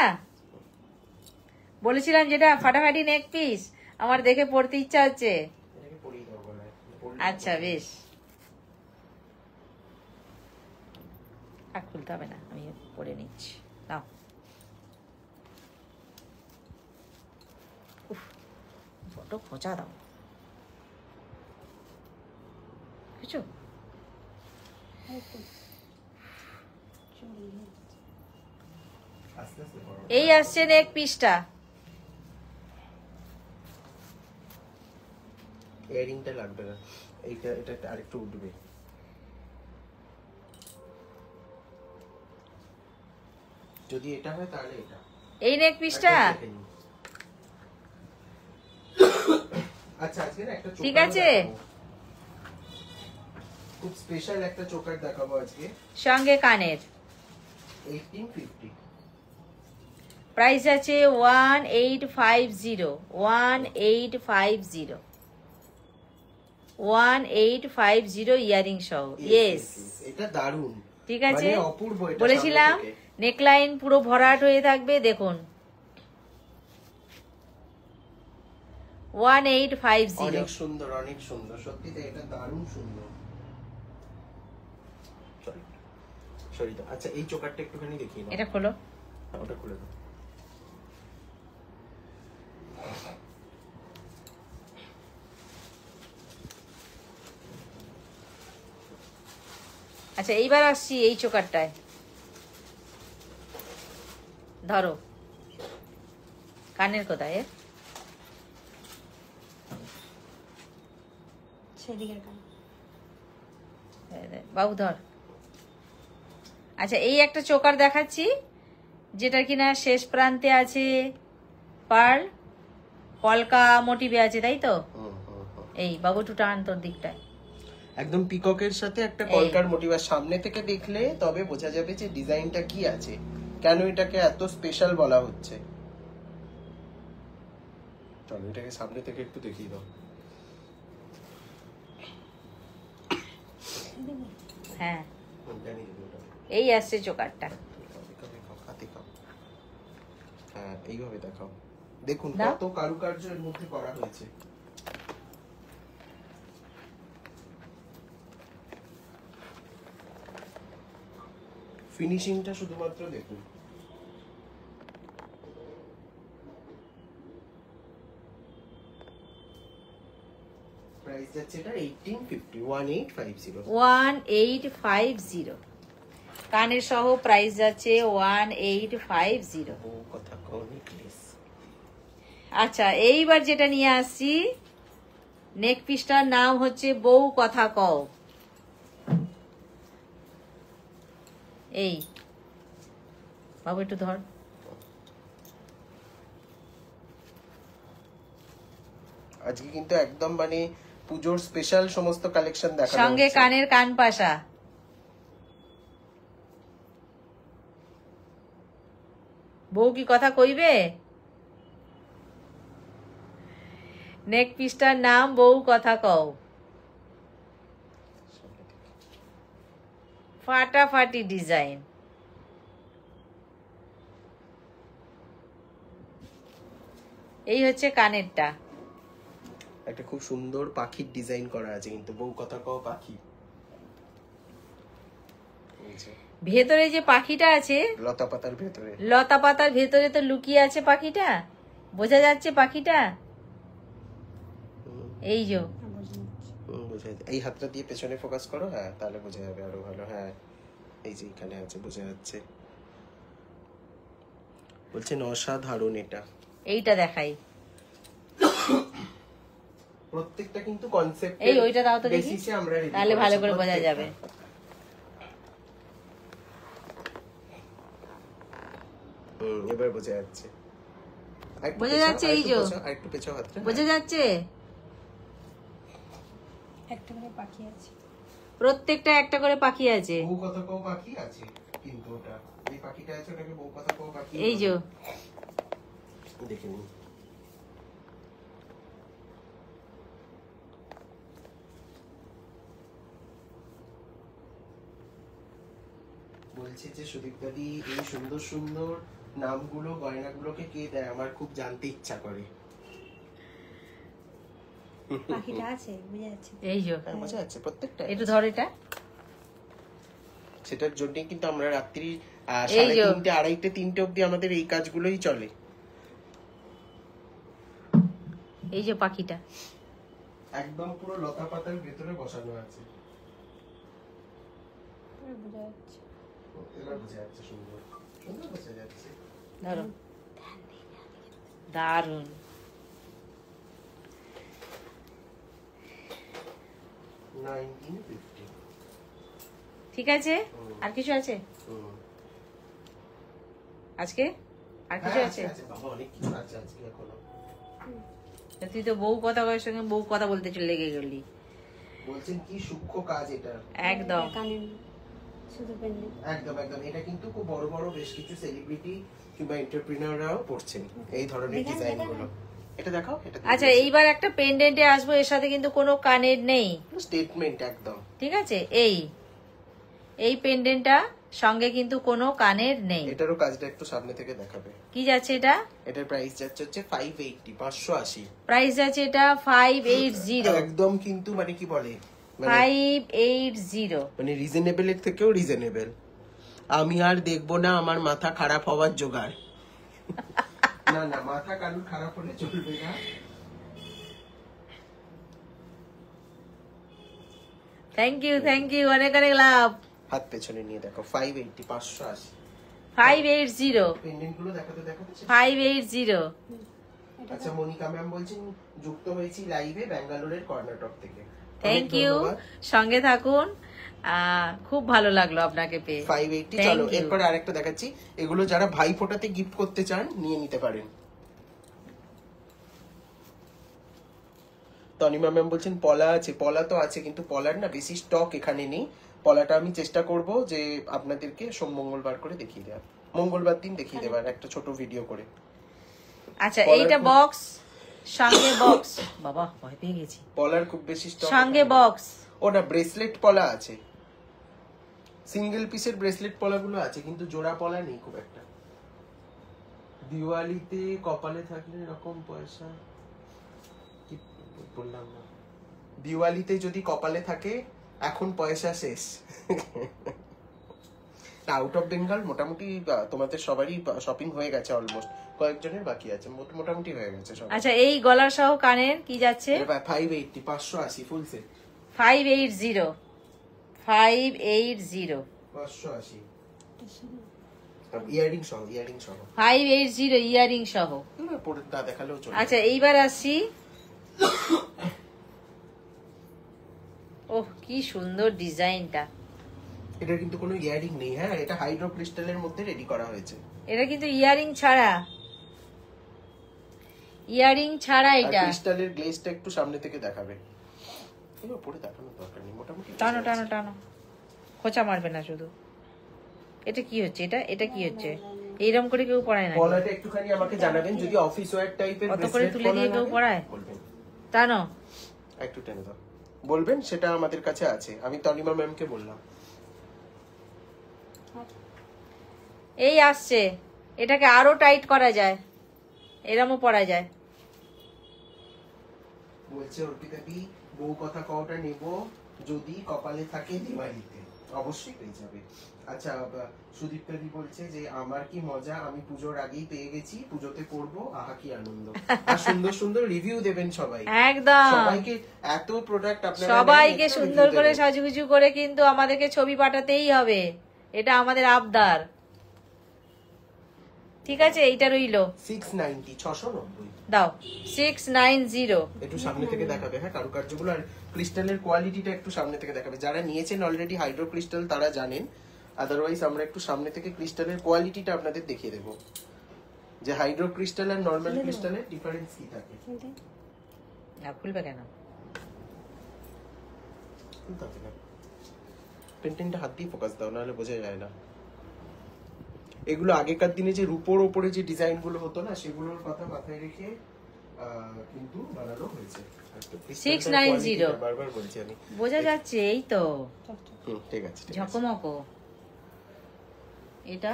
বলেছিলাম, যেটা ফাটাফাটি নেক পিস, আমার দেখে পড়তে ইচ্ছা হচ্ছে। এটাকে পরিয়ে দাও গলায়। আচ্ছা বেশ, আর খুলতে হবে না, আমি পরে নিচ্ছি। নাও। উফ, বড্ড খোঁচা দাও, বুঝছো? এই তো চলে গেছে। আস্তে আস্তে করো। এই আসছে নেক পিসটা। ইয়ারিংটা লাগবে না, এটা আরেকটু উঠবে। যদি এটা হয় তাহলে এটা। এই নেক পিসটা, একবার দেখে নিন। আচ্ছা, আজকে না একটা ঠিক চোকার আছে। দেখাবো। খুব স্পেশাল একটা চোকার দেখাবো আজকে, সঙ্গে কানের। 1850। প্রাইস আছে 1850, 1850, 1850 ইয়ারিং সহ। ইয়েস, এটা দারুন, ঠিক আছে। মানে অপূর্ব। এটা বলেছিলাম সামনে থেকে। নেকলাইন পুরো ভরাট হয়ে থাকবে, দেখুন। 1850। অনেক সুন্দর, অনেক সুন্দর, সত্যি তো এটা দারুণ সুন্দর। সরি তো। আচ্ছা, এই চোকারটা একটুখানি দেখিয়ে নাও। এটা খোলো। হ্যাঁ, ওটা খুলে দাও। আচ্ছা, এইবার আসছি এই চোকারটায়। ধরো, কানের কোথায় এর? সেদিকের কান। বাবু ধর। আচ্ছা, এই একটা চোকার দেখাচ্ছি, যেটা কিনা শেষ প্রান্তে আছে পার্ল, কলকা মোটিভে আছে, তাই তো? এই বাবু একটু টান তোর দিকটায়। একদম পিককের সাথে একটা এই। কলকার মোটিভ। সামনে থেকে দেখলে তবে বোঝা যাবে যে ডিজাইনটা কি আছে, কেন এটাকে এত স্পেশাল বলা হচ্ছে। চলো এটাকে সামনে থেকে একটু দেখিয়ে দাও। হ্যাঁ, জানি যদি ওটা এই আসছে চোকারটা। দেখাও, হাতে খাও। হ্যাঁ, এইভাবে দেখাও। দেখুন দাও। কত কারুকার্য এর মধ্যে করা হয়েছে। ফিনিশিংটা শুধুমাত্র দেখুন। প্রাইস যাচ্ছে এটা 1850, 1850। 1850 কানের সহ প্রাইস যাচ্ছে 1850। ও কথা কও নেকলেস। আচ্ছা, এইবার যেটা নিয়ে আসছি, নেক পিসটার নাম হচ্ছে বউ কথা কও। এই বাবু একটু ধর। আজকে কিন্তু একদম মানে পুজোর স্পেশাল সমস্ত কালেকশন দেখানো সঙ্গে হচ্ছে। কানের কান পাশা। বউ কি কথা কইবে? নেক পিসটার নাম বউ কথা কও। ফাটাফাটি ডিজাইন। এই হচ্ছে কানেরটা। একটা খুব সুন্দর পাখির ডিজাইন করা আছে, কিন্তু বউ কথা কও পাখি। আছে ভেতরে যে পাখিটা আছে, লতা পাতার ভেতরে, লতা পাতার ভেতরে তো লুকিয়ে আছে পাখিটা, বোঝা যাচ্ছে পাখিটা। এই যে বোঝা যায়। এই হাতটা দিয়ে পেছনে ফোকাস করো, হ্যাঁ তাহলে বোঝা যাবে আরো ভালো। হ্যাঁ এই যে এখানে আছে, বোঝা যাচ্ছে। বলছেন অসাধারণ এটা। এইটা দেখাই, প্রত্যেকটা কিন্তু কনসেপ্ট এই ওইটা দাও তো দেখি, তাহলে ভালো করে বোঝা যাবে। এবার বোঝা যাচ্ছে, বোঝা যাচ্ছে। এই যে আরেকটু পেছাও হাতটা, বোঝা যাচ্ছে। একটা করে পাখি আছে, প্রত্যেকটা একটা করে পাখি আছে। বউ কথা কও পাখি আছে, কিন্তু ওটা এই পাখিটা আছে ওটাকে বউ কথা কও পাখি। এই যে দেখে নিন। বলছে যে সুদীপ দাদি এই সুন্দর সুন্দর নামগুলো গয়নাগুলোকে কে দেয়, আমার খুব জানতে ইচ্ছা করে। পাখিটা আছে বোঝা যাচ্ছে। এই যে হ্যাঁ বোঝা যাচ্ছে প্রত্যেকটা। একটু ধর এটা। সেটার জন্যই কিন্তু আমরা রাত্রি এই যে 3:30, 2:30, 3টে অব্দি আমাদের এই কাজগুলোই চলে। এই যে পাখিটা একদম পুরো লতা পাতার ভেতরে বসানো আছে। বোঝা যাচ্ছে, এবার বোঝা যাচ্ছে, সুন্দর সুন্দর বোঝা যাচ্ছে। ধরো, দারুন। ঠিক আছে, আর কিছু আছে আজকে? আর কিছু আছে? বাবা অনেক কিছু আছে আজকে এখনো। তুই তো বউ কথা কয়ের সঙ্গে বউ কথা বলতে চলে গেলি। বলছেন কি সূক্ষ্ম কাজ এটা। একদম কানে শুধু পেন্ডেন্ট। একদম একদম, এটা কিন্তু খুব বড় বড় বেশ কিছু সেলিব্রিটি কিংবা এন্টারপ্রেনাররাও পড়ছেন এই ধরনের ডিজাইন গুলো। এটা দেখাও, এটা আচ্ছা এইবার একটা পেন্ডেন্টে আসবো, এর সাথে কিন্তু কোনো কানের নেই, স্টেটমেন্ট একদম। ঠিক আছে? এই পেন্ডেন্টটা সঙ্গে কিন্তু কোনো কানের নেই। এটারও কাজটা একটু সামনে থেকে দেখাবে। কি যাচ্ছে এটা? এটার প্রাইস যাচ্ছে হচ্ছে 580, 580। প্রাইস যাচ্ছে এটা 580। একদম কিন্তু মানে কি বলে, 580 মানে রিজনেবল এর থেকেও রিজনেবল। আমি আর দেখবো না আমার মাথা খারাপ হওয়ার জোগাড়। না না, মাথা কারুর খারাপ হলে চলবে না। থ্যাংক ইউ, অনেক অনেক লাভ। হাত পেছনে নিয়ে দেখো, 580, 580। 580, পেন্ডেন্ট গুলো দেখাতে দেখাতে 580। আচ্ছা মনিকা ম্যাম বলছেন যুক্ত হয়েছি লাইভে ব্যাঙ্গালোরের কর্ণাটক থেকে। থ্যাংক ইউ, সঙ্গে থাকুন। খুব ভালো লাগলো আপনাকে পেয়ে। 580। চলো এরপরে আরেকটা দেখাচ্ছি, এগুলো যারা ভাই ফোটাতে গিফট করতে চান নিয়ে নিতে পারেন। তনিমা ম্যাম বলছেন পলা আছে, পলা তো আছে কিন্তু পলার না বেশি স্টক এখানে নেই। পলাটা আমি চেষ্টা করব যে আপনাদেরকে সোম মঙ্গলবার করে দেখিয়ে দেওয়ার, মঙ্গলবার দিন দেখিয়ে দেওয়ার একটা ছোট ভিডিও করে। আচ্ছা এইটা বক্স, সঙ্গে বক্স। বাবা ভয় পেয়ে গেছি। পলার খুব বেশি স্টক, সঙ্গে বক্স। ওটা ব্রেসলেট পলা আছে, সিঙ্গেল পিসের ব্রেসলেট পলাগুলো আছে কিন্তু জোড়া পলা নেই খুব একটা। দিওয়ালিতে কপালে থাকলে এরকম পয়সা, কি বললাম না, দিওয়ালিতে যদি কপালে থাকে এখন পয়সা শেষ। আউট অফ বেঙ্গল মোটামুটি তোমাদের সবারই শপিং হয়ে গেছে, অলমোস্ট কয়েকজনের বাকি আছে, মোটামুটি হয়ে গেছে সব। আচ্ছা এই গলার সহ কানের কি যাচ্ছে? 580, 580 ফুল সেট। 580, 580, 580 ইয়ারিং সহ, ইয়ারিং সহ 580 ইয়ারিং সহ। পরে না দেখালেও চলে। আচ্ছা এইবার আসছি, ওহ কি সুন্দর ডিজাইনটা। এটা কিন্তু কোনো ইয়ারিং নেই, হ্যাঁ এটা হাইড্রো ক্রিস্টালের মধ্যে রেডি করা হয়েছে। এটা কিন্তু ইয়ারিং ছাড়া, ইয়ারিং ছাড়া এটা। ক্রিস্টালের গ্লেজটা একটু সামনে থেকে দেখাবে, এগুলো পরে দেখানোর দরকার নেই, মোটামুটি টানো টানো টানো, খোঁচা মারবে না শুধু। এটা কি হচ্ছে? এটা কি হচ্ছে? এইরকম করে কেউ পড়ায় না? পলাটা একটুখানি আমাকে জানাবেন, যদি অফিস ওয়্যার টাইপের অত করে তুলে দিয়ে কেউ পড়ায়? বলবেন, টানো একটু টেনে দাও বলবেন, সেটা আমাদের কাছে আছে, আমি তনিমা ম্যামকে বললাম। এই আসছে, এটাকে আরো টাইট করা যায়, এরমও পড়া যায়। বলছে অর্পিতা দি বউ কথা কওয়াটা নেব যদি কপালে থাকে দিওয়ালিতে। অবশ্যই পেয়ে যাবে। আচ্ছা, সুদীপ্তাদি বলছে যে আমার কি মজা, আমি পুজোর আগেই পেয়ে গেছি, পুজোতে পরবো, আহা কি আনন্দ। আর সুন্দর সুন্দর রিভিউ দেবেন সবাই, একদম সবাইকে এত প্রোডাক্ট আপনারা সবাইকে নেন, একটু সুন্দর review করে দেবেন। সাজুগুজু করে কিন্তু আমাদেরকে ছবি পাঠাতেই হবে, এটা আমাদের আবদার। ঠিক আছে, এইটা রইলো, 690 690 দাও 690। একটু সামনে থেকে দেখাবে, হ্যাঁ, কারুকার্যগুলো আর ক্রিস্টালের কোয়ালিটিটা একটু সামনে থেকে দেখাবে। যারা নিয়েছেন অলরেডি হাইড্রো ক্রিস্টাল তারা জানেন, আদারওয়াইজ আমরা একটু সামনে থেকে ক্রিস্টালের কোয়ালিটিটা আপনাদের দেখিয়ে দেবো, যে হাইড্রো ক্রিস্টাল আর নর্মাল ক্রিস্টালের ডিফারেন্স কি থাকে। না খুলবে কেন? পেন্টিংটা হাত দিয়ে ফোকাস দাও, নাহলে বোঝা যায় না। এগুলো আগেকার দিনে যে রূপোর ওপরে যে ডিজাইন গুলো হতো না, সেগুলোর কথা মাথায় রেখে কিন্তু বানানো হয়েছে। 690 বারবার বলছি আমি, বোঝা যাচ্ছে, এই তো ঠিক আছে, ঠিক আছে। ঝকমকো। এটা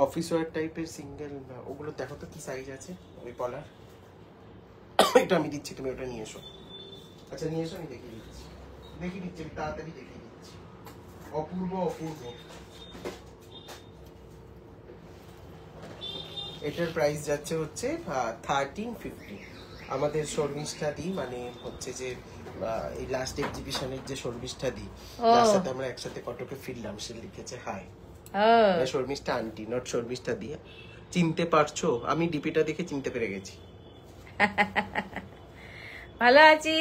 অফিস ওয়্যার টাইপের সিঙ্গেল, ওগুলো দেখো তো কি সাইজ আছে ওই পলার। এটা আমি দিচ্ছি, তুমি ওটা নিয়ে এসো। আচ্ছা নিয়ে এসো, আমি দেখিয়ে দিচ্ছি, আমি তাড়াতাড়ি দেখিয়ে দিচ্ছি। অপূর্ব অপূর্ব। এটার প্রাইস যাচ্ছে হচ্ছে 1350। আমাদের শর্মিষ্ঠা দিই, মানে হচ্ছে যে এই লাস্ট এক্সিবিশনের যে শর্মিষ্ঠা দিই, তার সাথে আমরা একসাথে কটকে ফিরলাম, সে লিখেছে hi. Sharmistha aunty, not Sharmistha দি। চিনতে পারছো? আমি ডিপিটা দেখে চিনতে পেরে গেছি। ভালো আছি,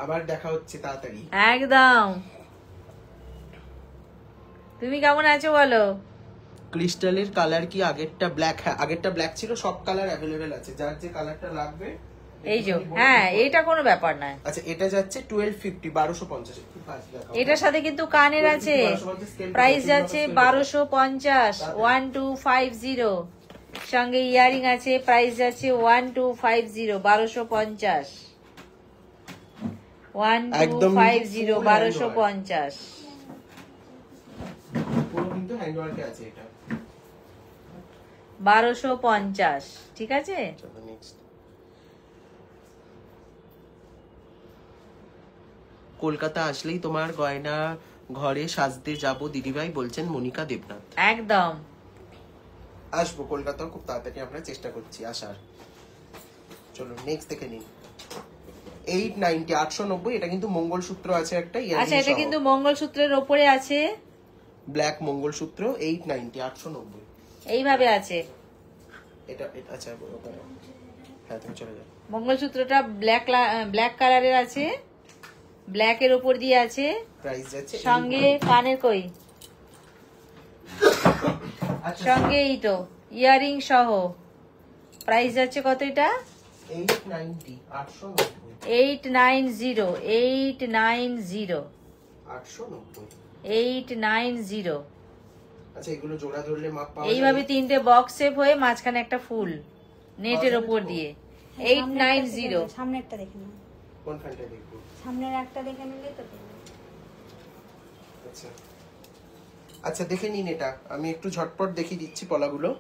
আবার দেখা হচ্ছে তাড়াতাড়ি। একদম। তুমি কেমন আছো বলো? ক্রিস্টালের কালার কি আগেরটা ব্ল্যাক? হ্যাঁ, আগেরটা ব্ল্যাক ছিল, সব কালার অ্যাভেলেবেল আছে, যার যে কালারটা লাগবে। এই যে, হ্যাঁ, এটা কোনো ব্যাপার নয়। আচ্ছা, এটা যাচ্ছে 1250, 1250। এটার সাথে কিন্তু কানের আছে, প্রাইস যাচ্ছে 1250, 1250। সঙ্গে ইয়ারিং আছে, প্রাইস যাচ্ছে 1250, 1250, 1250, 1250। পুরো কিন্তু হ্যান্ডওয়ার্কে আছে এটা। 1250, ঠিক আছে। চলো নেক্সট। কলকাতা আসলেই তোমার গয়না ঘরে সাজতে যাব দিদিভাই, বলছেন মনিকা দেবনাথ। একদম আসবো কলকাতা খুব তাড়াতাড়ি, আমরা চেষ্টা করছি আসার। চলো নেক্সট দেখে নিন। 890, 890। এটা কিন্তু মঙ্গলসূত্র আছে একটা, আচ্ছা, এটা কিন্তু মঙ্গলসূত্রের ওপরে আছে, ব্ল্যাক মঙ্গলসূত্র। 890, 890 এইভাবে আছে। এটা আচ্ছা, হ্যাঁ তুমি চলে যাও। মঙ্গলসূত্রটা ব্ল্যাক কালারের আছে, ব্ল্যাকের ওপর দিয়ে আছে, প্রাইস যাচ্ছে সঙ্গে কানের কই, আচ্ছা, সঙ্গে এই তো ইয়ারিং সহ। প্রাইস যাচ্ছে কত এটা? 890, 890, 890, 890, 890। 890। আচ্ছা, এগুলো জোড়া ধরলে মাপ পাওয়া এইভাবে যাবে? তিনটে বক্স শেপ হয়ে মাঝখানে একটা ফুল নেটের ওপর দিয়ে। 890। সামনে একটা দেখে নাও, কোনখানটা দেখবো? সামনের একটা দেখে নিলে তো পেয়ে যাবে। আচ্ছা আচ্ছা, দেখে নিন এটা, আমি একটু ঝটপট দেখিয়ে দিচ্ছি পলাগুলো।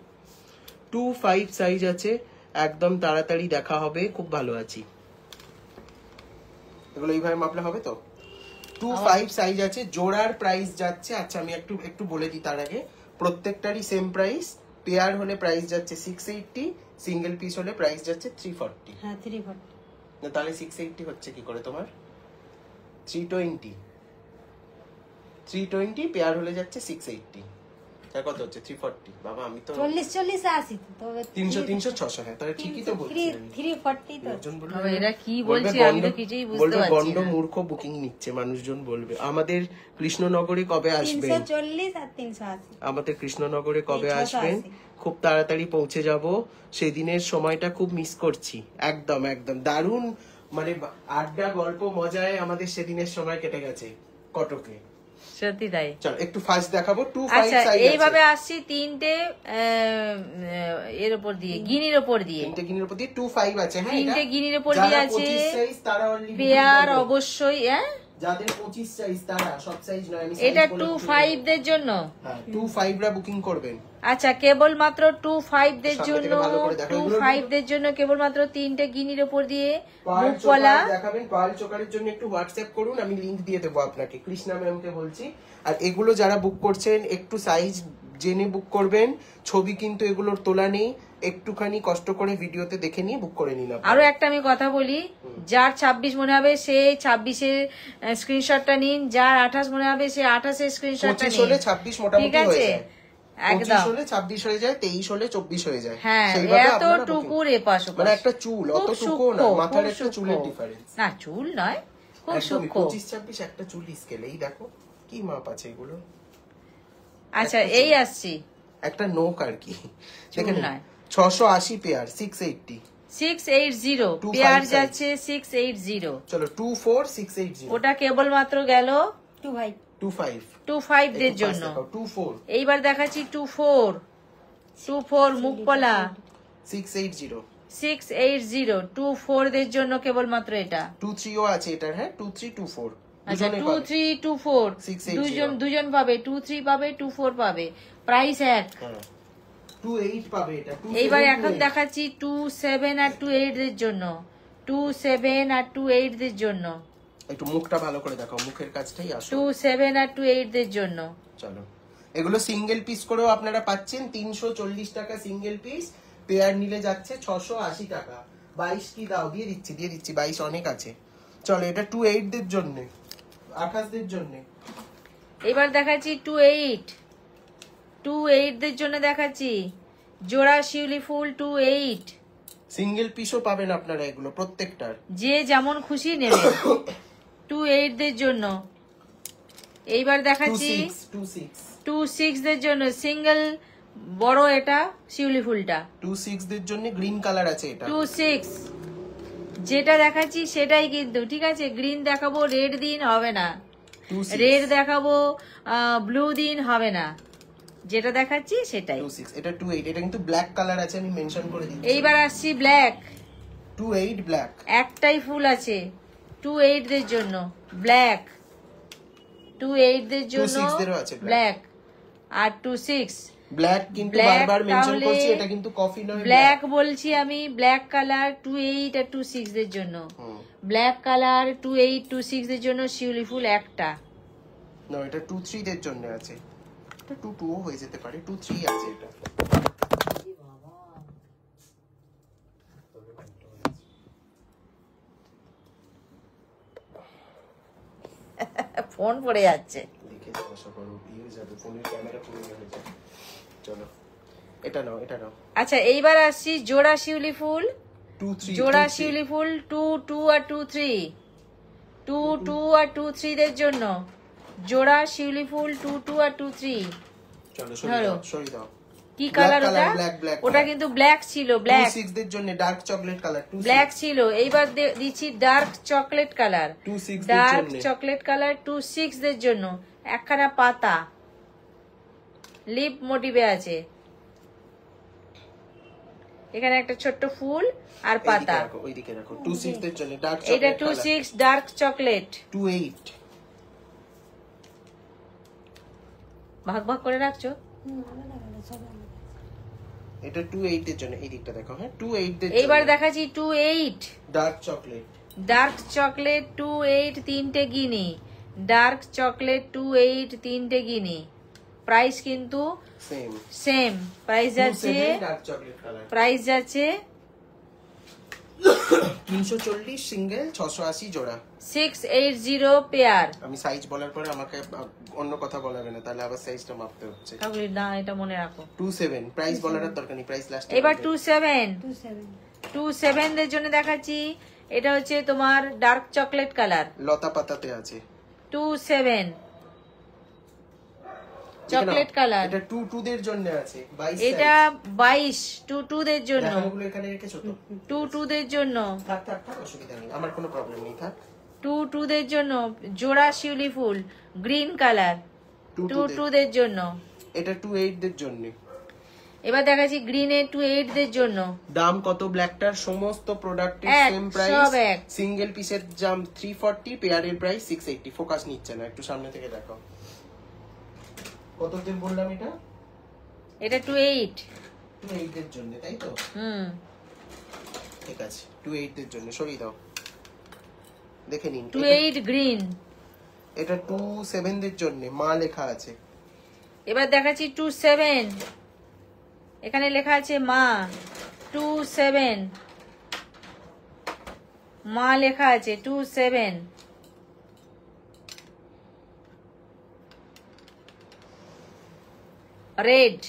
25 সাইজ আছে, একদম তাড়াতাড়ি দেখা হবে, খুব ভালো আছি। এগুলো এইভাবে মাপলে হবে তো? 25 সাইজ আছে, জোড়ার প্রাইস যাচ্ছে, আচ্ছা আমি একটু বলে দিই তার আগে, প্রত্যেকটারই সেম প্রাইস। পেয়ার হলে প্রাইস যাচ্ছে 680, সিঙ্গেল পিস হলে প্রাইস যাচ্ছে 340। হ্যাঁ 340। না তাহলে 680 হচ্ছে কি করে তোমার? 320, 320 পেয়ার হলে যাচ্ছে 680। তার কত হচ্ছে? 340। বাবা আমি তো 40 40 80 তো, তবে 300 300 600। হ্যাঁ তাহলে ঠিকই তো বলছি আমি। 340 তো। মানুষজন বলবে, ও, এরা কি বলছে আমি তো কিছুই বুঝতে বলবে পারছি গন্ড না। মূর্খ বুকিং নিচ্ছে, মানুষজন বলবে। আমাদের কৃষ্ণনগরে কবে আসবেন? 340 আর 380। আমাদের কৃষ্ণনগরে কবে এই 680 আসবেন? খুব তাড়াতাড়ি পৌঁছে যাব, সেদিনের সময়টা খুব মিস করছি। একদম একদম দারুণ, মানে আড্ডা গল্প মজায় আমাদের সেদিনের সময় কেটে গেছে কটকে। সত্যি তাই। চল একটু ফার্স্ট দেখাবো। 25 আচ্ছা, সাইজ এইভাবে আসছি তিনটে এর উপর দিয়ে, গিনির ওপর দিয়ে, তিনটে গিনির উপর দিয়ে 25 আছে। হ্যাঁ, তিনটে এটা গিনির ওপর যারা দিয়ে আছে, 25 সাইজ তারা only পেয়ার booking করবে। অবশ্যই। হ্যাঁ যাদের 25 সাইজ তারা সব সাইজ নয়, আমি এটা 25 দের জন্য। হ্যাঁ 25 রা বুকিং করবেন। আচ্ছা কেবল মাত্র 25 দের সামনে জন্য, থেকে ভালো করে দেখো, এগুলো 25 দের জন্য কেবল মাত্র 3টে গিনির উপর দিয়ে পার্ল মুখওয়ালা। চোকার দেখাবেন, পার্ল চোকারের জন্য একটু হোয়াটসঅ্যাপ করুন, আমি লিংক দিয়ে দেবো আপনাকে, কৃষ্ণা ম্যামকে বলছি। আর এগুলো যারা বুক করছেন একটু সাইজ জেনে বুক করবেন, ছবি কিন্তু এগুলোর তোলা নেই, একটুখানি কষ্ট করে ভিডিওতে দেখে নিয়ে বুক করে নিন। আরো একটা আমি কথা বলি, যার 26 মনে হবে সে 26-এর স্ক্রিনশটটা নিন, যার 28 মনে হবে সে 28-এর স্ক্রিনশটটা 25 নিন। হলে 26 মোটামুটি ঠিক হয়ে আছে, যায়, একদম 25 হলে 26 হয়ে যায়, 23 হলে 24 হয়ে যায়। হ্যাঁ, সেইভাবে এত আপনারা টুকুর booking- এপাশ ওপাশ। মানে একটা চুল, খুব অতটুকুও না, সূক্ষ্ম, মাথার খুব একটা চুলের সূক্ষ্ম। ডিফারেন্স। না চুল নয়, খুব একদমই সূক্ষ্ম। 25-26 একটা চুল স্কেল, এই দেখো কি মাপ আছে এগুলো। আচ্ছা একটা এই চুল। আসছি, একটা নোক আর কি, চুল দেখেন নয়। 680 পেয়ার 680। 680 25 pair size। যাচ্ছে 680। চলো 24680। ওটা কেবল মাত্র গেল 25 25 25 দের জন্য। 24 এইবার দেখাচ্ছি 24 মুখপলা 680। 680 24 দের জন্য কেবল মাত্র এটা। 23 ও আছে এটার, হ্যাঁ 23 24 আচ্ছা দুজনে 2324 680 দুজন পাবে, 23 পাবে, 24 পাবে, প্রাইস এক। হ্যাঁ 28 পাবে এটা। 27 এইবার এখন 28 দেখাচ্ছি 27 আর 28 দের জন্য, 27 আর 28 দের জন্য, একটু মুখটা ভালো করে দেখাও, মুখের কাছটাই আসো। 27 আর 28 দের জন্য। চলো এগুলো সিঙ্গেল পিস করেও আপনারা পাচ্ছেন 340 টাকা সিঙ্গেল পিস, পেয়ার নিলে যাচ্ছে 680 টাকা। 22 কি দাও, দিয়ে দিচ্ছি 22 অনেক আছে। চলো এটা 28 দের জন্য, 28 দের জন্য। এবার দেখাচ্ছি 28 দের জন্য দেখাচ্ছি জোড়া শিউলি ফুল 28, সিঙ্গেল পিসও পাবেন আপনারা এগুলো প্রত্যেকটার। যে যেমন খুশি নেবেন 28 দের জন্য। এইবার দেখাচ্ছি 26 দের জন্য সিঙ্গেল বড় এটা শিউলি ফুলটা 26 দের জন্য গ্রিন কালার আছে এটা। 26 যেটা দেখাচ্ছি সেটাই কিন্তু, ঠিক আছে, গ্রিন দেখাবো রেড দিন হবে না, 26 রেড দেখাবো ব্লু দিন হবে না, যেটা দেখাচ্ছি সেটাই। 26 এটা 28, এটা কিন্তু ব্ল্যাক কালার আছে, আমি মেনশন করে দিচ্ছি। এইবার আসছি ব্ল্যাক, 28 ব্ল্যাক। একটাই ফুল আছে 28 দের জন্য ব্ল্যাক, 28 দের জন্য 26 দেরও আছে black। ব্ল্যাক আর 26 ব্ল্যাক কিন্তু Black বারবার মেনশন তাহলে করছি, এটা কিন্তু কফি নয়, ব্ল্যাক বলছি আমি, ব্ল্যাক কালার 28 আর 26 দের জন্য, ব্ল্যাক কালার 28 26 দের জন্য শিউলি ফুল একটা। না এটা 23 দের জন্য আছে, এটা 22 ও হয়ে যেতে পারে, 23 আছে এটা। ফোন পড়ে যাচ্ছে। দেখে জিজ্ঞাসা করো, ইয়ে যাবে ফোনের ক্যামেরা পুরো হয়ে যাবে। চলো এটা নাও, এটা নাও। আচ্ছা এইবার আসছি জোড়া শিউলি ফুল, 23 জোড়া শিউলি ফুল 2 আর 23, 2 আর 23 দের জন্য জোড়া শিউলি ফুল 2 আর 23। চলো ধরো। সরি দাও। কি কালার ওটা? ব্ল্যাক ওটা কিন্তু ব্ল্যাক ছিল, ব্ল্যাক 26 দের জন্য ডার্ক চকলেট কালার, ব্ল্যাক ছিল। এইবার দিচ্ছি ডার্ক চকলেট কালার, 26 দের ডার্ক জন্য। চকলেট কালার 26 দের জন্য, একখানা পাতা লিপ মোটিভে আছে, এখানে একটা ছোট্ট ফুল আর পাতা। ওইদিকে রাখো 26 দের জন্য ডার্ক এটা চকলেট 26 ডার্ক চকলেট, 28 ভাগ ভাগ করে রাখছো। ভালো লাগালো সব ভালো। এটা 28 এর জন্য, এই দিকটা দেখো, হ্যাঁ 28 দের এইবার জন্য দেখাচ্ছি 28 ডার্ক চকলেট। ডার্ক চকলেট 28 তিনটে গিনি, ডার্ক চকলেট 28 তিনটে গিনি, প্রাইস কিন্তু সেম সেম, প্রাইস যাচ্ছে, ডার্ক চকলেট কালার প্রাইস যাচ্ছে 340 সিঙ্গেল, 680 জোড়া। 680 পেয়ার। আমি সাইজ বলার পরে আমাকে অন্য কথা বলাবে না, তাহলে আবার সাইজটা মাপতে হচ্ছে। কাকুলি না এটা মনে রাখো। 27 প্রাইস বলার আর দরকার নেই, প্রাইস লাস্ট। এবার 27 27 27 দের জন্য দেখাচ্ছি, এটা হচ্ছে তোমার ডার্ক চকলেট কালার, লতা পাতাতে আছে 27 চকলেট কালার। এটা 22 দের জন্য আছে, 22 এটা 22 22 দের জন্য, দেখানোগুলো এখানে রেখেছো তো? 22 দের জন্য, থাক থাক থাক, অসুবিধা নেই, আমার কোনো প্রবলেম নেই, থাক। 22 দের জন্য জোড়া শিউলি ফুল গ্রিন কালার, 22 22 দের জন্য। এটা 28 দের জন্য, এবার দেখাচ্ছি গ্রিনে 2/8 দের জন্য। দাম কত ব্ল্যাকটার? সমস্ত প্রোডাক্টের এক, সেম প্রাইস, সব এক। সিঙ্গেল পিসের দাম 340, পেয়ারের প্রাইস 680। ফোকাস নিচ্ছে না, একটু সামনে থেকে দেখো। কত দিন বললাম এটা? এটা 2/8। 2/8 এর জন্য, তাই তো? ঠিক আছে, 2/8 এর জন্য সরিয়ে দাও, দেখে নিন। 2/8 গ্রিন। এটা 27 দের জন্য, মা লেখা আছে। এবার দেখাচ্ছি 27, এখানে লেখা আছে মা। 27 মা লেখা আছে 27। রেড।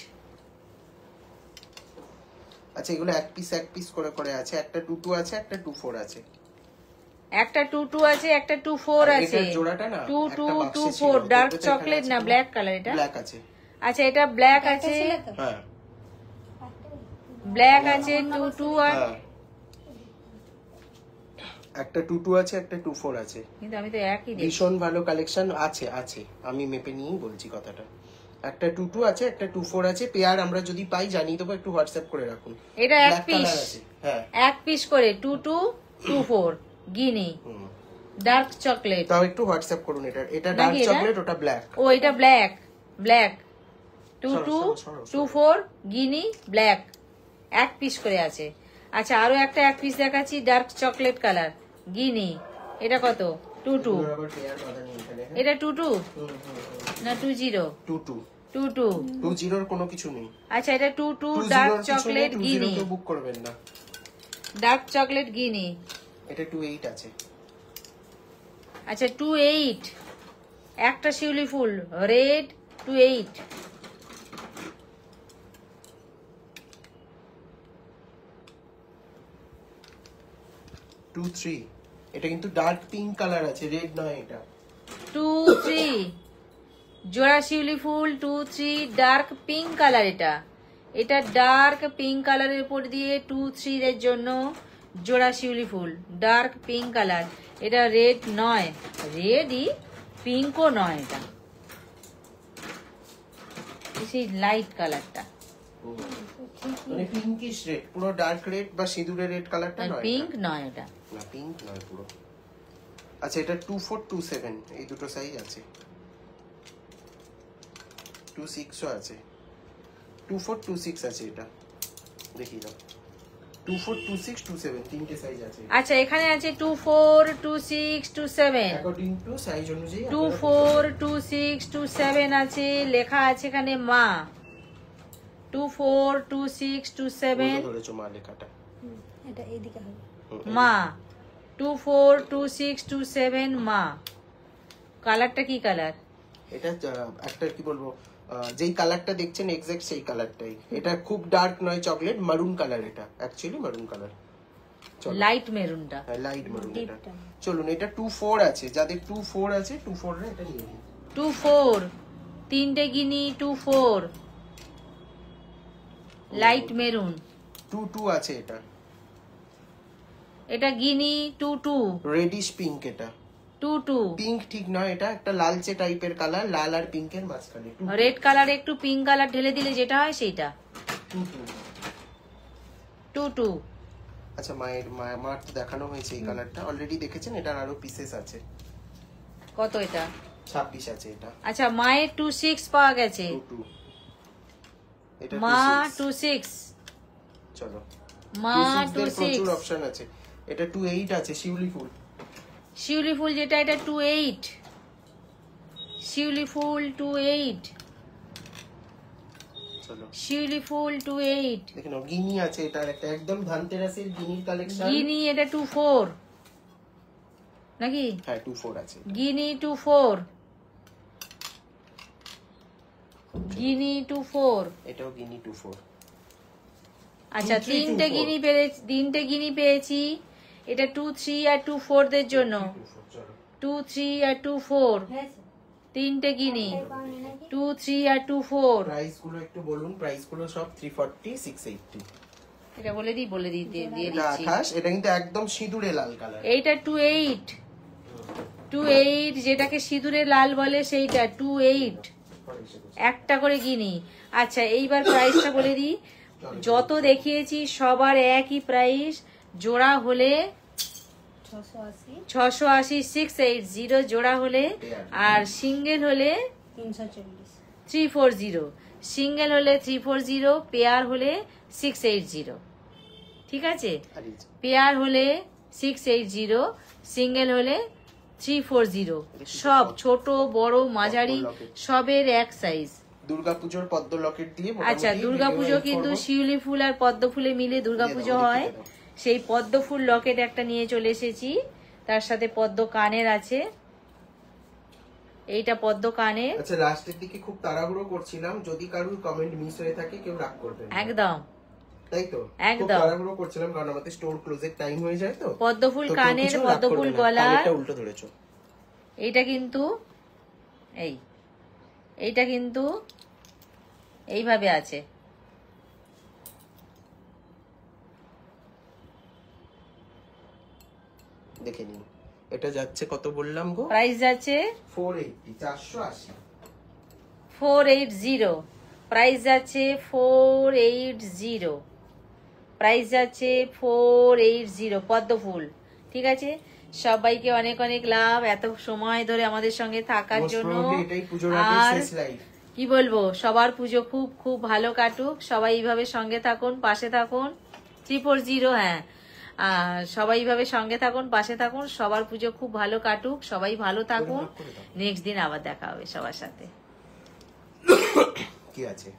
আচ্ছা, এগুলো এক পিস করে করে আছে। একটা 22 আছে, একটা 24 আছে। একটা 22 আছে, একটা 24 আর আছে। এটার জোড়াটা না, 22 একটা বাক্সে ছিল, 24 ডার্ক দেখতে তো চকলেট এখানে না আছে, ব্ল্যাক কালার এটা? ব্ল্যাক আছে। আচ্ছা, এটা ব্ল্যাক আছে, হ্যাঁ ব্ল্যাক আছে 22 আর হ্যাঁ, একটা 22 আছে, একটা 24 আছে। কিন্তু আমি তো একই দেখি। ভীষণ ভালো কালেকশন আছে আছে, আমি মেপে নিয়েই বলছি কথাটা। একটা 22 আছে, একটা 24 আছে। পেয়ার আমরা যদি পাই জানিয়ে দেবো, একটু হোয়াটসঅ্যাপ করে রাখুন। এটা এক Black পিস, color আছে, হ্যাঁ এক পিস করে 22 24 গিনি হুম। Dark chocolate. তাও একটু হোয়াটসঅ্যাপ করুন। এটা ডার্ক নাকি এটা? চকলেট, ওটা ব্ল্যাক। ও এটা ব্ল্যাক, ব্ল্যাক 22 সরো। 24 গিনি ব্ল্যাক, এক পিস করে আছে। আচ্ছা, আরো একটা এক পিস দেখাচ্ছি ডার্ক চকলেট কালার গিনি। এটা কত? 22। আবার পেয়ার বাঁধা নেই এখানে, হ্যাঁ? এটা 22 না 20? 22 22। 20 এর কোনো কিছু নেই। আচ্ছা, এটা 22 ডার্ক চকলেট গিনি, বুক করবেন না। ডার্ক চকলেট গিনি। এটা 28 আছে। আচ্ছা 28, একটা শিউলি ফুল রেড 28। টু থ্রি, এটা কিন্তু ডার্ক পিঙ্ক কালার আছে, রেড নয় এটা। 23 জোড়া শিউলি ফুল 23 ডার্ক পিঙ্ক কালার। এটা ডার্ক পিঙ্ক কালারের উপর দিয়ে 23 এর জন্য জোড়া শিউলি ফুল ডার্ক পিঙ্ক কালার। এটা রেড নয়, রেডই পিঙ্কও নয়, এটা সেই লাইট কালারটা, মানে পিঙ্কিশ রেড, পুরো ডার্ক রেড বা সিঁদুরের রেড কালারটা নয়। পিঙ্ক নয় এটা। না, পিঙ্ক নয় পুরো। আচ্ছা, এটা 24 27 এই দুটো সাইজ আছে। 26 ও আছে, 24 26 আছে। এটা দেখি দাও, 24 26 27 তিনটে সাইজ আছে। আচ্ছা, এখানে আছে 24 26 27, অ্যাকর্ডিং টু সাইজ অনুযায়ী 24 26 27 আছে, লেখা আছে এখানে মা। 24 26 27 ধরেছো মা লেখাটা। এটা এইদিকে হবে। মা। 24 26 27 মা। কালারটা কি কালার? এটা একটা কি বলবো, যেই কালারটা দেখছেন এক্সাক্ট সেই কালারটাই। এটা খুব ডার্ক নয়, চকলেট মারুন কালার। এটা অ্যাকচুয়ালি মারুন কালার, লাইট মেরুনটা। হ্যাঁ লাইট মারুন এটা। Deep টা। চলুন, এটা 24 আছে, যাদের 24 আছে 24 রে এটা নিয়ে নিন। 24 তিনটে গিনি 24 লাইট মেরুন। 22 আছে, এটা গিনি 22 রেডিশ পিঙ্ক। এটা 22 পিঙ্ক ঠিক নয়, এটা একটা লালচে টাইপের কালার, লাল আর পিঙ্কের মাঝখানে। রেড কালার একটু পিঙ্ক কালার ঢেলে দিলে যেটা হয় সেইটা 22। আচ্ছা, মার তো দেখানো হয়েছে এই কালারটা, অলরেডি দেখেছেন। এটার আরো পিসেস আছে। কত এটা? 26 আছে এটা। আচ্ছা, মায়ের 26 পাওয়া গেছে। 22 এটা মা 26। 26, চলো, মা 26 দের প্রচুর 26। অপশন আছে। এটা 28 আছে, শিউলি ফুল। শিউলি ফুল যেটা, এটা 28। শিউলি ফুল 28, চলো শিউলি ফুল 28। দেখে নাও, গিনি আছে। এটার একটা একদম ধানতেরাসের গিনির কালেকশন। গিনি এটা 24 নাকি? হ্যাঁ 24 আছে। গিনি 24, গিনি 24। এটাও গিনি 24। আচ্ছা, 23, 24 তিনটে গিনি পেয়েছি। এটা 23 আর 24 দের জন্য। 24, চলো 23 আর 24 হয়েছে? তিনটে গিনি। এই পাওনি নাকি? 23 আর 24। প্রাইস গুলো একটু বলুন। প্রাইস গুলো সব 340 680। এটা দিয়ে দিয়ে এটা দিচ্ছি। 28। এটা কিন্তু একদম সিঁদুরে লাল কালার। এইটা 28 যেটাকে সিঁদুরে লাল বলে সেইটা 28। একটা করে কিনি। আচ্ছা এইবার প্রাইসটা বলে দিই, যত দেখিয়েছি সবার একই প্রাইস। জোড়া হলে 680, 680 জোড়া হলে, আর সিঙ্গেল হলে 340, সিঙ্গেল হলে 340, পেয়ার হলে 680। ঠিক আছে, পেয়ার হলে 680, সিঙ্গেল হলে 340। সব ছোট বড় মাঝারি সবের এক সাইজ। দুর্গাপুজোর পদ্ম লকেট দিয়ে আচ্ছা দুর্গাপুজো কিন্তু শিউলি ফুল আর পদ্ম ফুলে মিলে দুর্গাপুজো হয়। সেই পদ্ম ফুল লকেট একটা নিয়ে চলে এসেছি, তার সাথে পদ্ম কানের আছে। এইটা পদ্ম কানের। আচ্ছা লাস্টের দিকে খুব তাড়াহুড়ো করছিলাম, যদি কারোর কমেন্ট মিস হয়ে থাকে কেউ রাগ করবেন না। একদম তাই তো, একদম। খুব তাড়াহুড়ো করছিলাম কারণ আমাদের স্টোর ক্লোজের টাইম হয়ে যায় তো। পদ্ম ফুল তো কেউ কানের, কিছু রাগ পদ্ম ফুল করবে না, গলার। কানেরটা উল্টো ধরেছো। এইটা কিন্তু এইটা কিন্তু এইভাবে আছে। দেখে নিন, এটা যাচ্ছে কত বললাম গো? প্রাইস যাচ্ছে 480, 480। প্রাইস যাচ্ছে 480। প্রাইস যাচ্ছে 480 পদ্ম ফুল। ঠিক আছে, সবাইকে অনেক অনেক লাভ এত সময় ধরে আমাদের সঙ্গে থাকার জন্য। এটাই পুজোর আগে আর শেষ লাইভ। কি বলবো, সবার পুজো খুব খুব ভালো কাটুক। সবাই এইভাবে সঙ্গে থাকুন, পাশে থাকুন। 340, হ্যাঁ, সবাই এইভাবে সঙ্গে থাকুন, পাশে থাকুন। সবার পুজো খুব ভালো কাটুক, সবাই ভালো থাকুন। নেক্সট দিন আবার দেখা হবে সবার সাথে। কি আছে?